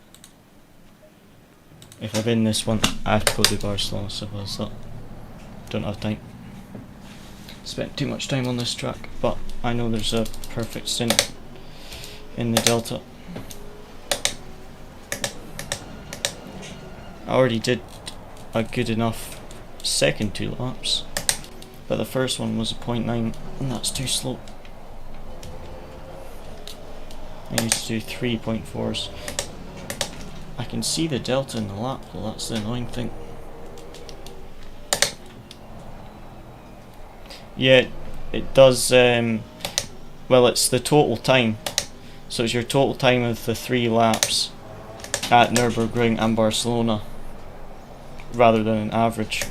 If I win this one, I have to go to Barcelona, simple as that. Don't have time. Spent too much time on this track, but I know there's a perfect stint in the Delta. I already did a good enough second 2 laps, but the first one was a 0.9 and that's too slow. I need to do 3.4s. I can see the delta in the lap though, that's the annoying thing. Yeah, it does, well it's the total time. So it's your total time of the 3 laps at Nürburgring and Barcelona, rather than an average.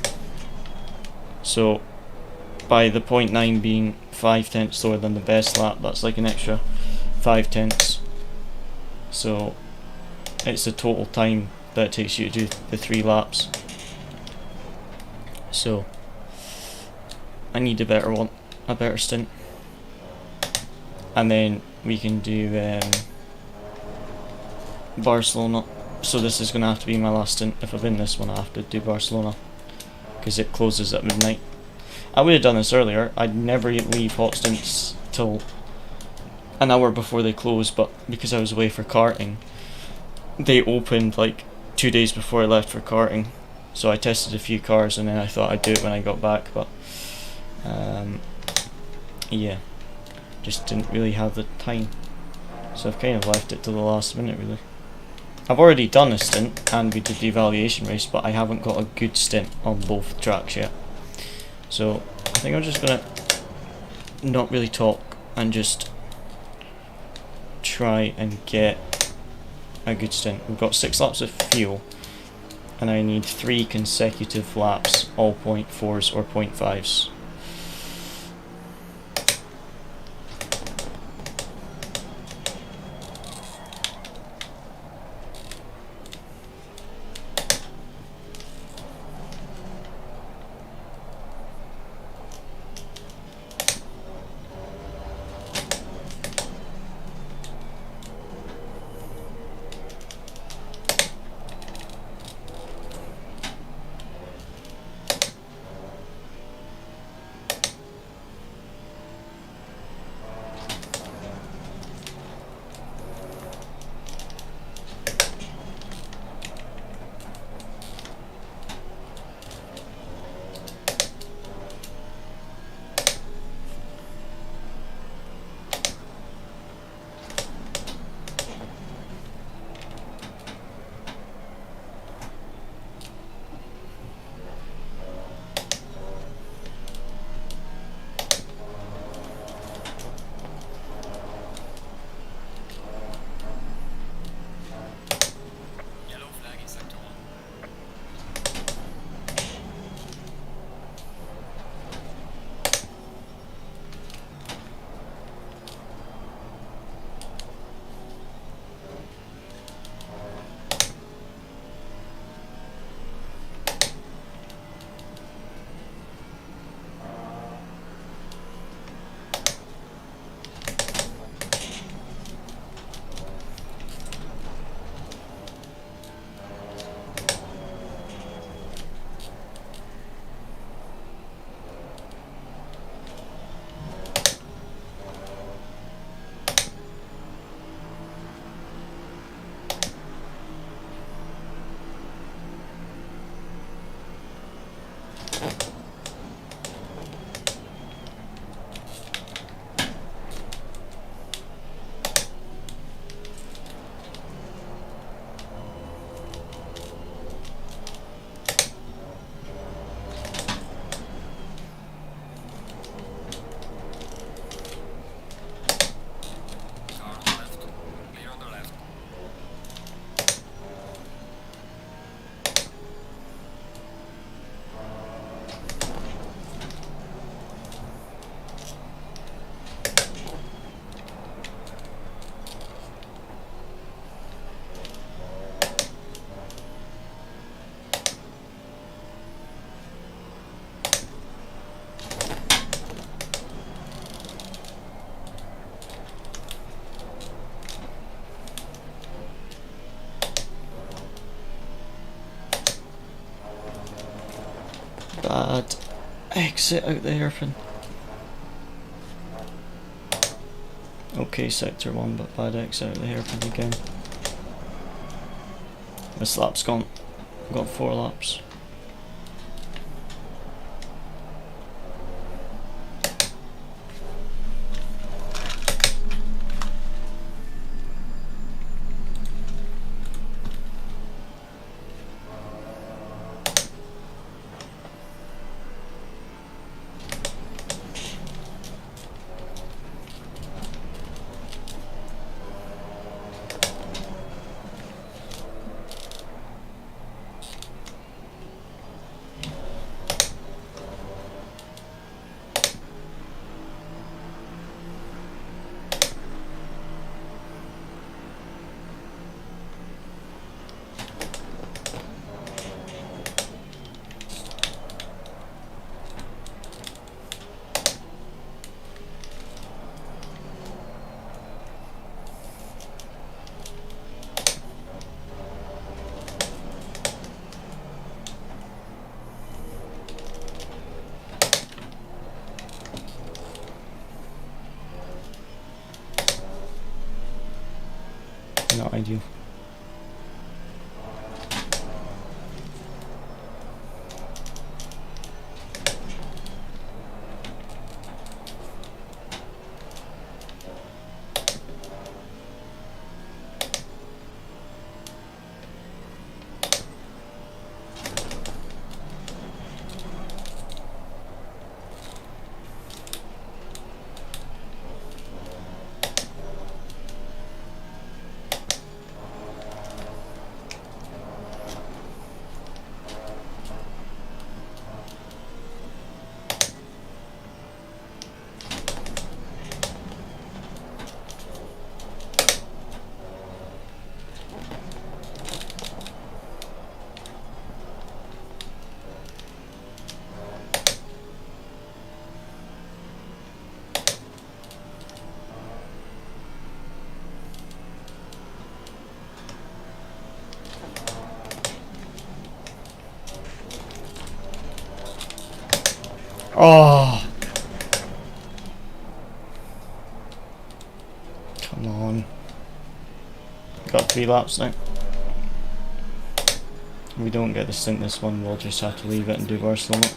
So by the 0.9 being 5 tenths slower than the best lap, that's like an extra 5 tenths. So it's the total time that it takes you to do the 3 laps. So I need a better one, a better stint. And then we can do Barcelona. So this is going to have to be my last stint. If I win this one, I have to do Barcelona, because it closes at midnight. I would have done this earlier. I'd never leave hot stints till an hour before they close, but because I was away for karting, they opened like 2 days before I left for karting. So I tested a few cars and then I thought I'd do it when I got back, but yeah, just didn't really have the time. So I've kind of left it till the last minute really. I've already done a stint and we did the evaluation race, but I haven't got a good stint on both tracks yet. So I think I'm just gonna not really talk and just try and get a good stint. We've got 6 laps of fuel and I need 3 consecutive laps, all 0.4s or 0.5s. Bad exit out the hairpin. Okay, sector 1, but bad exit out the hairpin again. This lap's gone. Got 4 laps. not ideal. Oh! Come on. Got 3 laps now. If we don't get the stint this one, we'll just have to leave it and do Barcelona.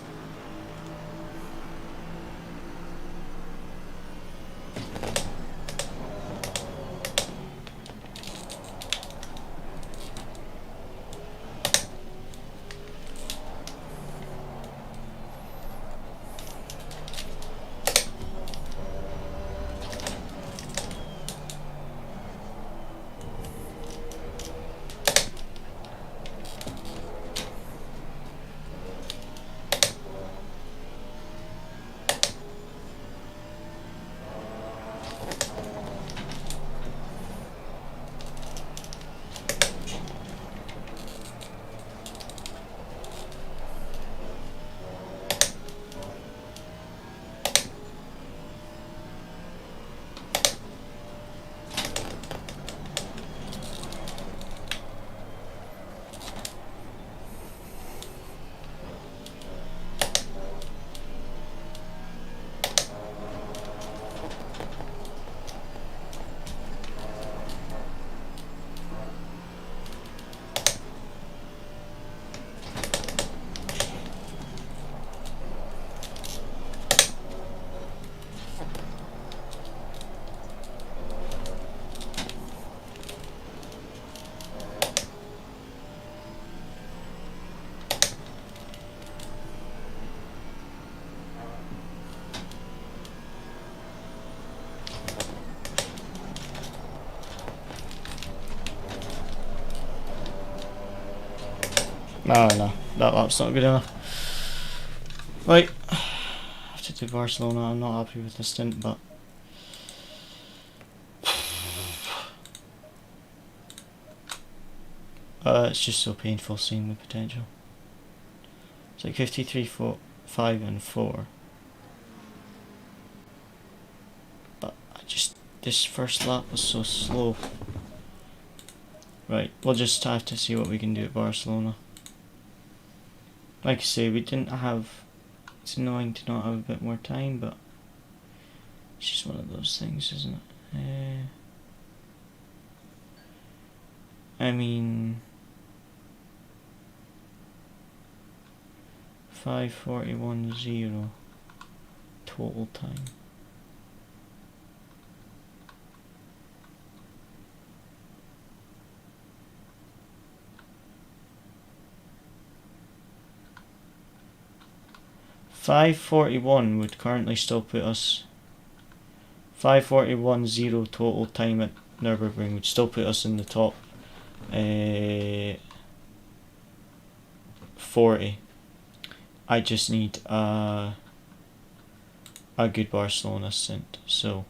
No, that lap's not good enough. Right, I have to do Barcelona. I'm not happy with the stint, but it's just so painful seeing the potential. It's like 53, 4, 5 and 4. But this first lap was so slow. Right, we'll just have to see what we can do at Barcelona. Like I say, we didn't have... It's annoying to not have a bit more time, but it's just one of those things, isn't it? I mean... 5:41.0 total time. .541 would currently still put us 5:41.0 total time at Nürburgring would still put us in the top 40. I just need a good Barcelona stint. So,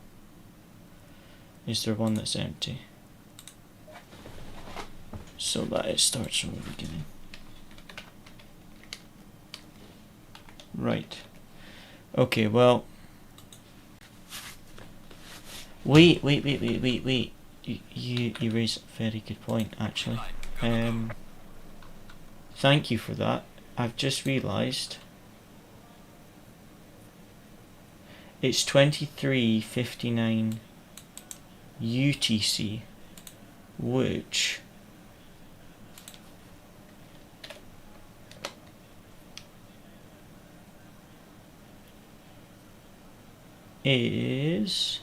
is there one that's empty? So that it starts from the beginning. Right. Okay, well. Wait. You raise a very good point, actually. Thank you for that. I've just realised it's 23:59 UTC. which is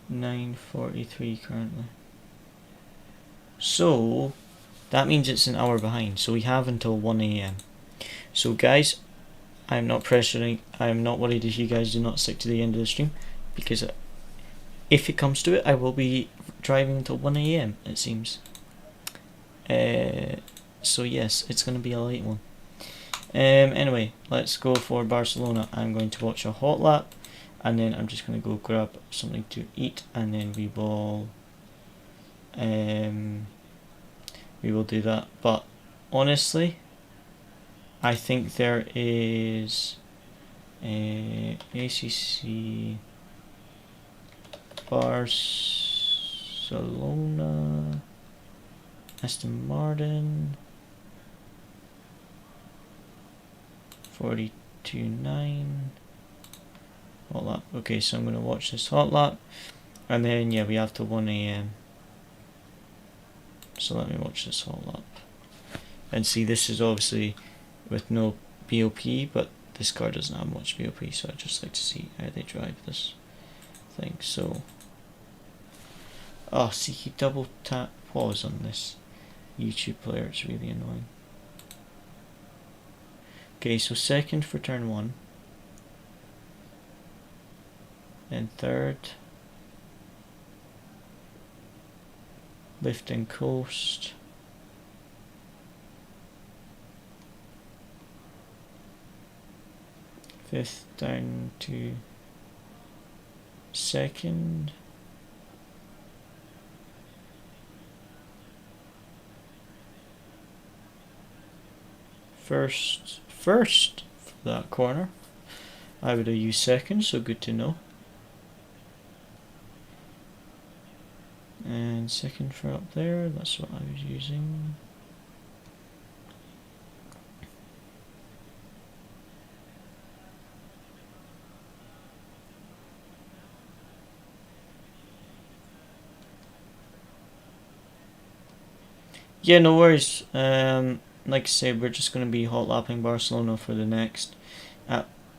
9:43 currently. So that means it's an hour behind. So we have until 1 AM. So guys, I'm not pressuring. I'm not worried if you guys do not stick to the end of the stream, because if it comes to it, I will be driving until 1 AM. It seems. So yes, it's going to be a late one. Anyway, let's go for Barcelona. I'm going to watch a hot lap, and then I'm just going to go grab something to eat, and then we will do that. But honestly, I think there is ACC Barcelona, Aston Martin 42.9 hot lap. Okay, so I'm going to watch this hot lap, and then yeah, we have till 1 AM. So let me watch this hot lap. And see, this is obviously with no BOP, but this car doesn't have much BOP, so I'd just like to see how they drive this thing. So, oh, see, you double tap pause on this YouTube player, it's really annoying. Okay, so second for turn 1, and third, lift and coast. Fifth down to second. First for that corner. I would have used second, so good to know. And second for up there, that's what I was using. Yeah, no worries. Like I said, we're just going to be hot lapping Barcelona for the next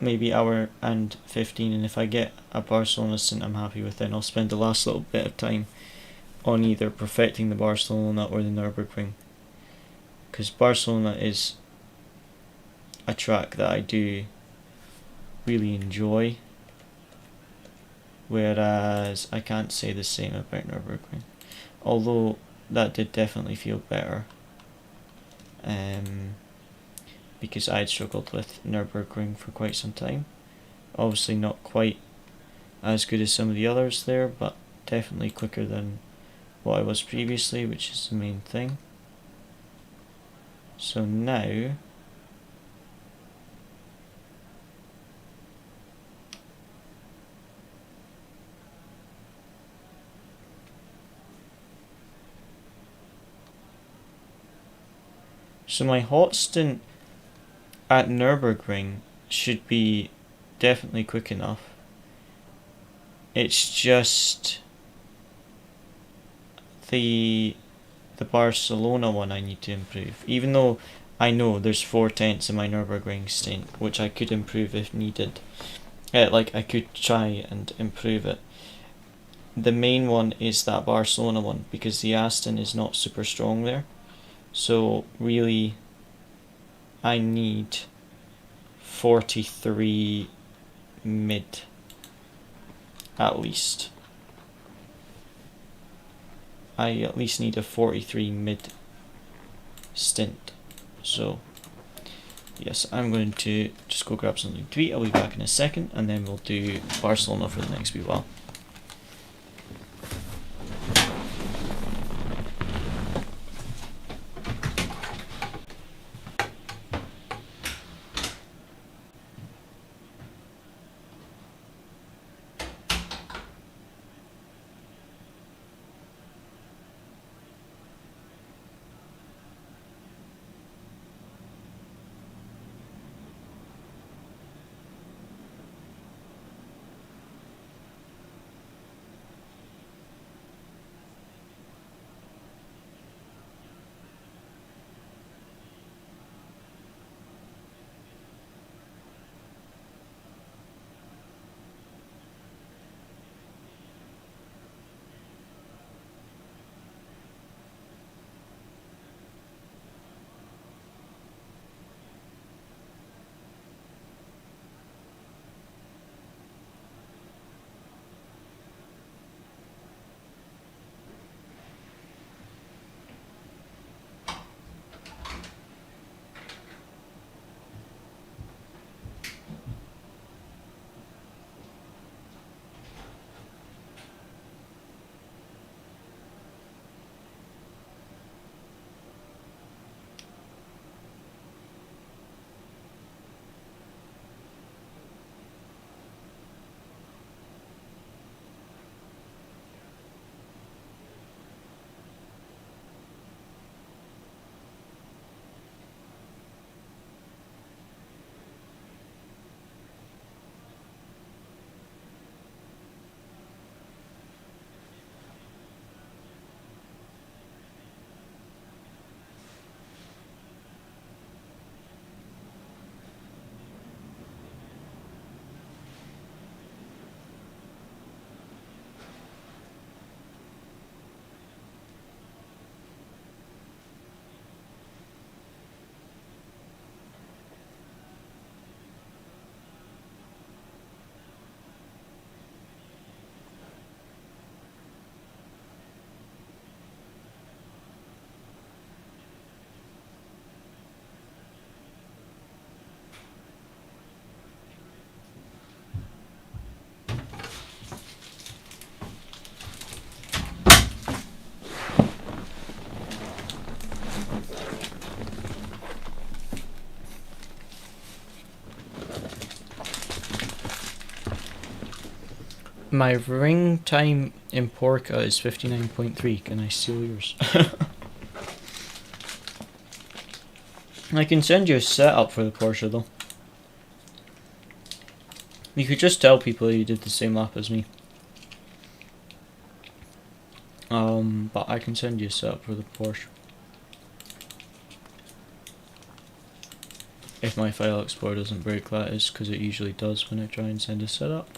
maybe hour and 15, and if I get a Barcelona stint I'm happy with, then I'll spend the last little bit of time on either perfecting the Barcelona or the Nürburgring, because Barcelona is a track that I do really enjoy, whereas I can't say the same about Nürburgring, although that did definitely feel better, because I had struggled with Nürburgring for quite some time. Obviously not quite as good as some of the others there, but definitely quicker than what I was previously, which is the main thing. So now my hot stint at Nürburgring should be definitely quick enough. It's just the Barcelona one I need to improve, even though I know there's 4/10 in my Nürburgring stint, which I could improve if needed. Like, I could try and improve it. The main one is that Barcelona one, because the Aston is not super strong there. So really, I need 43 mid at least. I at least need a 43 mid stint. So yes, I'm going to just go grab something to eat. I'll be back in a second, and then we'll do Barcelona for the next wee while. My ring time in Porca is 59.3. Can I steal yours? I can send you a setup for the Porsche though. You could just tell people you did the same lap as me. But I can send you a setup for the Porsche. If my file explorer doesn't break, that is, because it usually does when I try and send a setup.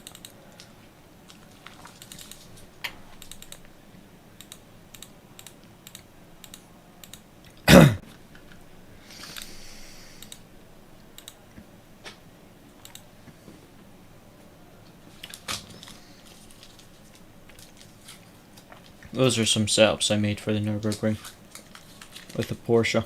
Those are some setups I made for the Nürburgring with the Porsche.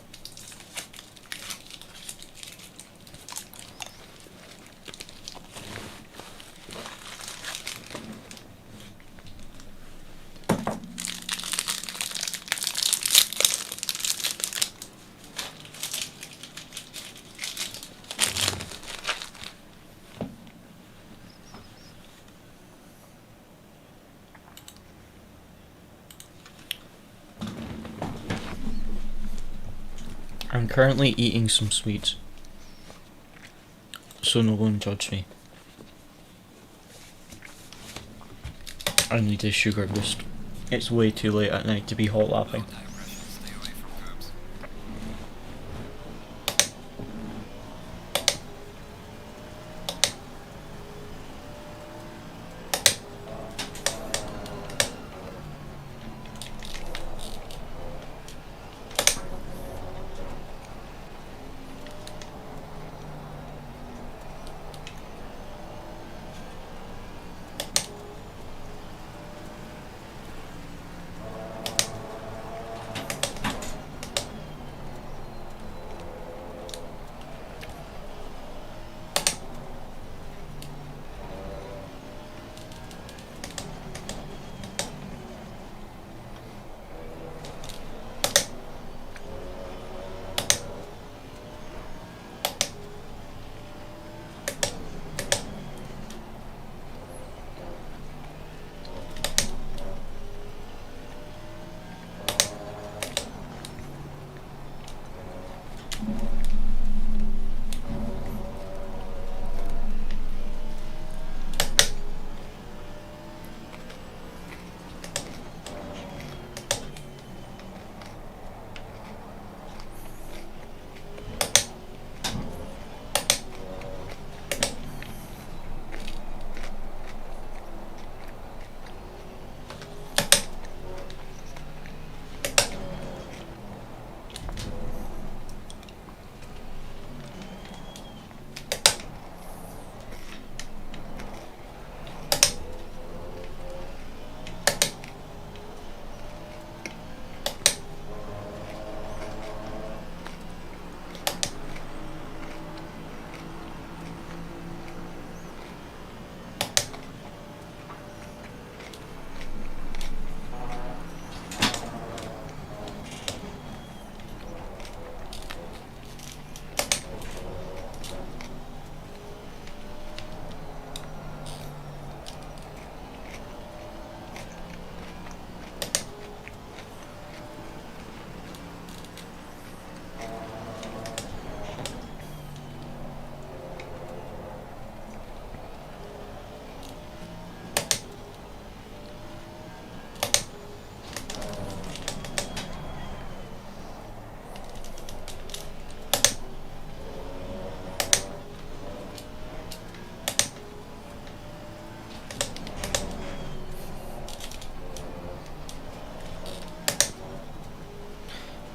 I'm currently eating some sweets, so no one judge me. I need a sugar boost. It's way too late at night to be hot lapping.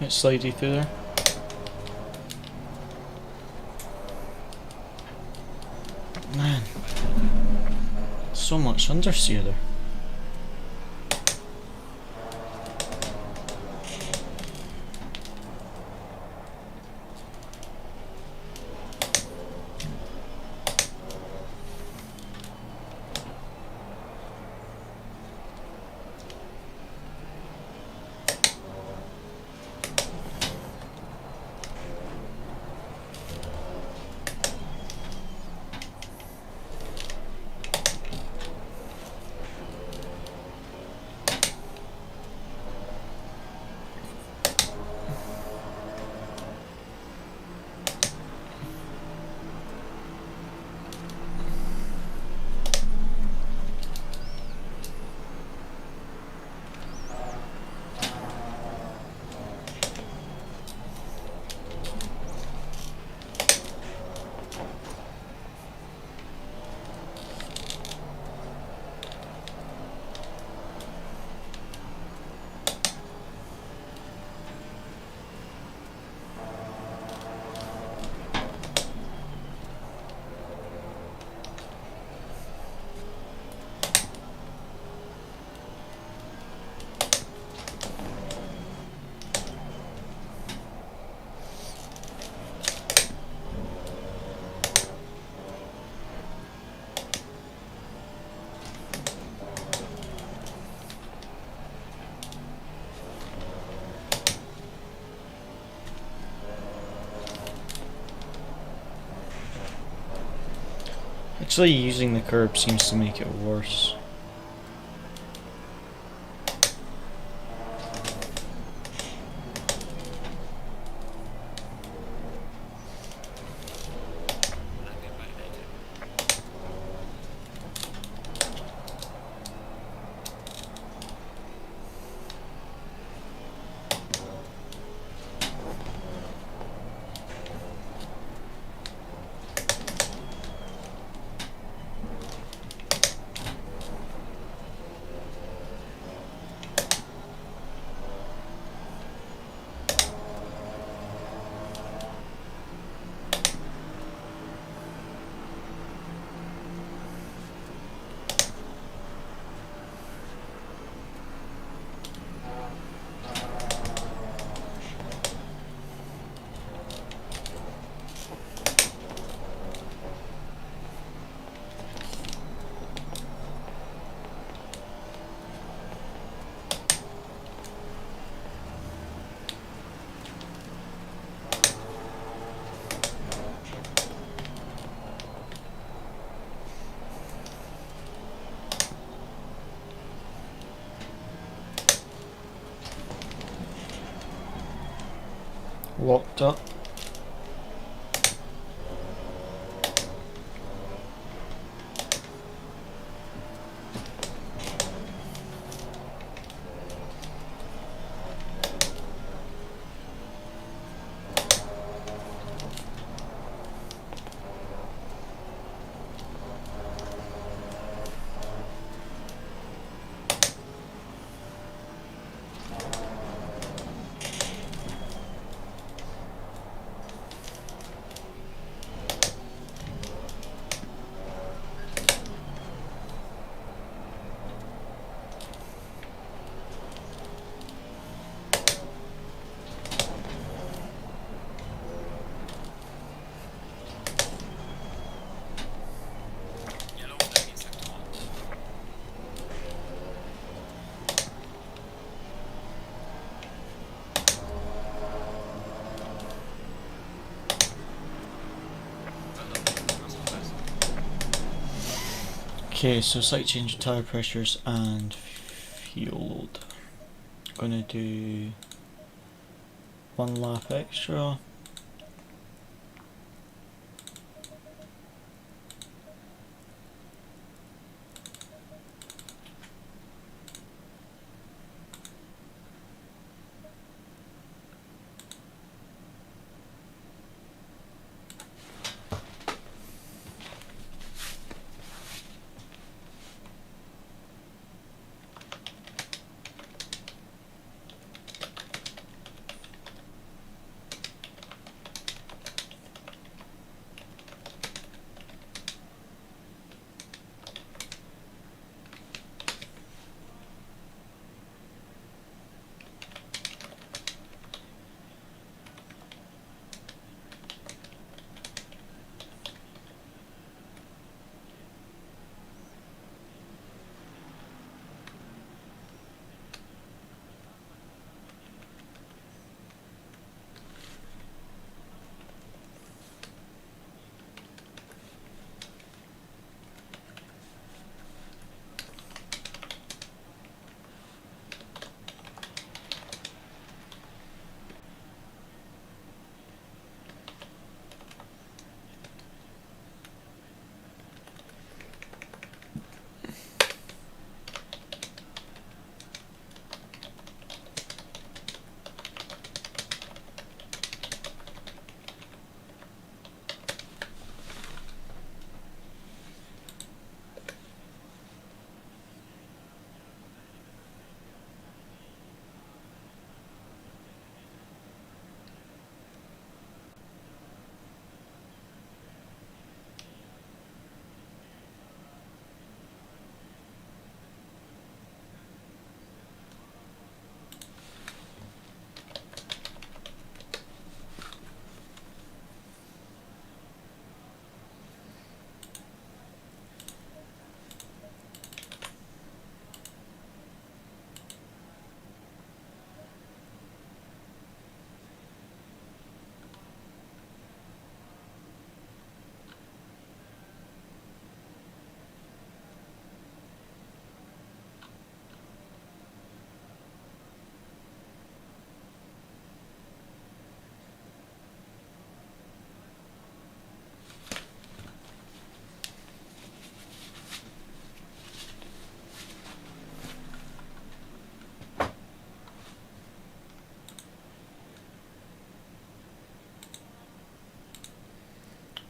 It's slidey through there. Man, so much understeer there. Actually, using the curb seems to make it worse. Locked up. Okay, so slight change of tire pressures and fuel load. Gonna do 1 lap extra.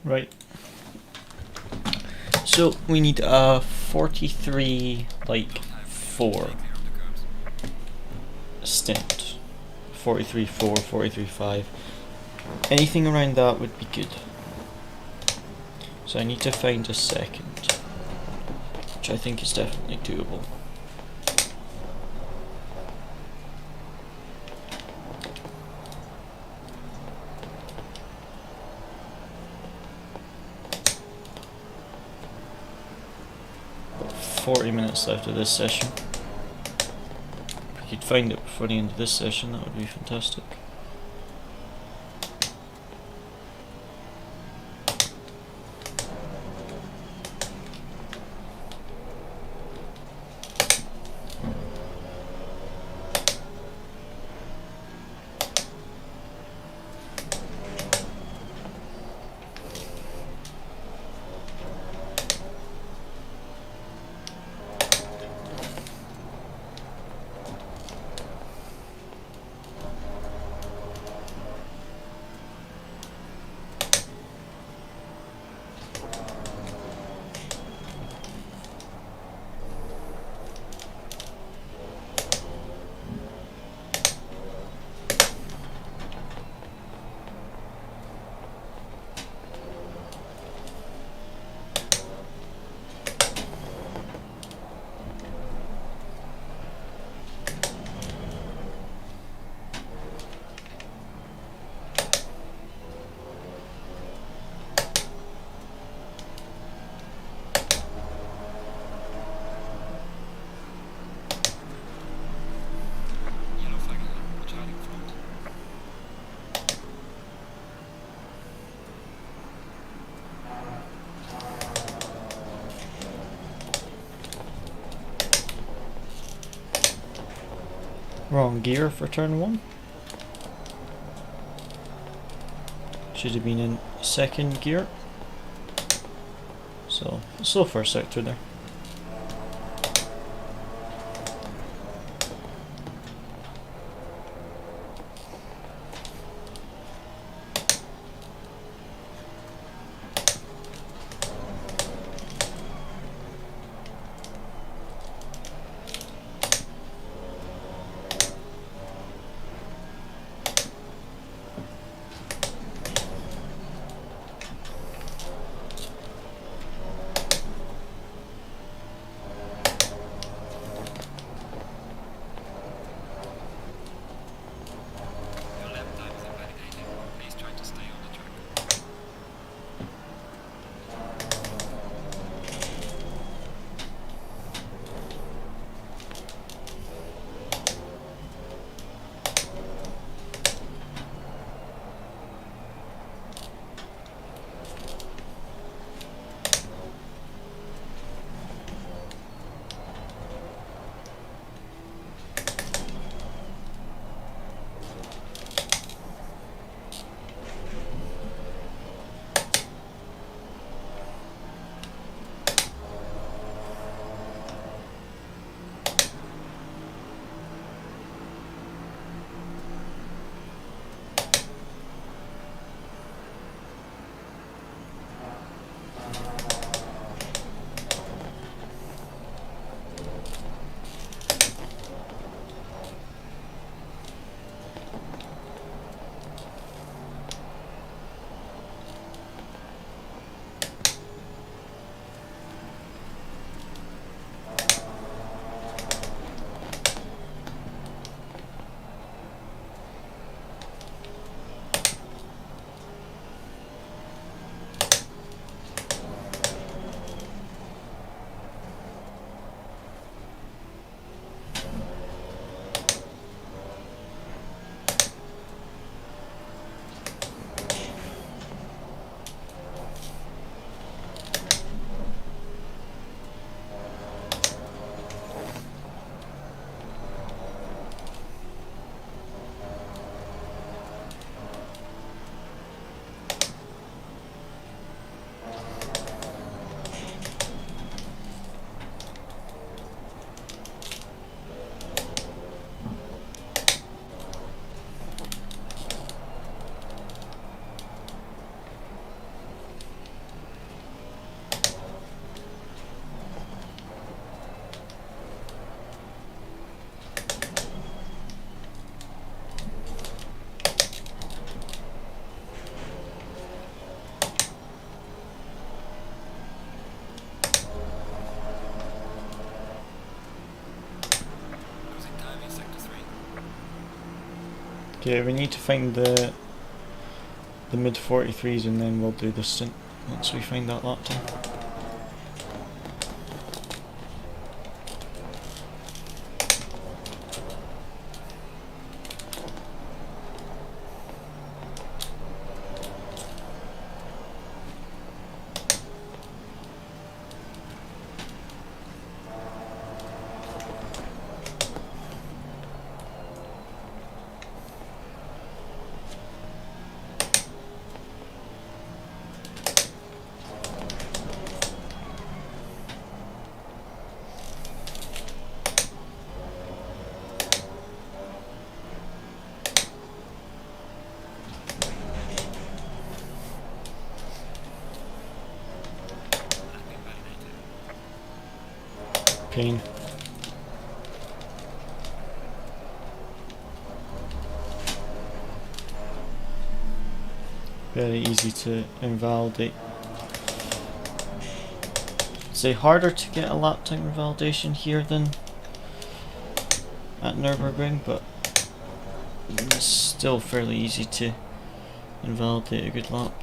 Right. So we need a 43 like 4 stint. 43 4, 43 5. Anything around that would be good. So I need to find a second, which I think is definitely doable. About 40 minutes left of this session. If we could find it before the end of this session, that would be fantastic. Wrong gear for turn 1. Should have been in second gear. So, slow first sector there. Okay, we need to find the mid 43s and then we'll do the stint once we find that lap time. Pain. Very easy to invalidate. Say harder to get a lap time invalidation here than at Nürburgring, but it's still fairly easy to invalidate a good lap.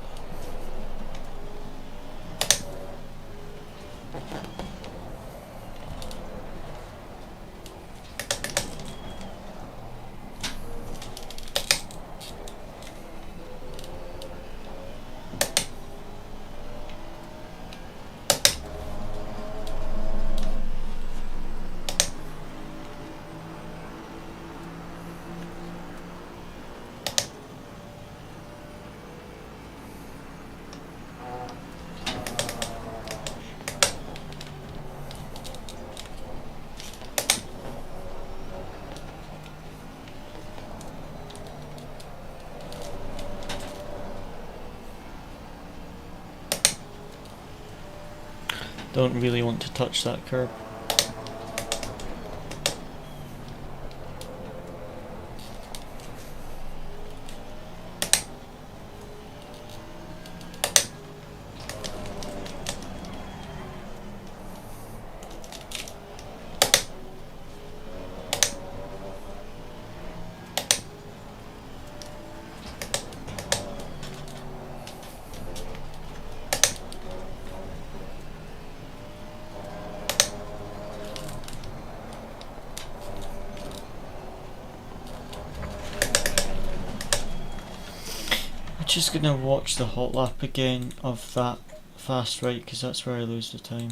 Don't really want to touch that curb. Just gonna watch the hot lap again of that fast right, because that's where I lose the time.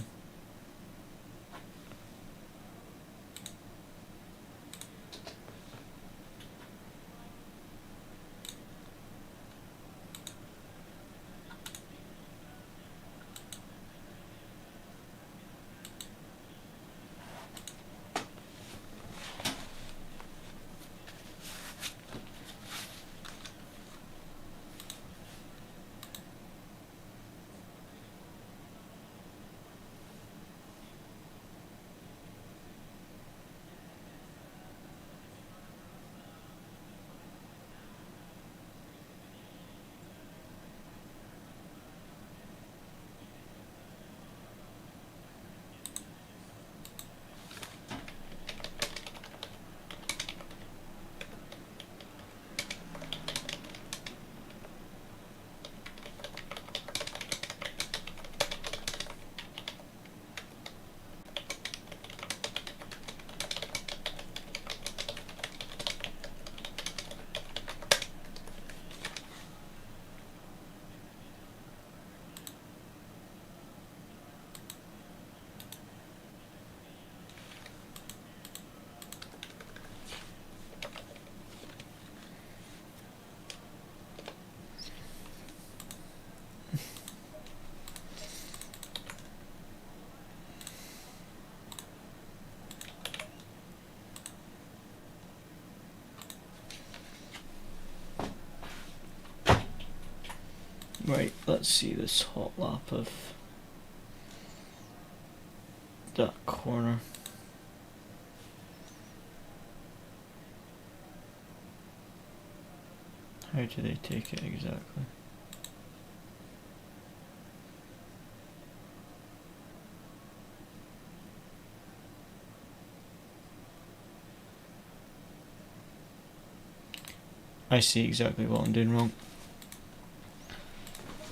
Right, let's see this hot lap of that corner. How do they take it exactly? I see exactly what I'm doing wrong.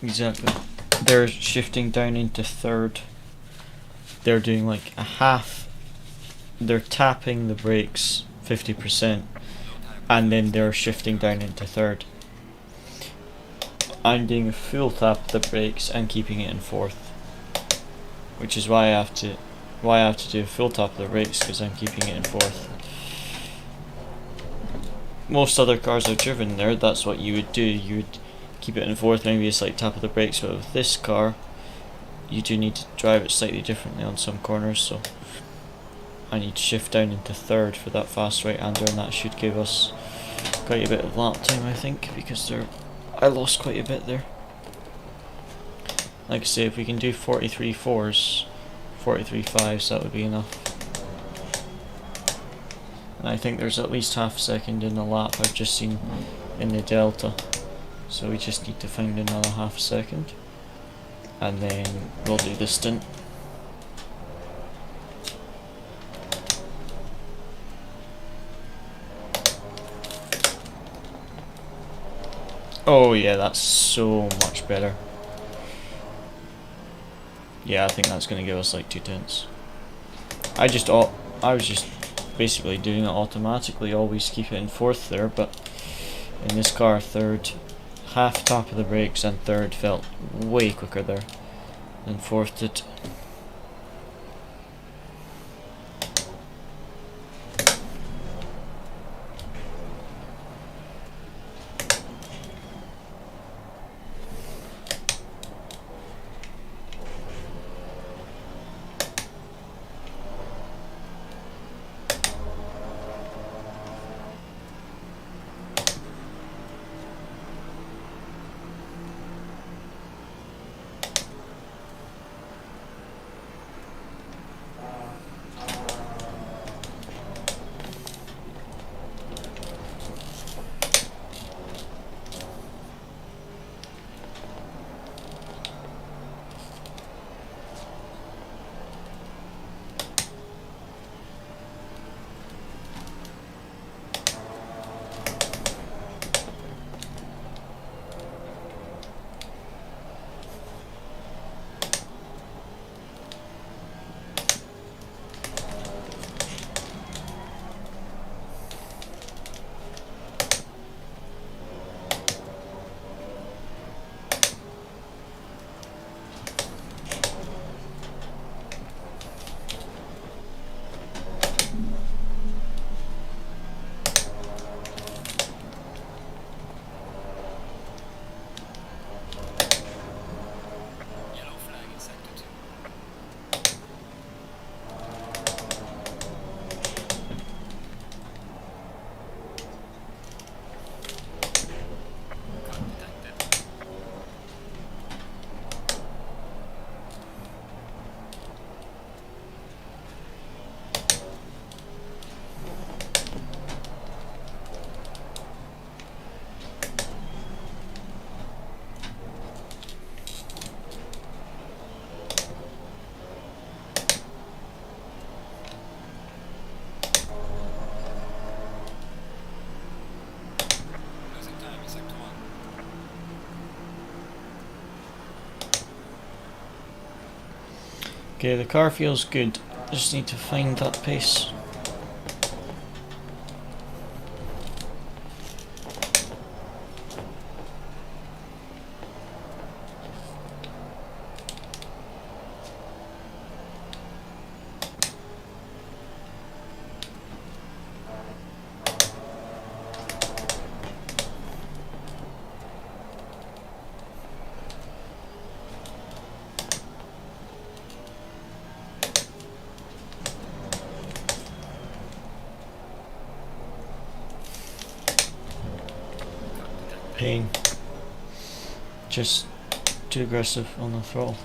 Exactly. They're shifting down into third. They're doing like a half. They're tapping the brakes 50%, and then they're shifting down into third. I'm doing a full tap of the brakes and keeping it in fourth, which is why I have to do a full tap of the brakes, because I'm keeping it in fourth. Most other cars I've driven there, that's what you would do. You would keep it in fourth, maybe a slight tap of the brakes, but with this car you do need to drive it slightly differently on some corners, so I need to shift down into third for that fast right-hander, and that should give us quite a bit of lap time, I think, because I lost quite a bit there. Like I say, if we can do 43 4s, 43 5s, that would be enough. And I think there's at least half a second in the lap I've just seen in the delta, so we just need to find another half a second, and then we'll do the stint. Oh yeah, that's so much better. Yeah, I think that's going to give us like 2/10. I was just basically doing it automatically, always keep it in fourth there, but in this car, third, half tap of the brakes and third felt way quicker there than fourth did. Okay, the car feels good, just need to find that pace. Pain. Just too aggressive on the throttle.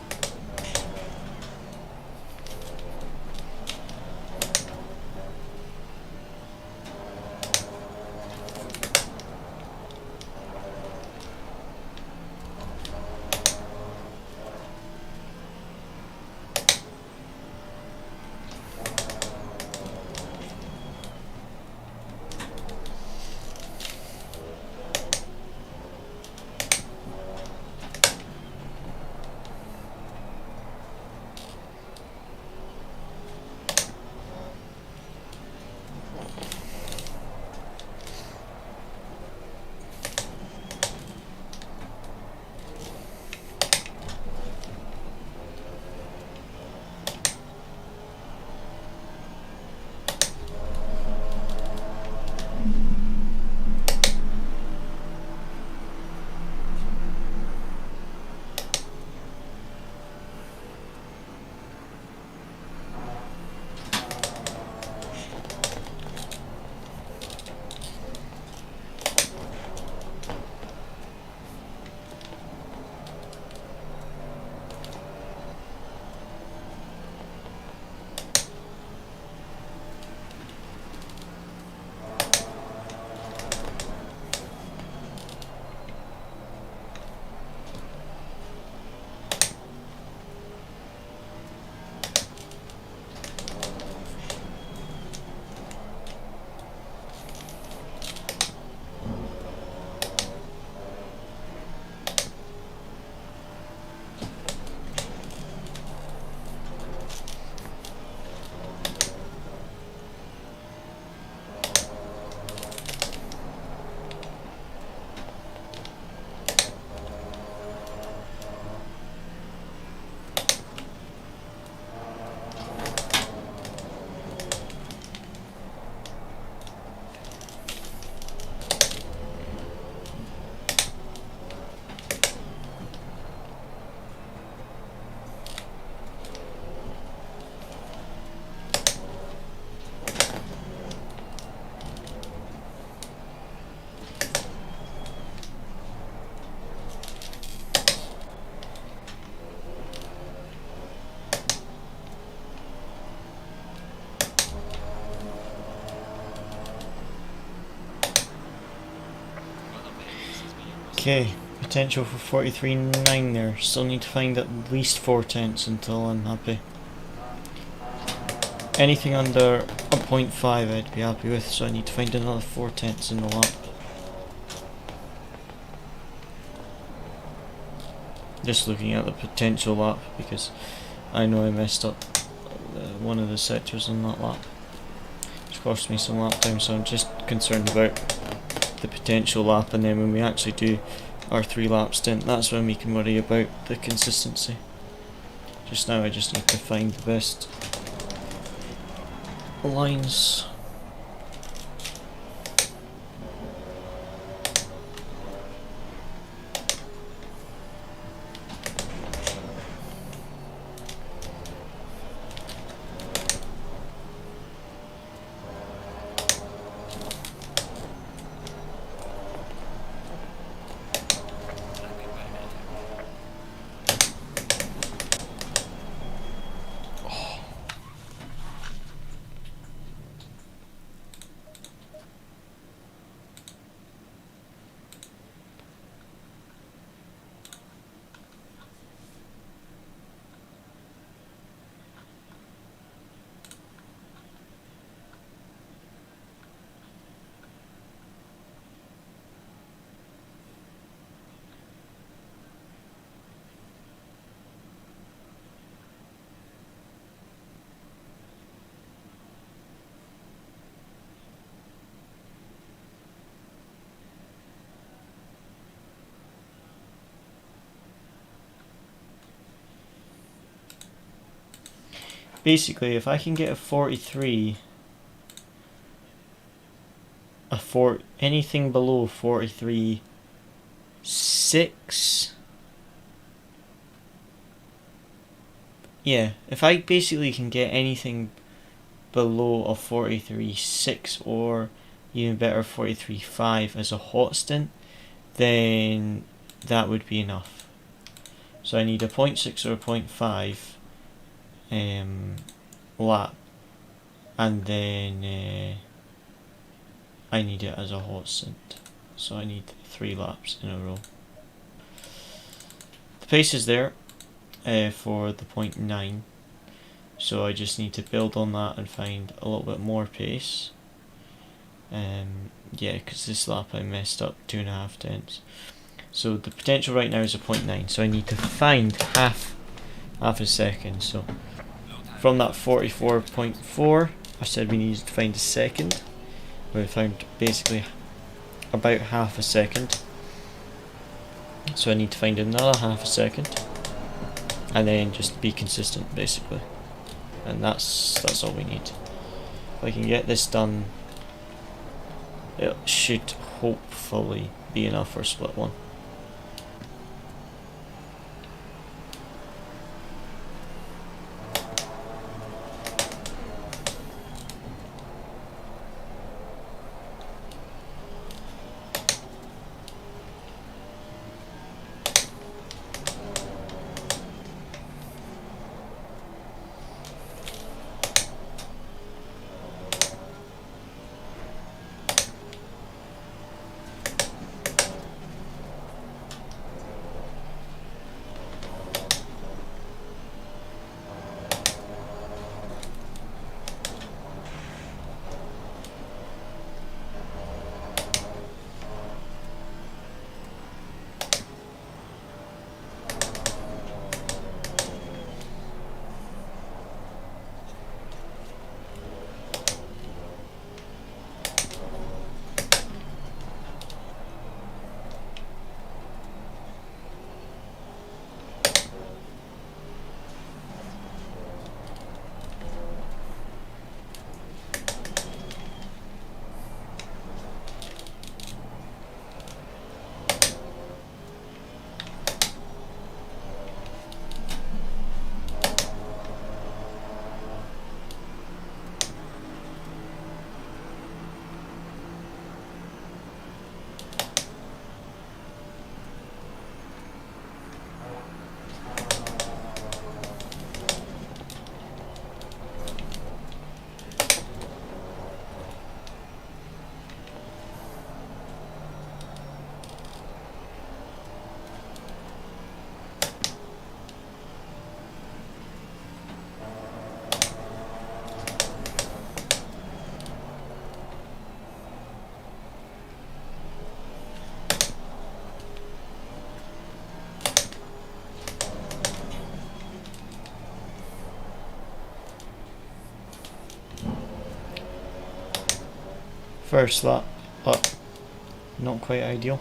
Okay, potential for 43.9 there. Still need to find at least 4 tenths until I'm happy. Anything under a 0.5 I'd be happy with, so I need to find another 4 tenths in the lap. Just looking at the potential lap, because I know I messed up one of the sectors on that lap. It's cost me some lap time, so I'm just concerned about the potential lap, and then when we actually do our 3 lap stint, that's when we can worry about the consistency. Just now I just need to find the best lines. Basically, if I can get a 43, anything below 43.6, yeah, if I basically can get anything below a 43.6 or even better 43.5 as a hot stint, then that would be enough. So I need a 0.6 or a 0.5 lap, and then I need it as a hot stint, so I need 3 laps in a row. The pace is there for the 0.9, so I just need to build on that and find a little bit more pace. Yeah, because this lap I messed up 2.5 tenths. So the potential right now is a 0.9, so I need to find half a second. So from that 44.4, I said we needed to find a second. We found basically about half a second. So I need to find another half a second, and then just be consistent basically. And that's all we need. If I can get this done, it should hopefully be enough for split 1. First lap up, not quite ideal.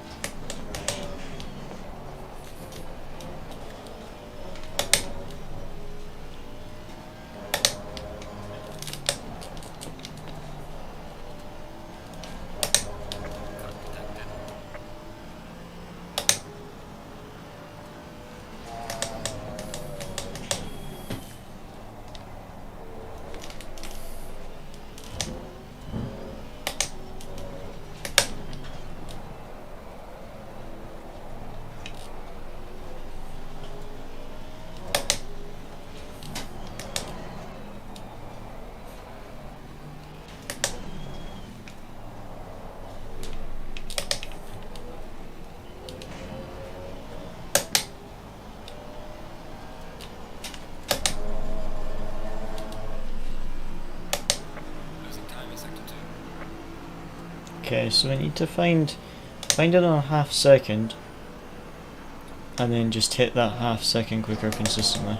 Okay, so we need to find it on a half second and then just hit that half second quicker consistently.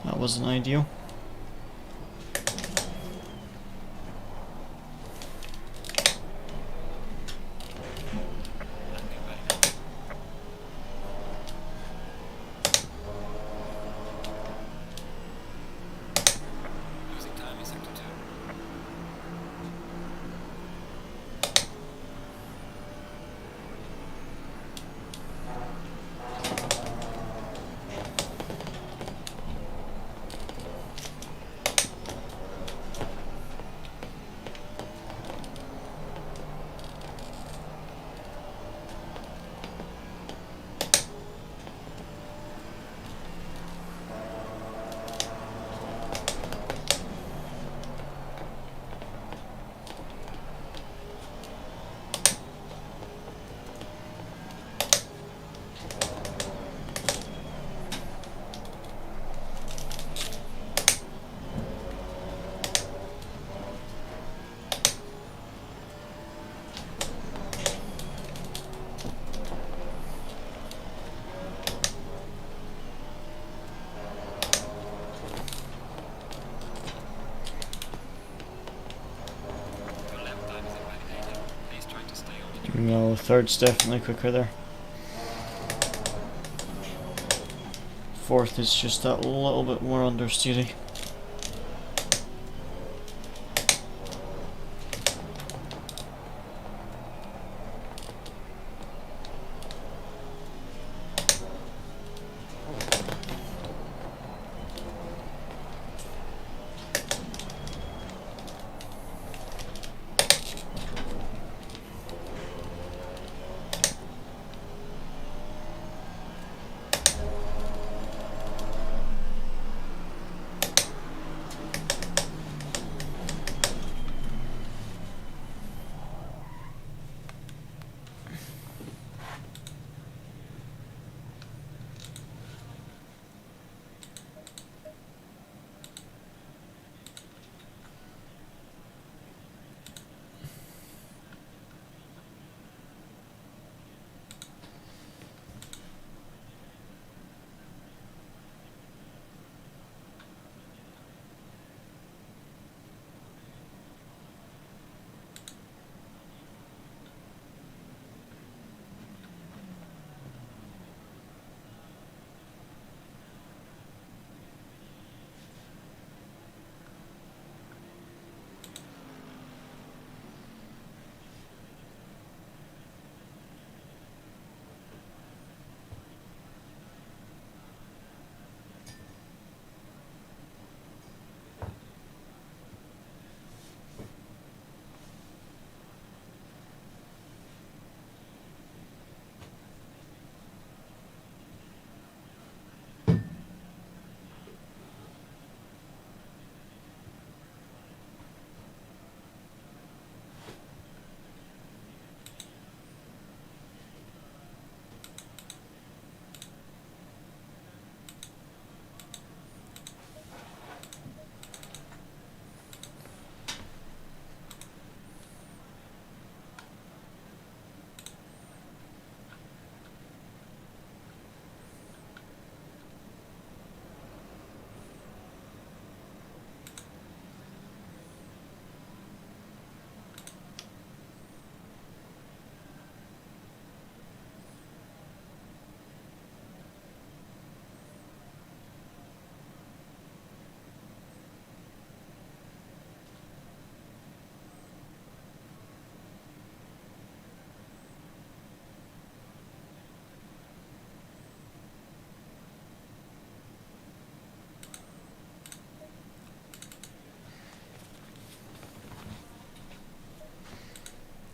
That wasn't ideal. No, third's definitely quicker there. Fourth is just that little bit more understeery.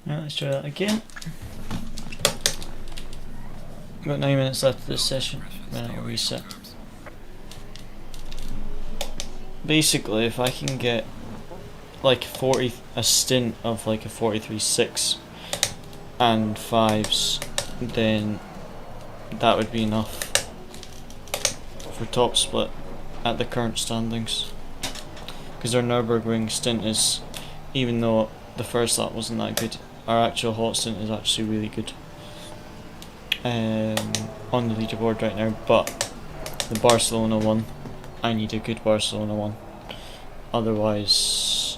Right, let's try that again. Got 9 minutes left of this session, then it'll reset. Basically, if I can get like a stint of like a 43.6 and 5s, then that would be enough for top split at the current standings. Because our Nürburgring stint is, even though the first lap wasn't that good, our actual hot stint is actually really good on the leaderboard right now. But the Barcelona one, I need a good Barcelona one, otherwise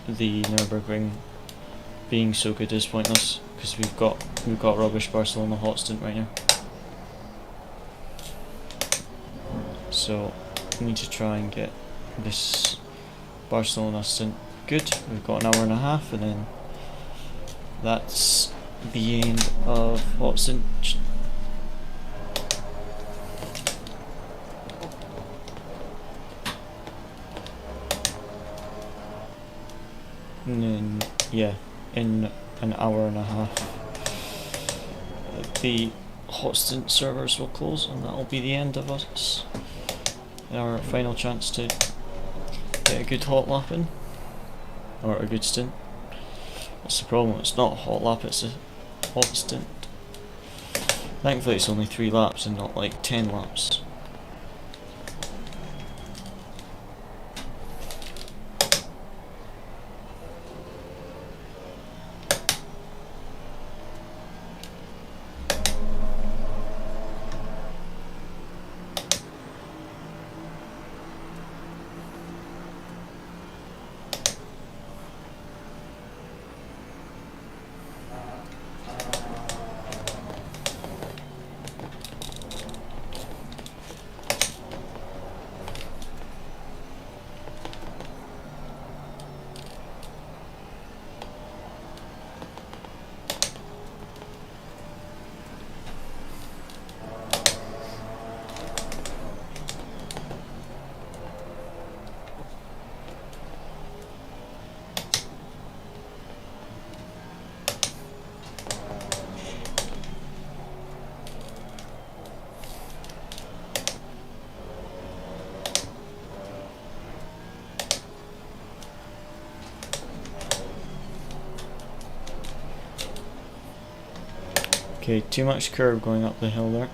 the Nürburgring being so good is pointless, because we've got rubbish Barcelona hot stint right now. So we need to try and get this Barcelona stint good. We've got an hour and a half, and then that's the end of hot stint. And then, yeah, in an hour and a half the hot stint servers will close, and that'll be the end of us. Our final chance to get a good hot lap in, or a good stint. That's the problem, it's not a hot lap, it's a hot stint. Thankfully it's only 3 laps and not like 10 laps. Okay, too much curve going up the hill there.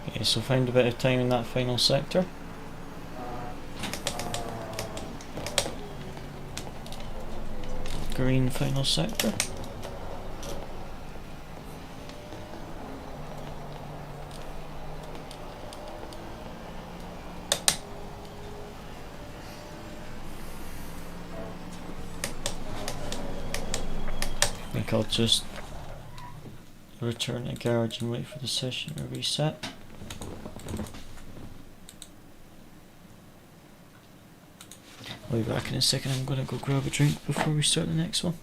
Okay, so find a bit of time in that final sector. Green final sector. I think I'll just return to garage and wait for the session to reset. I'll be back in a second. I'm gonna go grab a drink before we start the next one.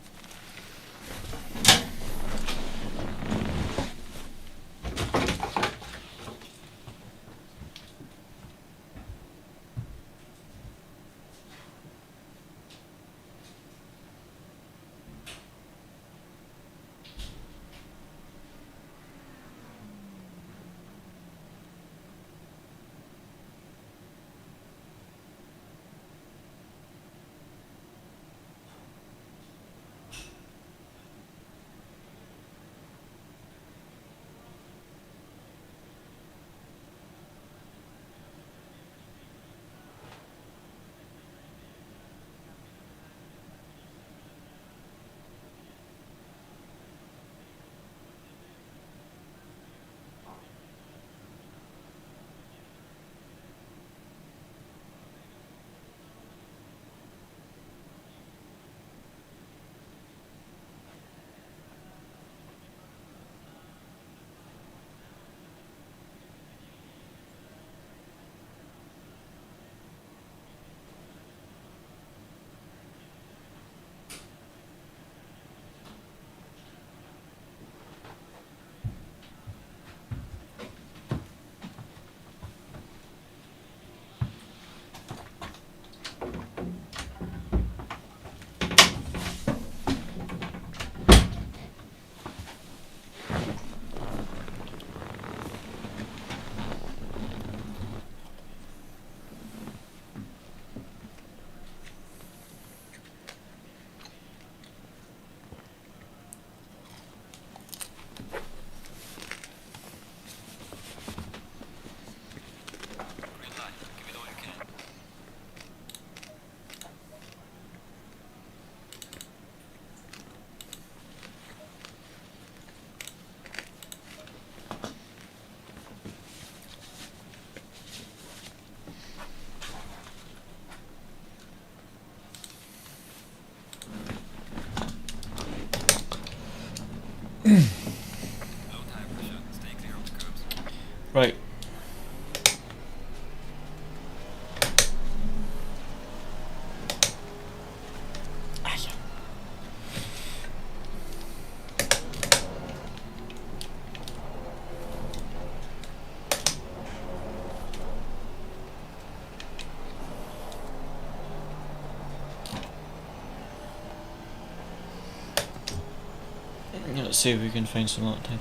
Right. Let's see if we can find some lot time.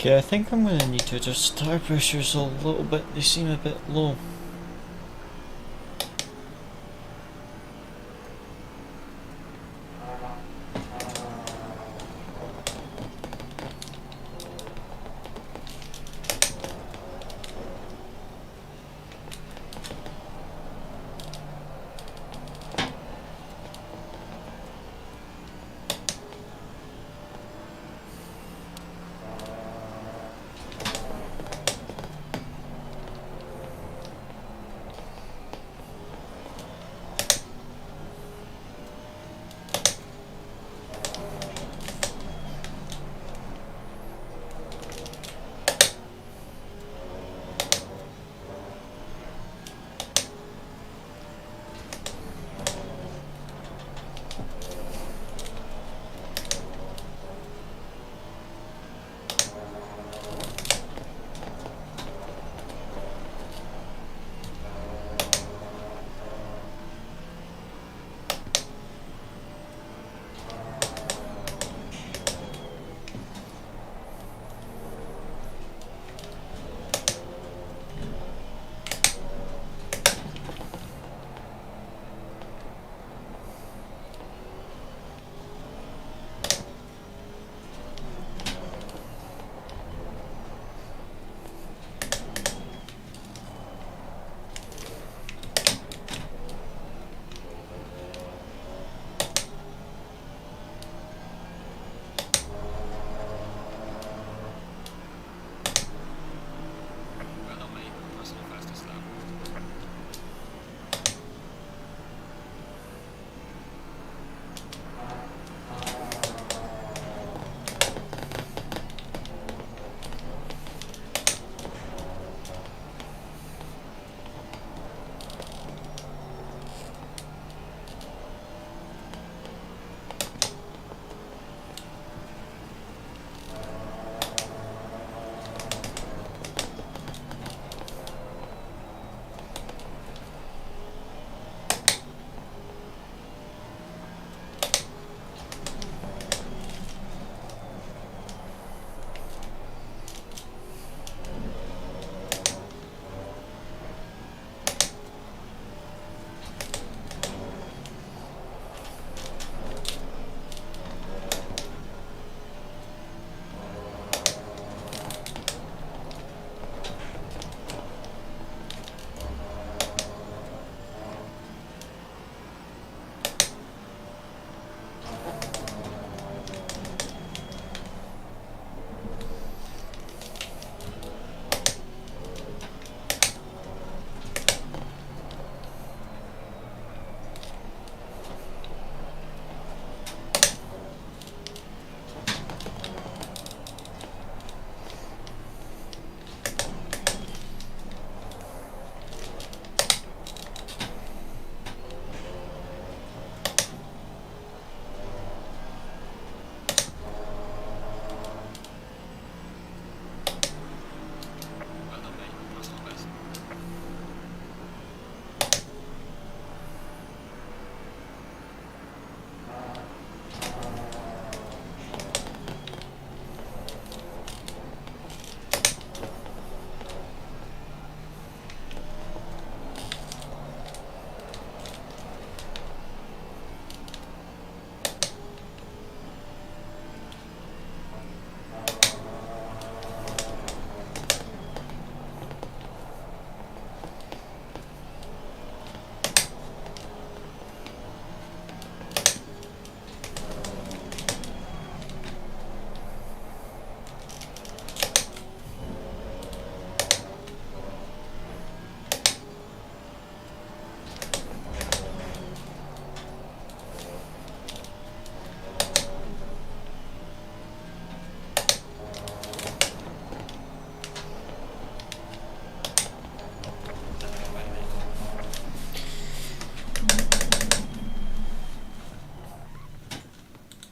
Okay, I think I'm going to need to adjust tire pressures a little bit, they seem a bit low.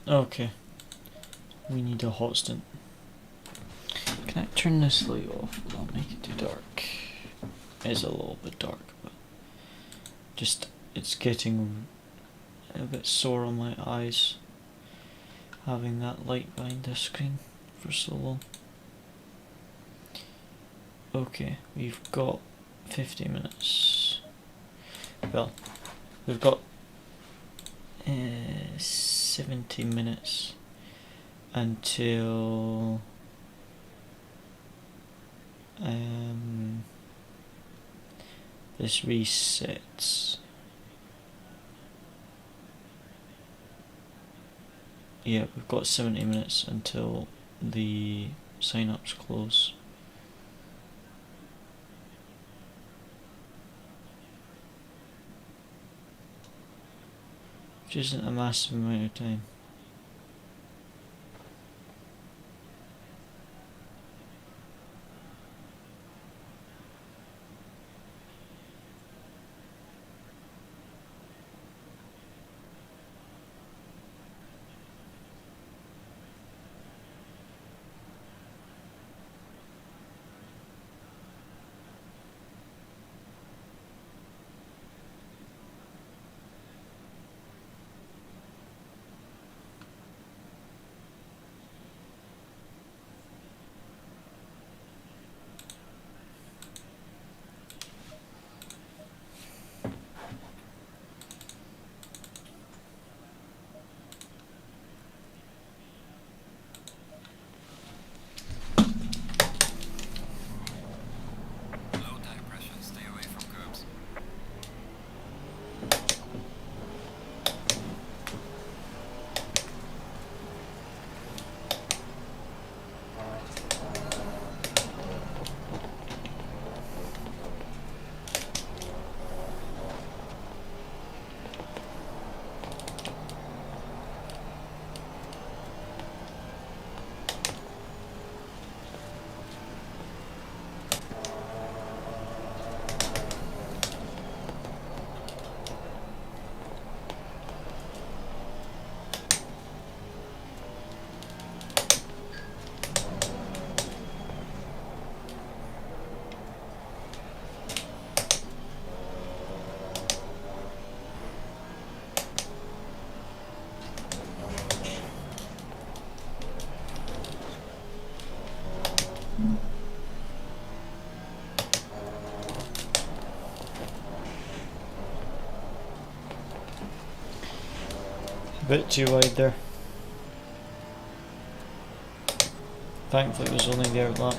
Okay, we need a hot stint. Can I turn this light off? I'll make it too dark. It is a little bit dark, but just it's getting a bit sore on my eyes having that light behind the screen for so long. Okay, we've got 50 minutes. Well, we've got 70 minutes until this resets. Yeah, we've got 70 minutes until the sign-ups close. Which isn't a massive amount of time. A bit too wide there. Thankfully it was only the outlap.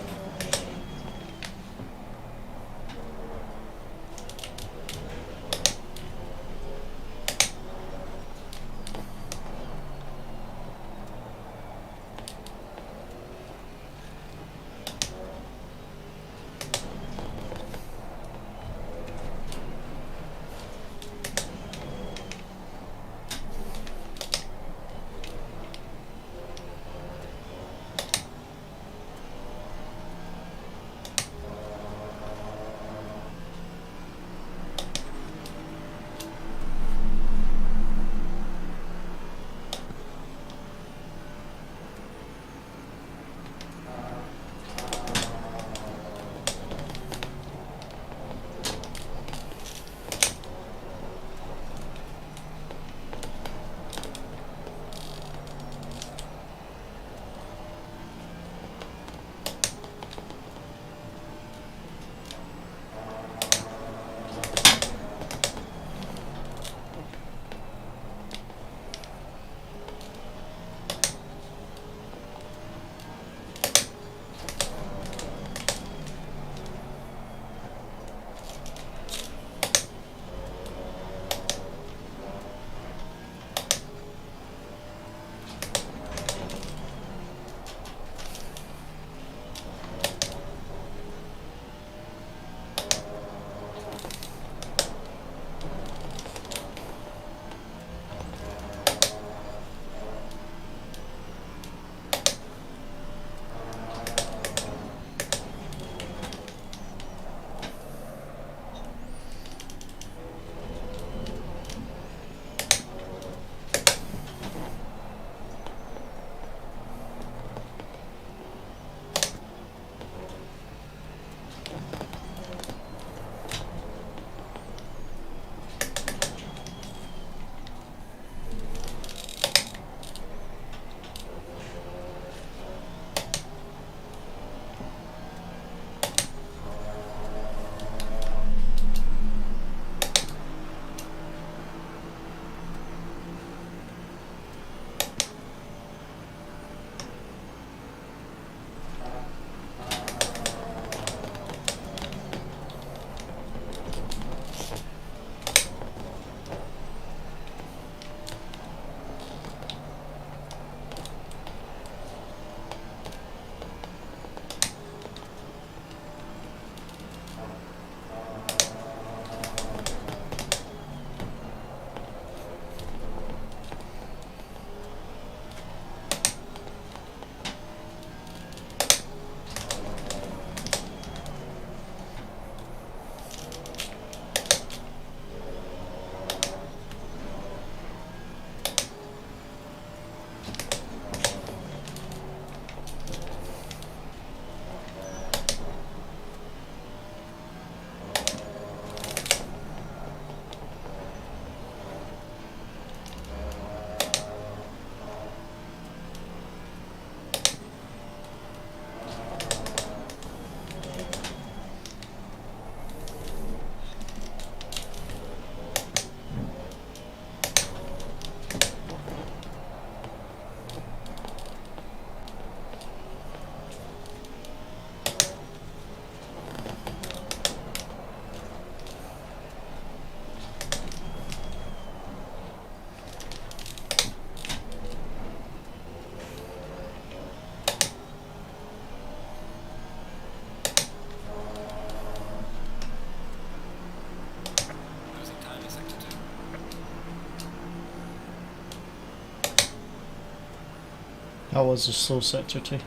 That was a slow sector too.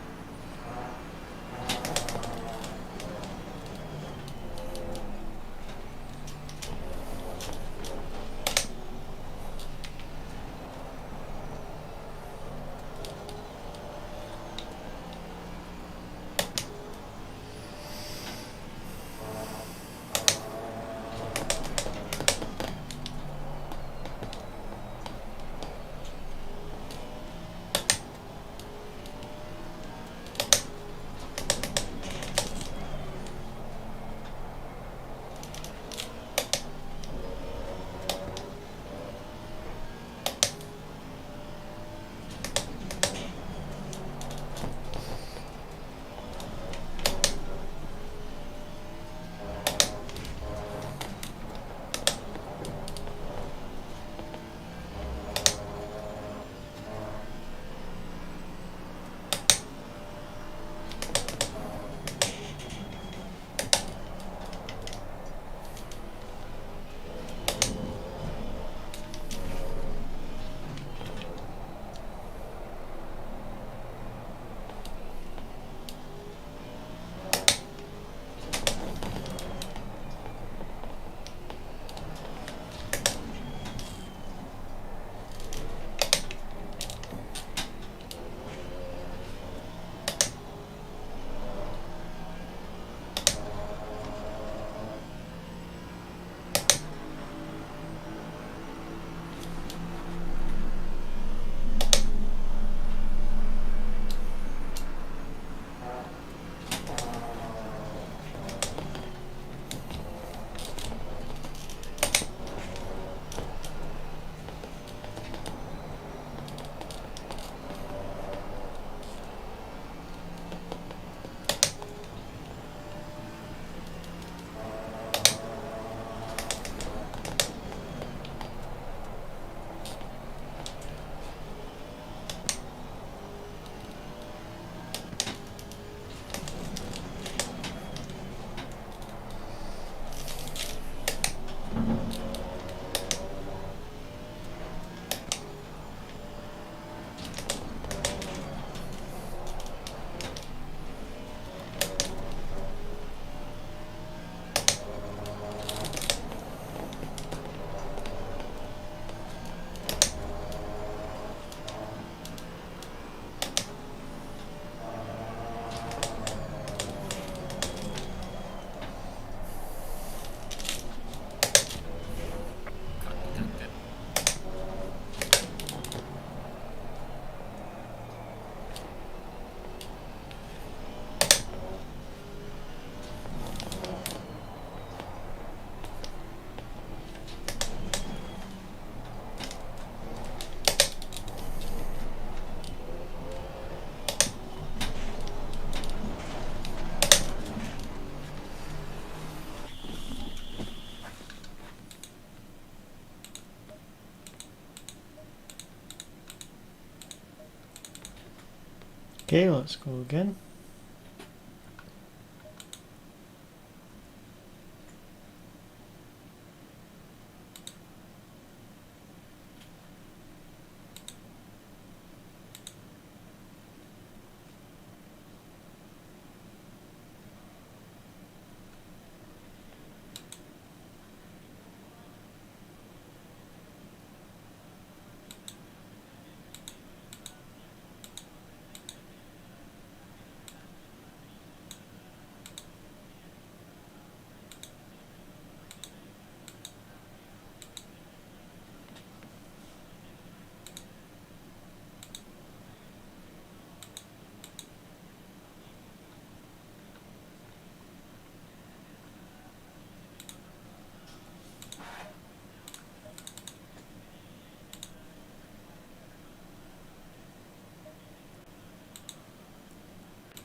Okay, let's go again.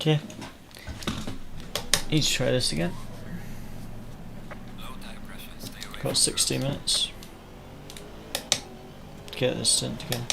Okay, need to try this again. Got 60 minutes to get this stint again.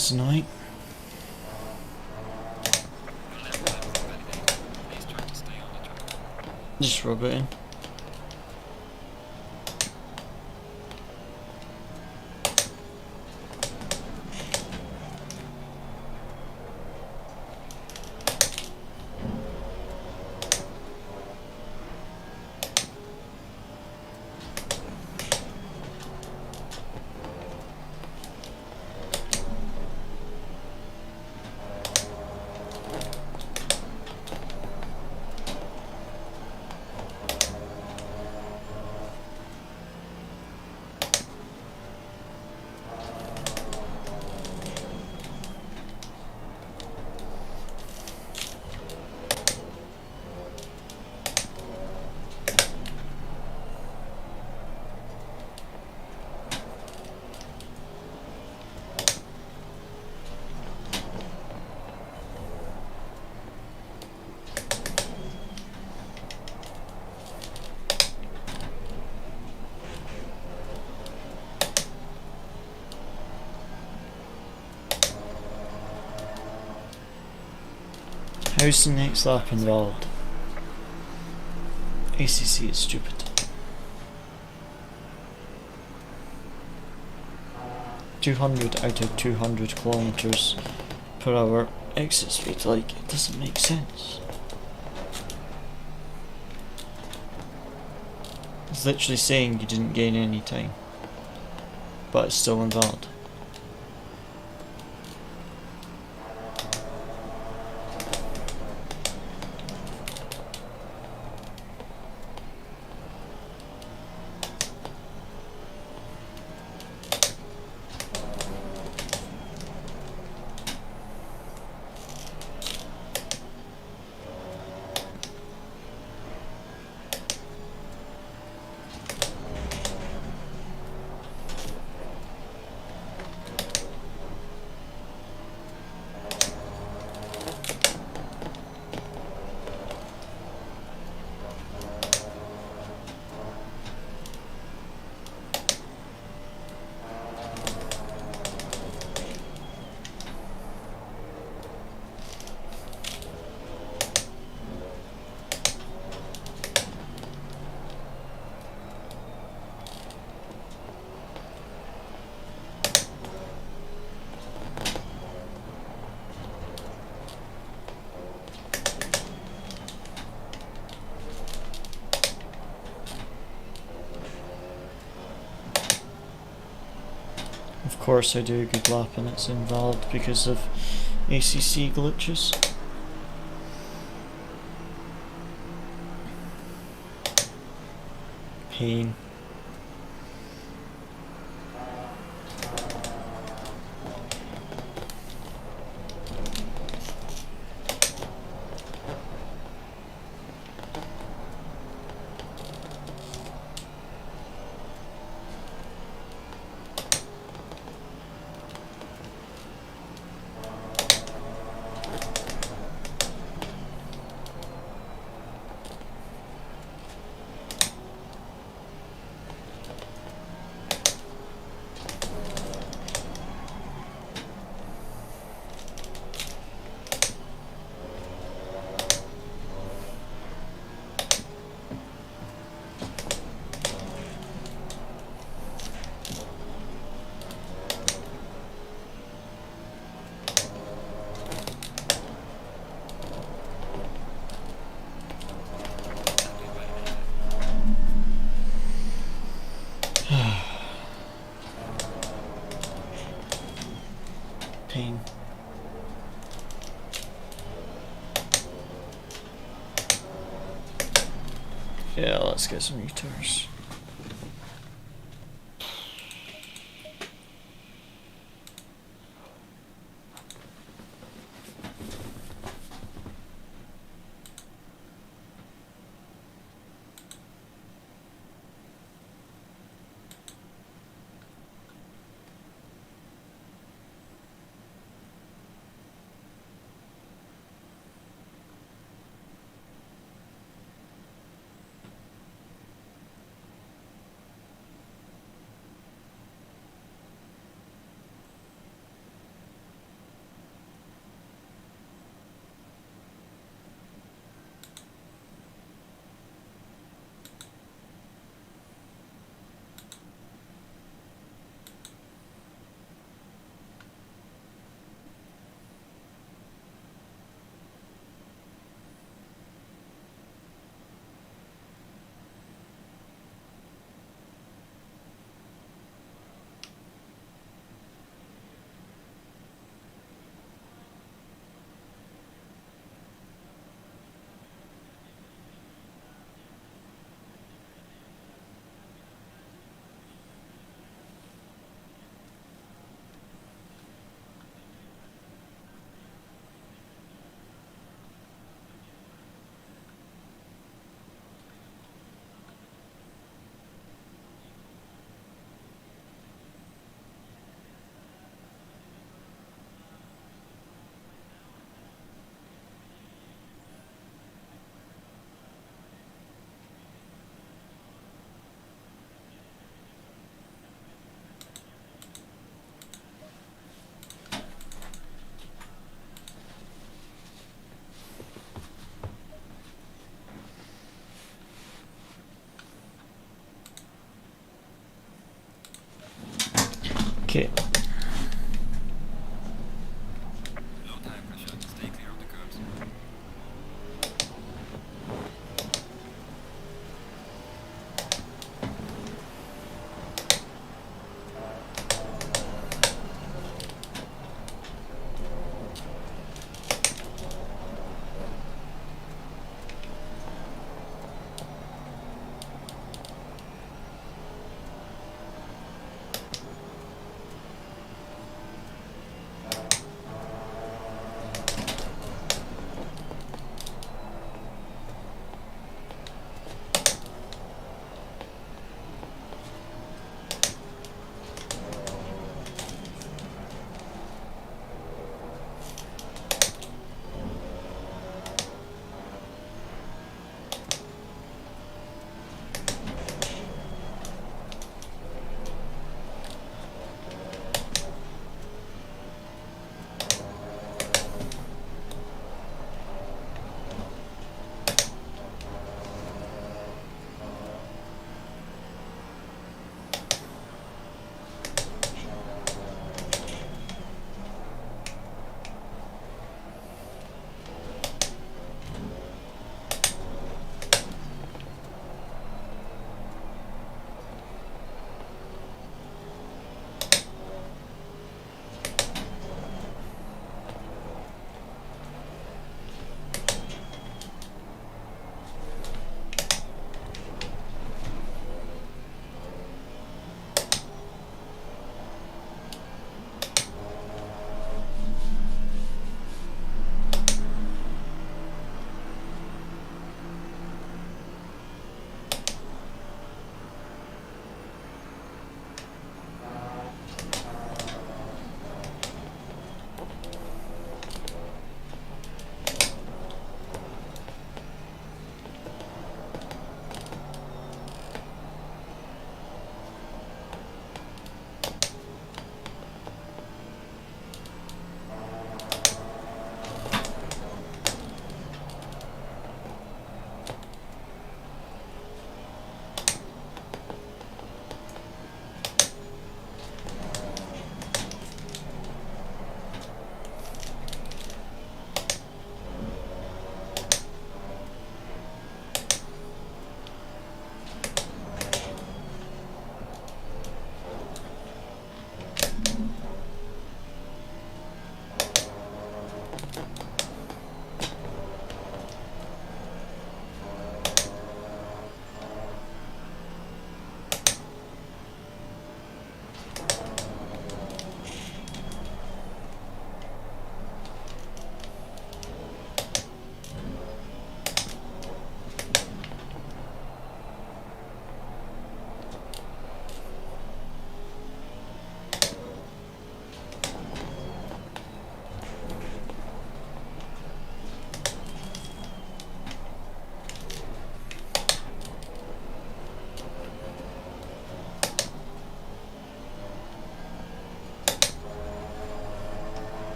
That's annoying. Just rub it in. How's the next lap involved? ACC is stupid. .200 out of 200 kilometers per hour exit speed, like, it doesn't make sense. It's literally saying you didn't gain any time, but it's still invalid. Of course I do a good lap and it's invalid because of ACC glitches. Pain. Pain. Yeah, let's get some retars. Okay. Low tire pressure, stay clear of the curbs.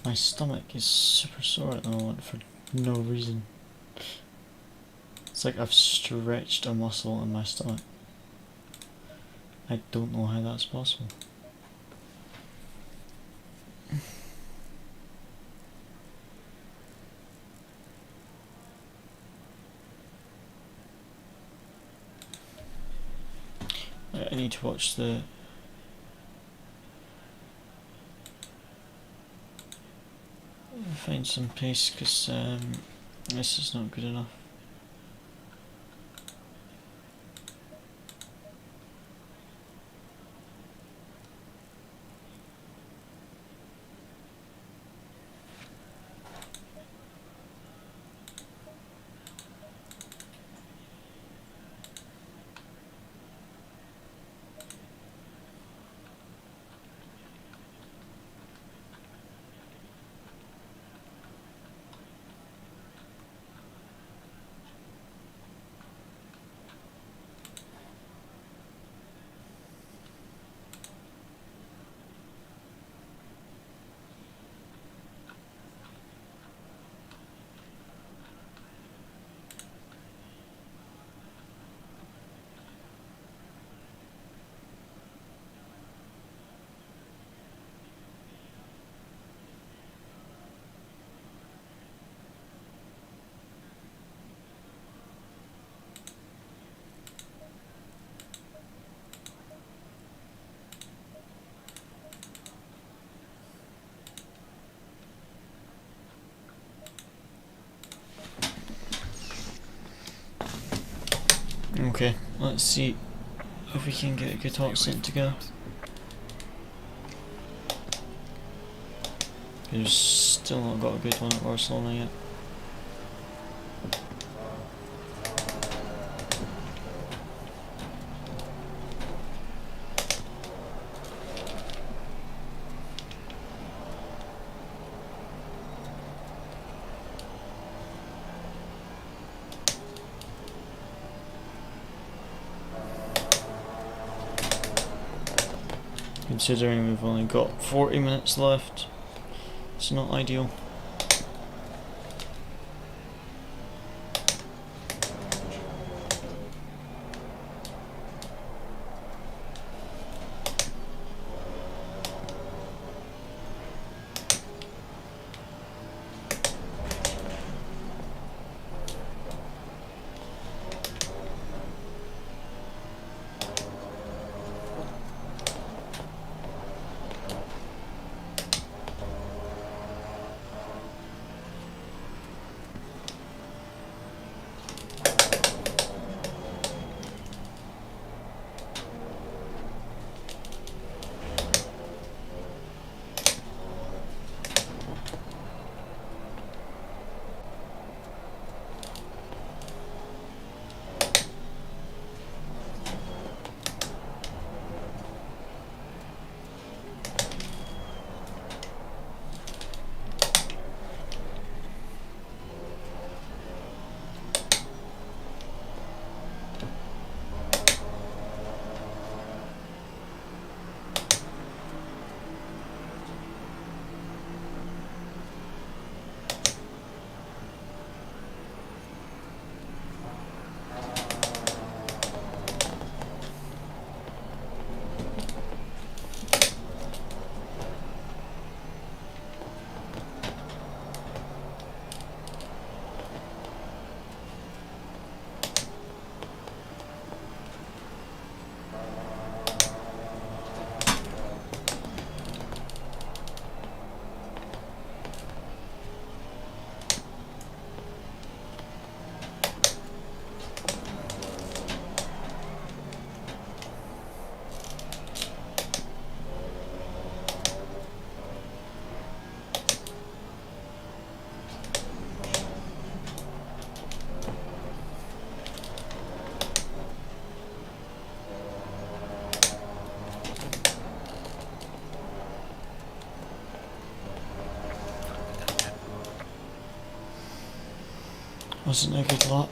My stomach is super sore at the moment for no reason. It's like I've stretched a muscle in my stomach. I don't know how that's possible. I need to watch the find some pace because this is not good enough. Okay, let's see if we can get a good hot sync together. We've still not got a good one at Barcelona yet. Considering we've only got 40 minutes left, it's not ideal. Wasn't a good lap.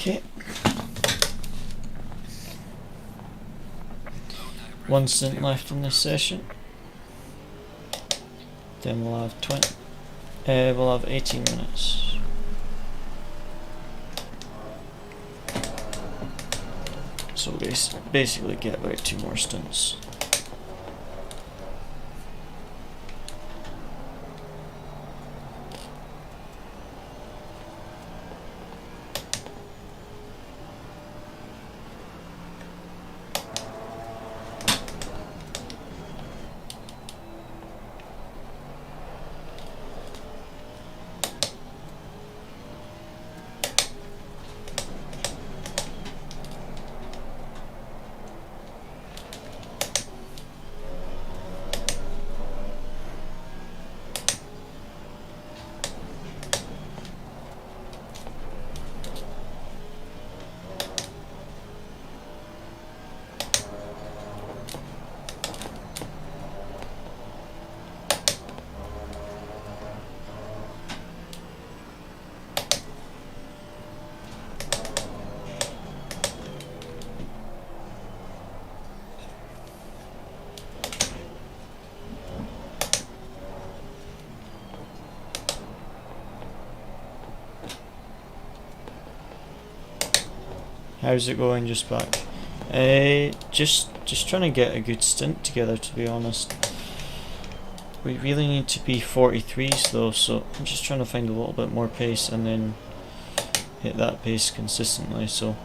Okay. One stint left on this session. Then we'll have 18 minutes. So basically get about 2 more stints. How's it going? Just back. Just trying to get a good stint together, to be honest. We really need to be 43s though, so I'm just trying to find a little bit more pace and then hit that pace consistently. So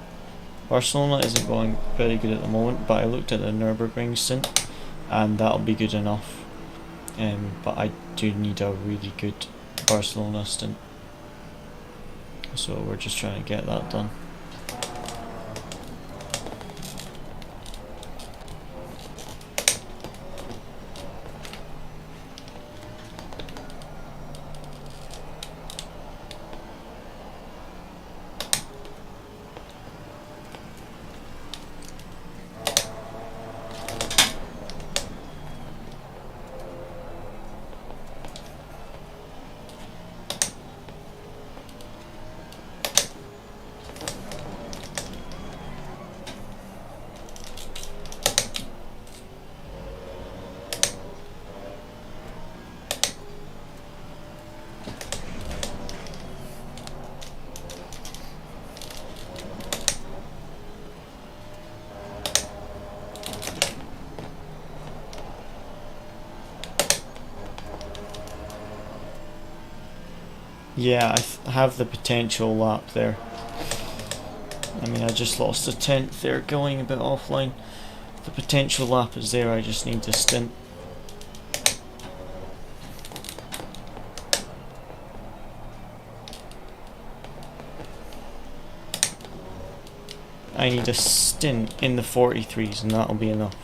Barcelona isn't going very good at the moment, but I looked at the Nürburgring stint and that'll be good enough. But I do need a really good Barcelona stint, so we're just trying to get that done. Yeah, I have the potential lap there. I mean, I just lost a 10th there going a bit offline. The potential lap is there, I just need to stint. I need a stint in the 43s and that'll be enough.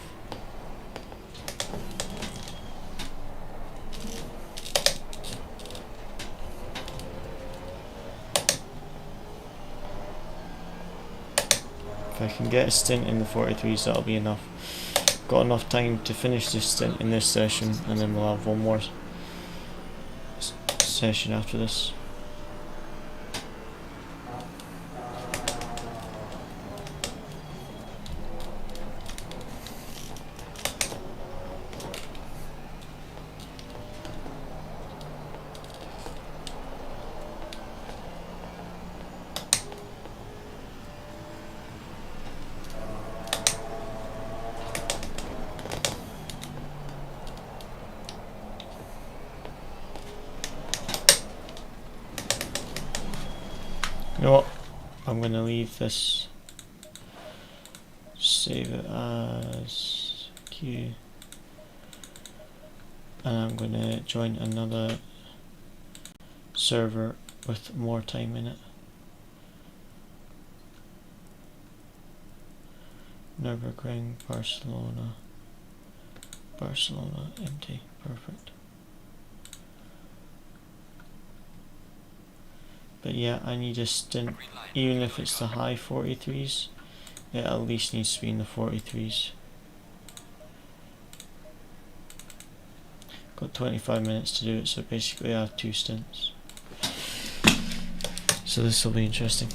If I can get a stint in the 43s, that'll be enough. Got enough time to finish this stint in this session, and then we'll have one more session after this. You know what? I'm going to leave this, save it as queue, and I'm going to join another server with more time in it. Nürburgring, Barcelona, empty, perfect. But yeah, I need a stint, even if it's the high 43s, it at least needs to be in the 43s. Got 25 minutes to do it, so basically I have 2 stints. So this will be interesting.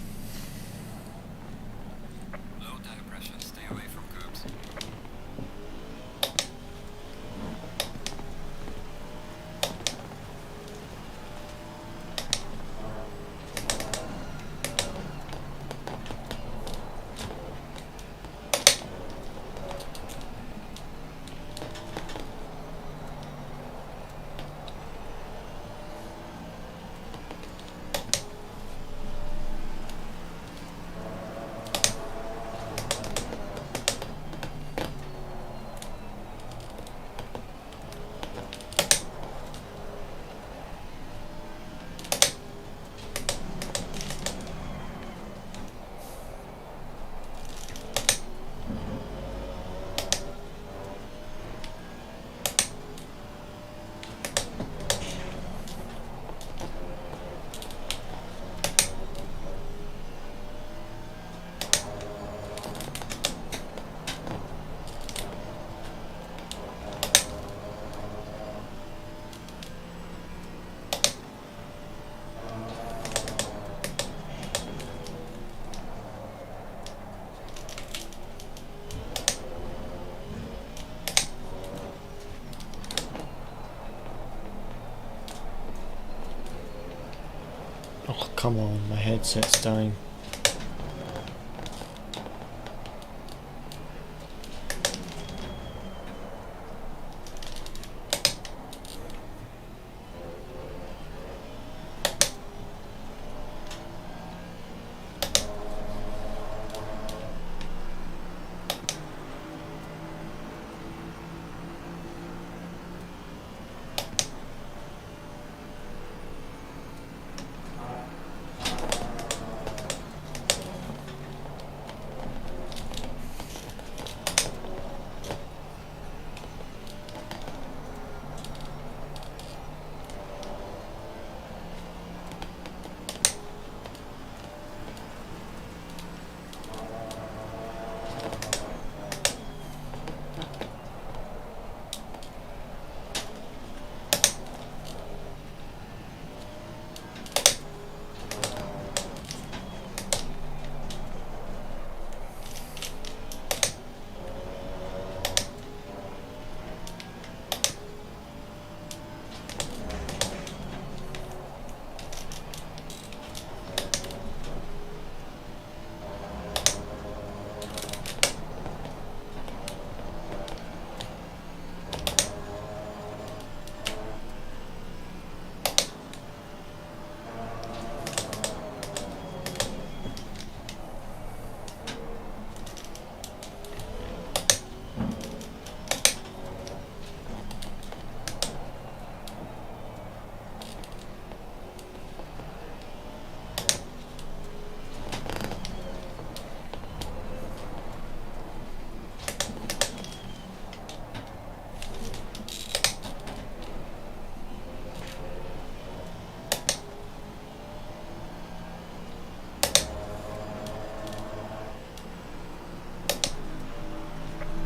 Oh, come on, my headset's dying.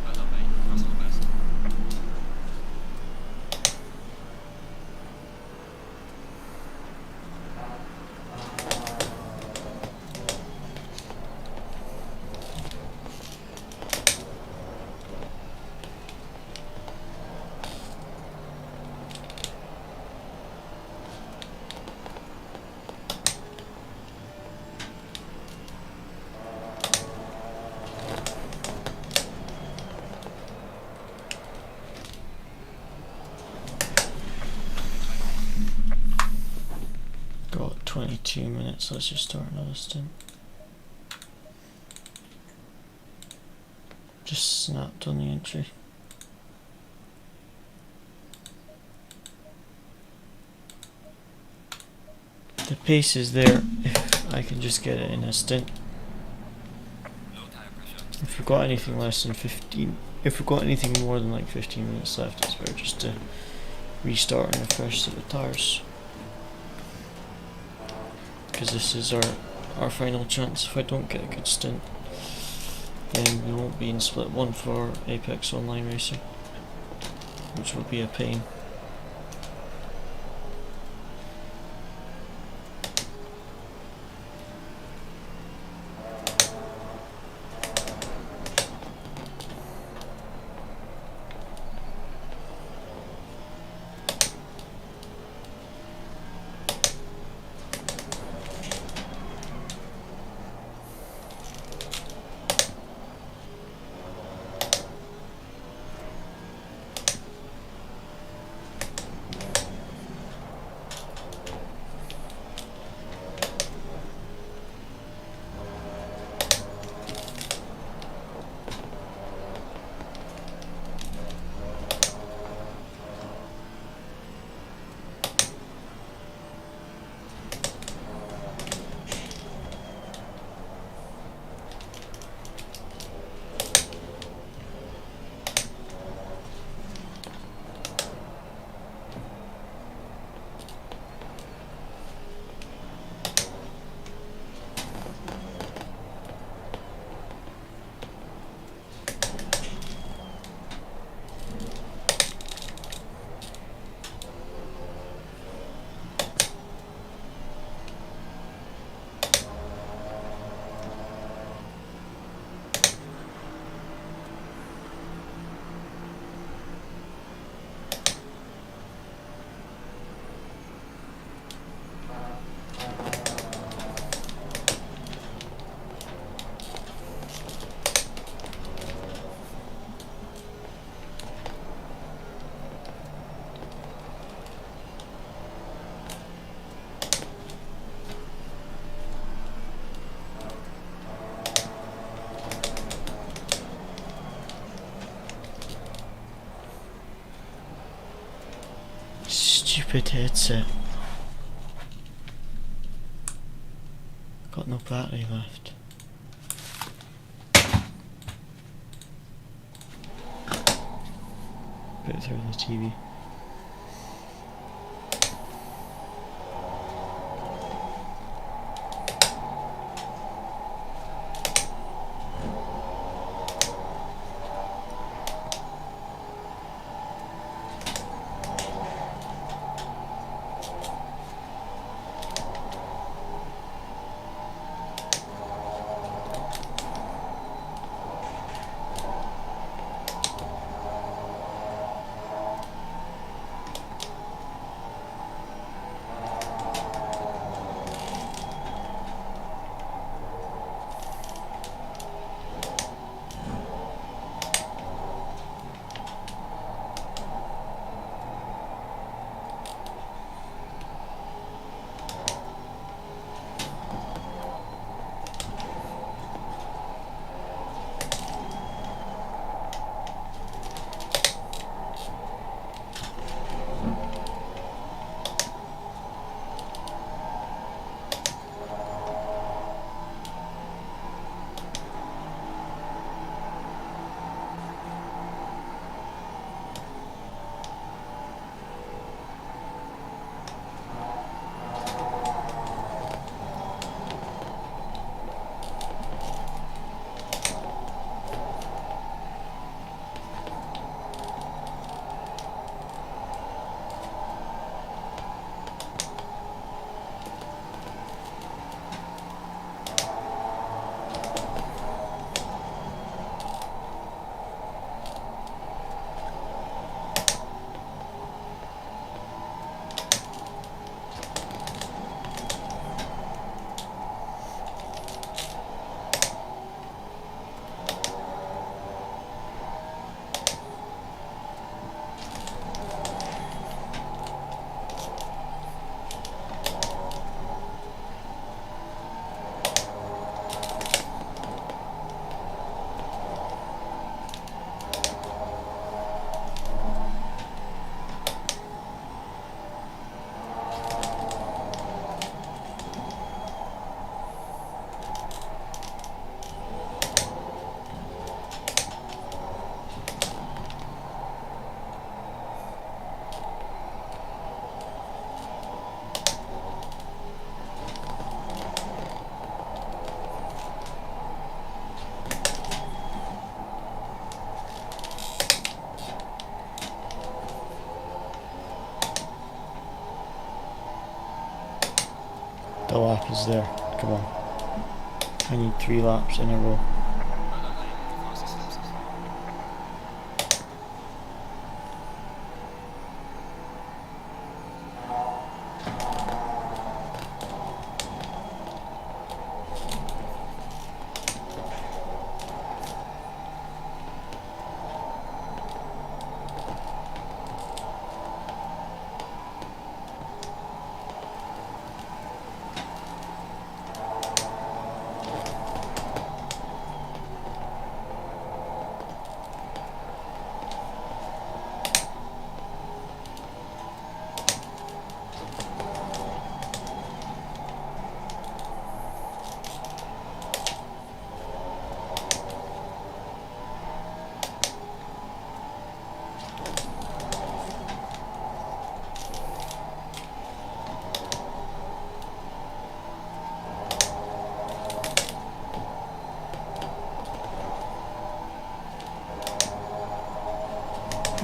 Well done, mate. That's all the best. Got 22 minutes, let's just start another stint. Just snapped on the entry. The pace is there if I can just get it in a stint. Low tire pressure. If we've got anything less than 15, if we've got anything more than like 15 minutes left, it's better just to restart and refresh set of tyres. Because this is our final chance. If I don't get a good stint, then we won't be in split 1 for Apex Online Racing, which will be a pain. stupid headset. Got no battery left. Put it through the TV. The lap is there. Come on. I need 3 laps in a row.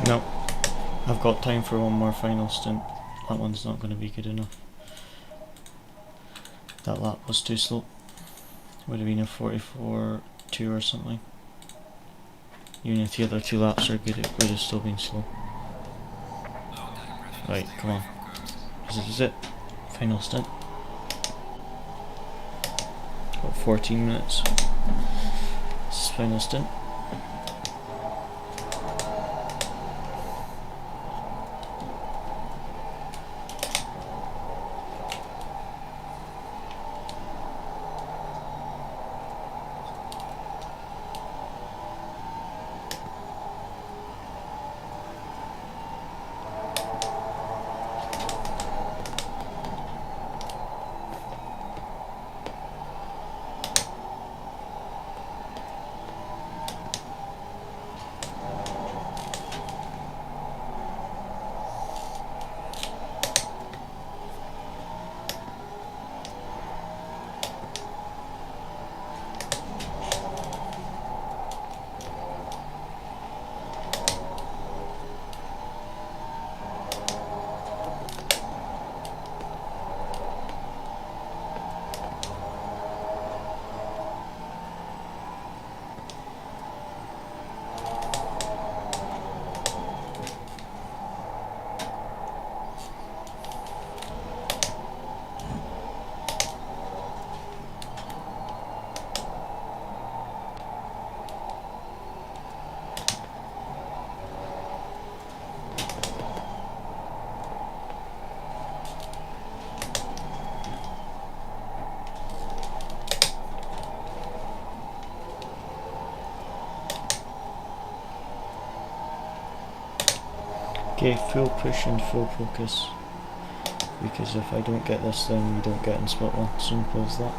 No, I've got time for one more final stint. That one's not going to be good enough. That lap was too slow. Would have been a 44.2 or something. Even if the other 2 laps are good, it would have still been slow. Right, come on. This is it. Final stint. About 14 minutes. This is final stint. Okay, full push and full focus. Because if I don't get this, then we don't get in split one. Simple as that.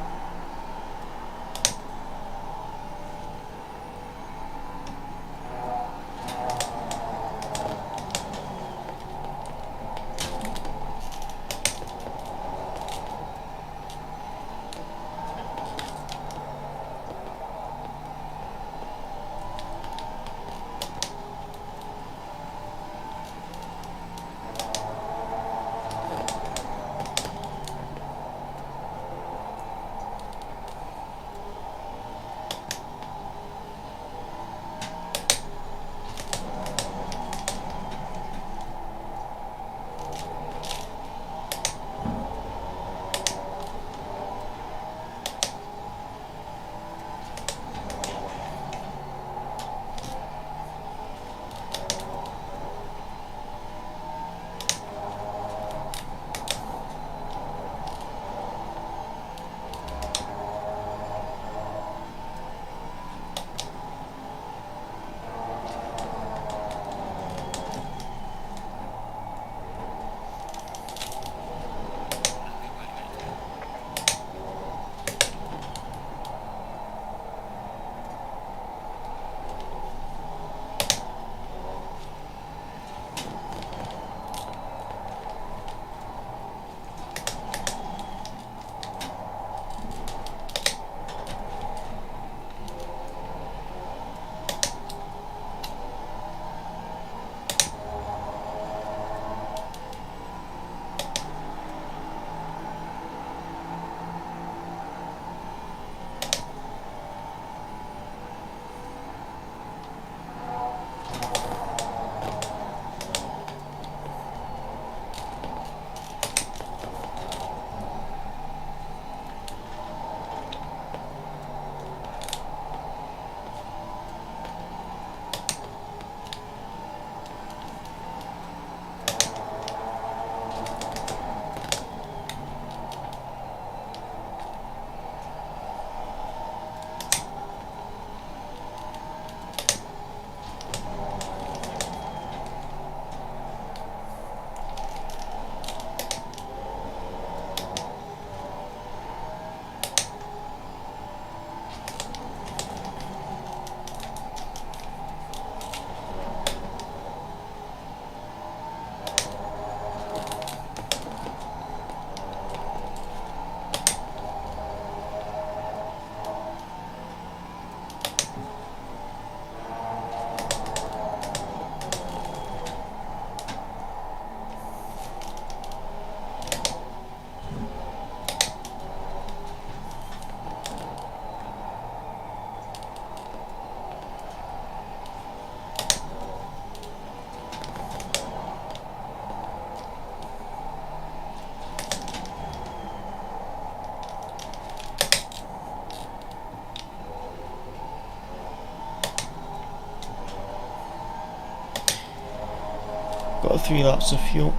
Got 3 laps of fuel.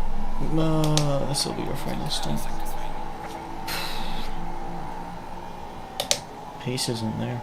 This will be your final stint. Pace isn't there.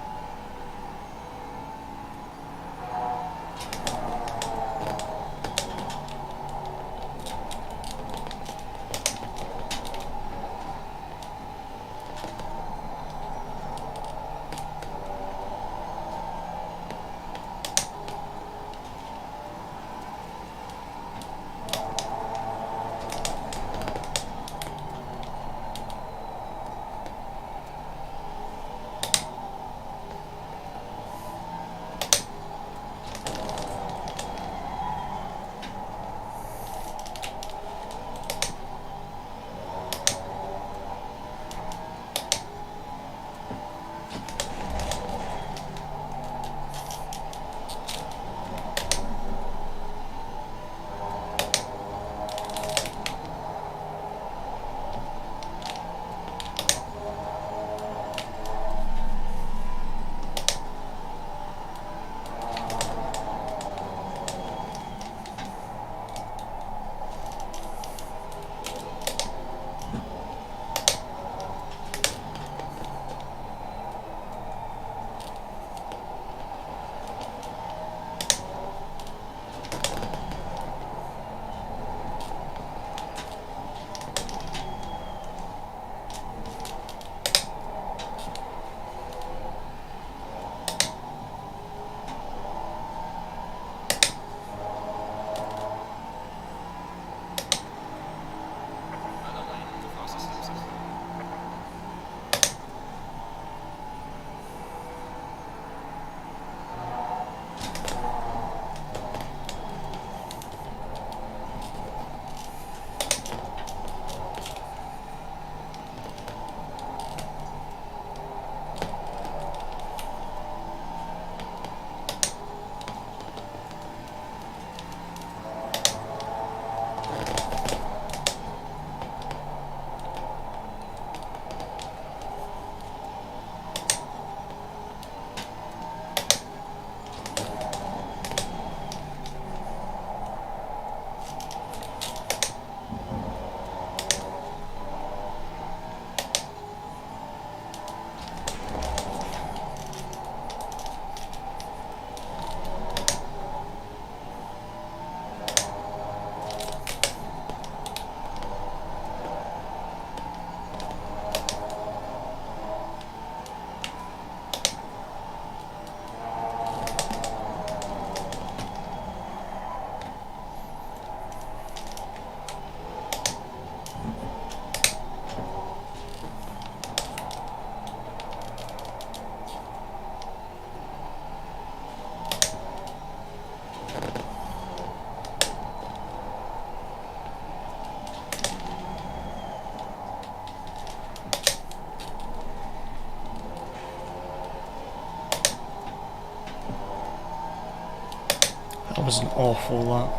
That was an awful lap.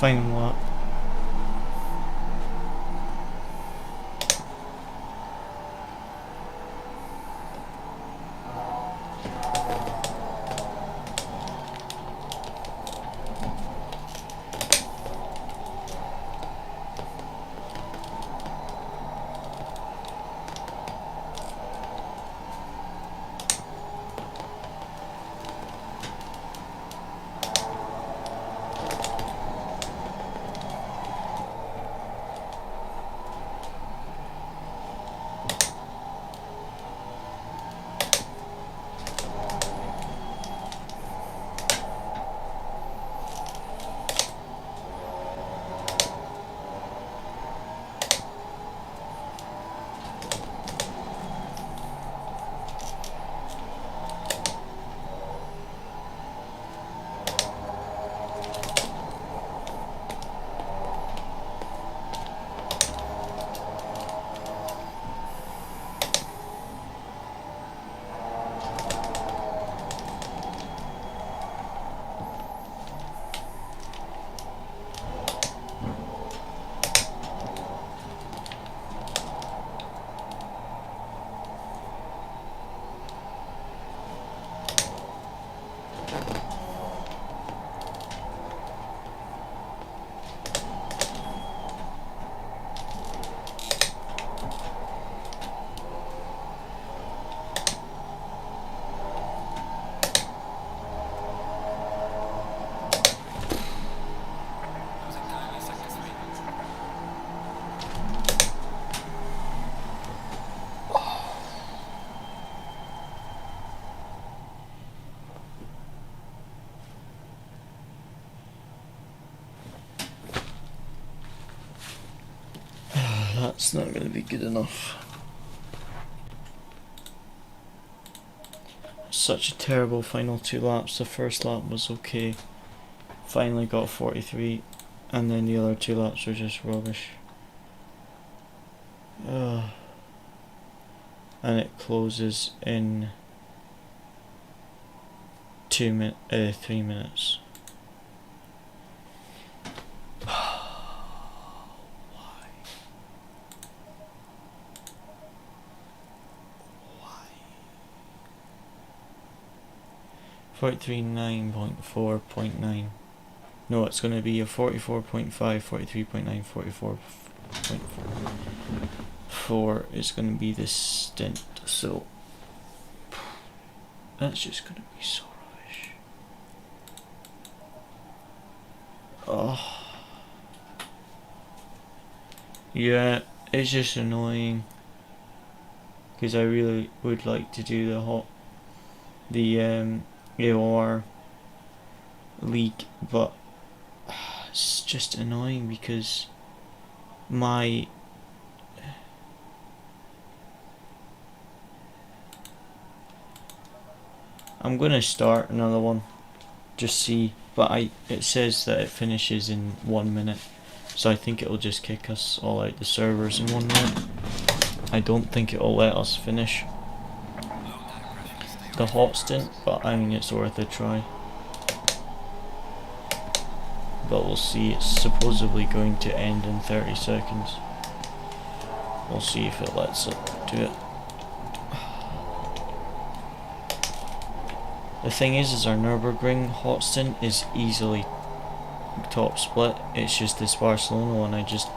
Final lap. Losing time is second 3. That's not going to be good enough. Such a terrible final 2 laps. The first lap was okay. Finally got 43, and then the other 2 laps were just rubbish. And it closes in 3 minutes. 43.9.4.9. No, it's going to be a 44.5, 43.9, 44.4 is going to be this stint, so that's just going to be so rubbish. Oh. Yeah, it's just annoying, because I really would like to do the AOR league, but it's just annoying because I'm gonna start another one, just see, but it says that it finishes in 1 minute, so I think it'll just kick us all out the servers in 1 minute. I don't think it'll let us finish the hot stint, but I mean, it's worth a try. But we'll see. It's supposedly going to end in 30 seconds. We'll see if it lets it do it. The thing is our Nürburgring hot stint is easily top split. It's just this Barcelona one, I just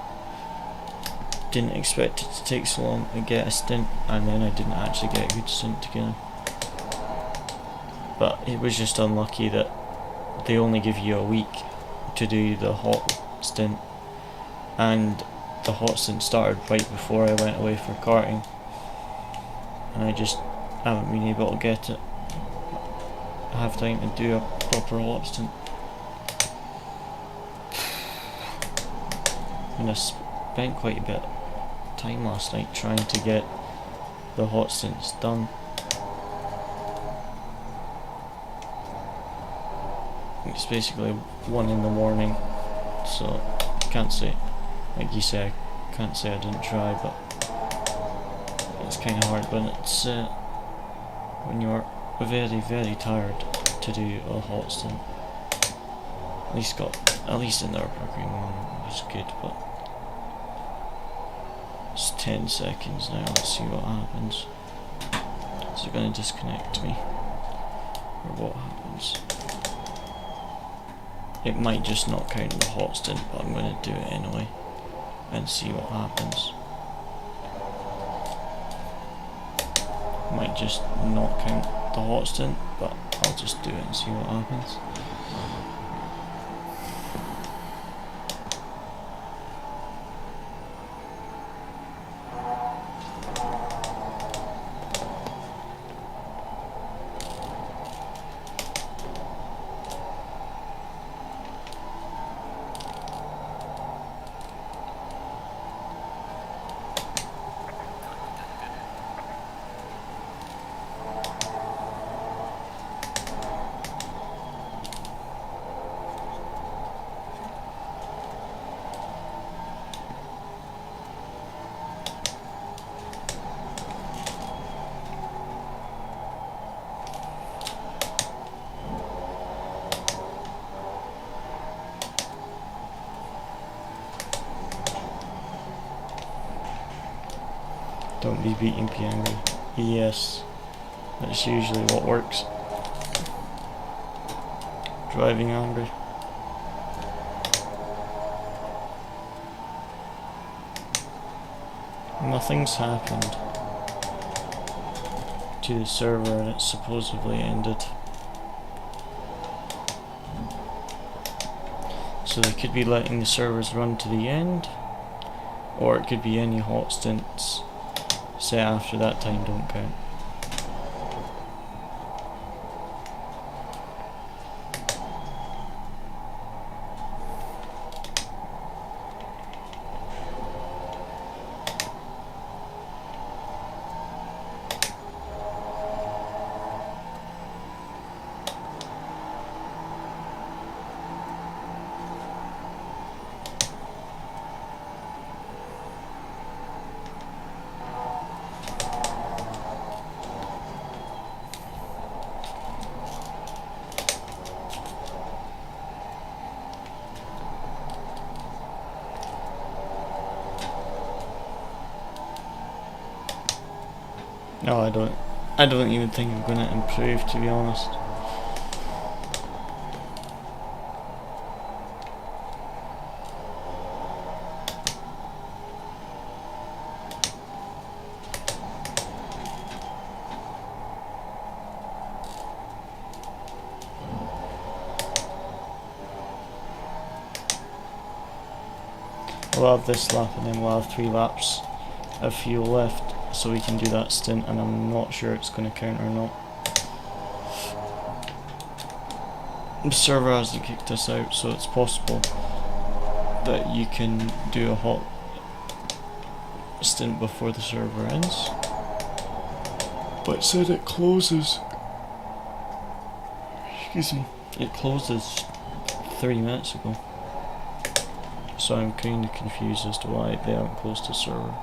didn't expect it to take so long to get a stint, and then I didn't actually get a good stint together. But it was just unlucky that they only give you a week to do the hot stint, and the hot stint started right before I went away for karting, and I just haven't been able to get it. I have time to do a proper hot stint. And I spent quite a bit of time last night trying to get the hot stints done. It's basically 1 in the morning, so can't say, like you say, I can't say I didn't try, but it's kind of hard when it's when you're very, very tired to to do a hot stint. At least in the Nürburgring one was good, but it's 10 seconds now. Let's see what happens. Is it going to disconnect me, or what happens? It might just not count the hot stint, but I'm going to do it anyway and see what happens. Might just not count the hot stint, but I'll just do it and see what happens. Don't be beating be angry. Yes, that's usually what works. Driving angry. Nothing's happened to the server and it's supposedly ended. So they could be letting the servers run to the end, or it could be any hot stints set after that time don't count. No, I don't even think I'm gonna improve, to be honest. We'll have this lap and then we'll have 3 laps of fuel left, so we can do that stint, and I'm not sure it's going to count or not. The server hasn't kicked us out, so it's possible that you can do a hot stint before the server ends. But it said it closes. Excuse me. It closes 30 minutes ago. So I'm kind of confused as to why they haven't closed the server.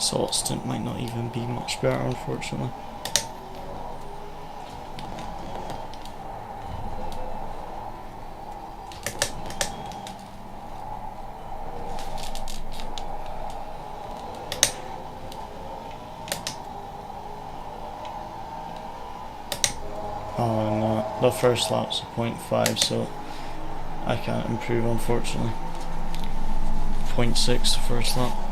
Salt stint might not even be much better, unfortunately. Oh no, the first lap's a 0.5, so I can't improve, unfortunately. 0.6 the first lap.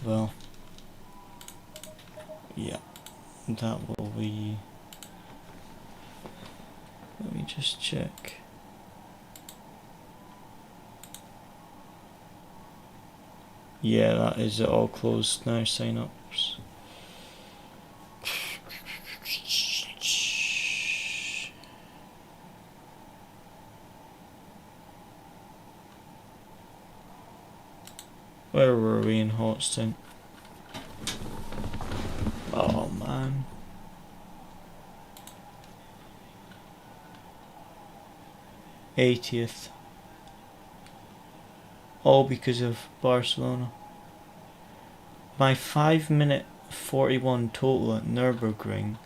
Well. Yeah, that will be... Let me just check. Yeah, that is it, all closed now, sign-ups. Where were we in hot stint? Oh man. '80th. All because of Barcelona. My 5-minute 41 total at Nürburgring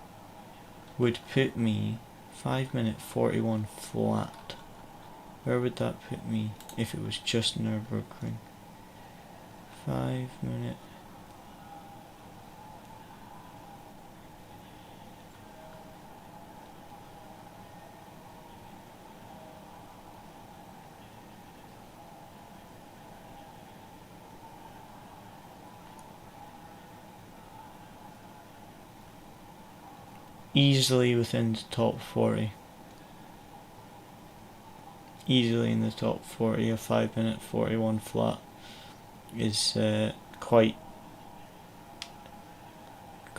would put me 5-minute 41 flat. Where would that put me if it was just Nürburgring? 5-minute. Easily within the top 40. Easily in the top 40, a 5-minute 41 flat is quite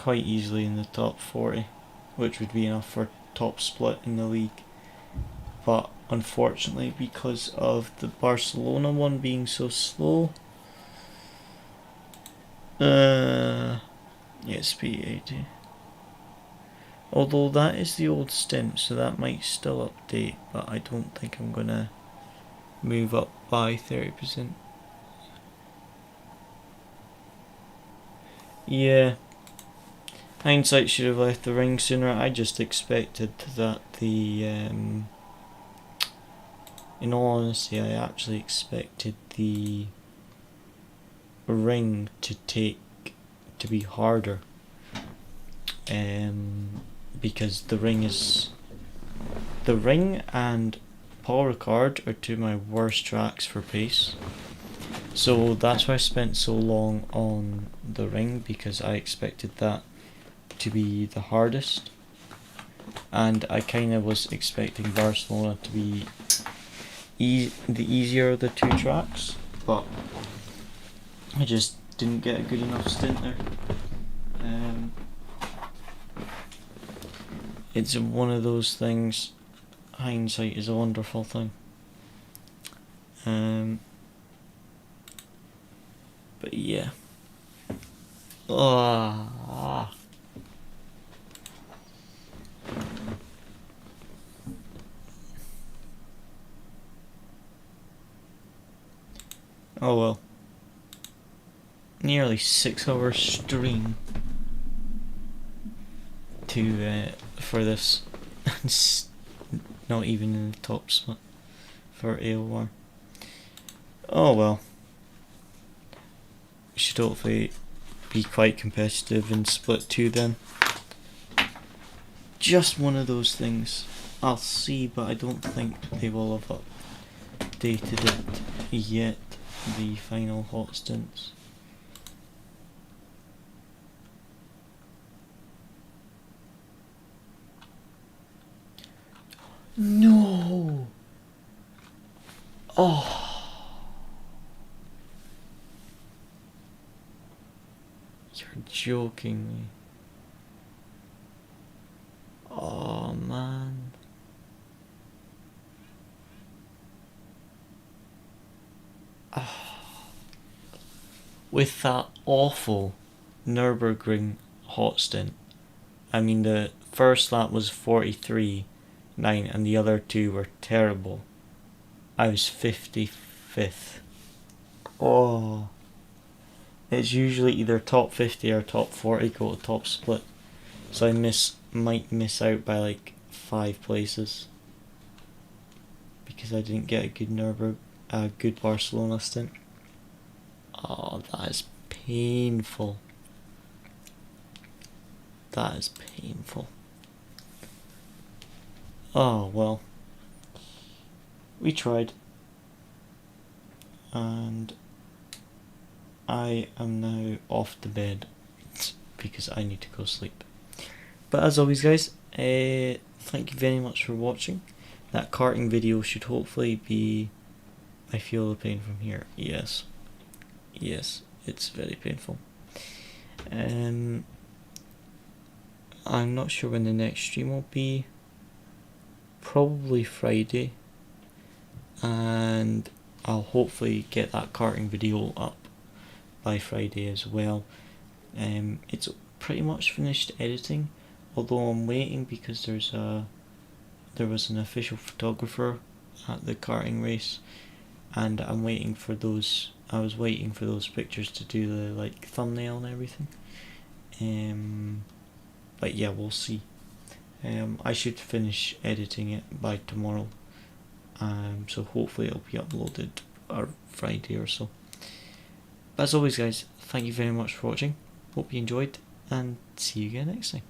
easily in the top 40, which would be enough for top split in the league. But unfortunately, because of the Barcelona one being so slow, it's P80. Although that is the old stint, so that might still update, but I don't think I'm gonna move up by 30%. Yeah, hindsight should have left the ring sooner. I just expected that in all honesty, I actually expected the ring to be harder. Because the ring and Paul Ricard are two of my worst tracks for pace, so that's why I spent so long on the ring, because I expected that to be the hardest, and I kind of was expecting Barcelona to be the easier of the two tracks, but I just didn't get a good enough stint there. It's one of those things. Hindsight is a wonderful thing. But yeah. Oh well. Nearly 6-hour stream for this. Not even in the top spot for AOR. Oh well. We should hopefully be quite competitive in split 2 then. Just one of those things. I'll see, but I don't think they will have updated it yet, the final hot stints. No! Oh! You're joking me. Oh man. With that awful Nürburgring hot stint, I mean the first lap was 43.9 and the other two were terrible. I was 55th. Oh, it's usually either top 50 or top 40 go to top split, so I might miss out by like 5 places because I didn't get a good Barcelona stint. Oh, that is painful. That is painful. Oh well, we tried, and I am now off to bed because I need to go sleep. But as always guys, thank you very much for watching. That karting video should hopefully be... I feel the pain from here. Yes, it's very painful. I'm not sure when the next stream will be. Probably Friday, and I'll hopefully get that karting video up by Friday as well. It's pretty much finished editing, although I'm waiting because there was an official photographer at the karting race, and I was waiting for those pictures to do the like thumbnail and everything. But yeah, we'll see. I should finish editing it by tomorrow, so hopefully it'll be uploaded on Friday or so. But as always guys, thank you very much for watching, hope you enjoyed, and see you again next time.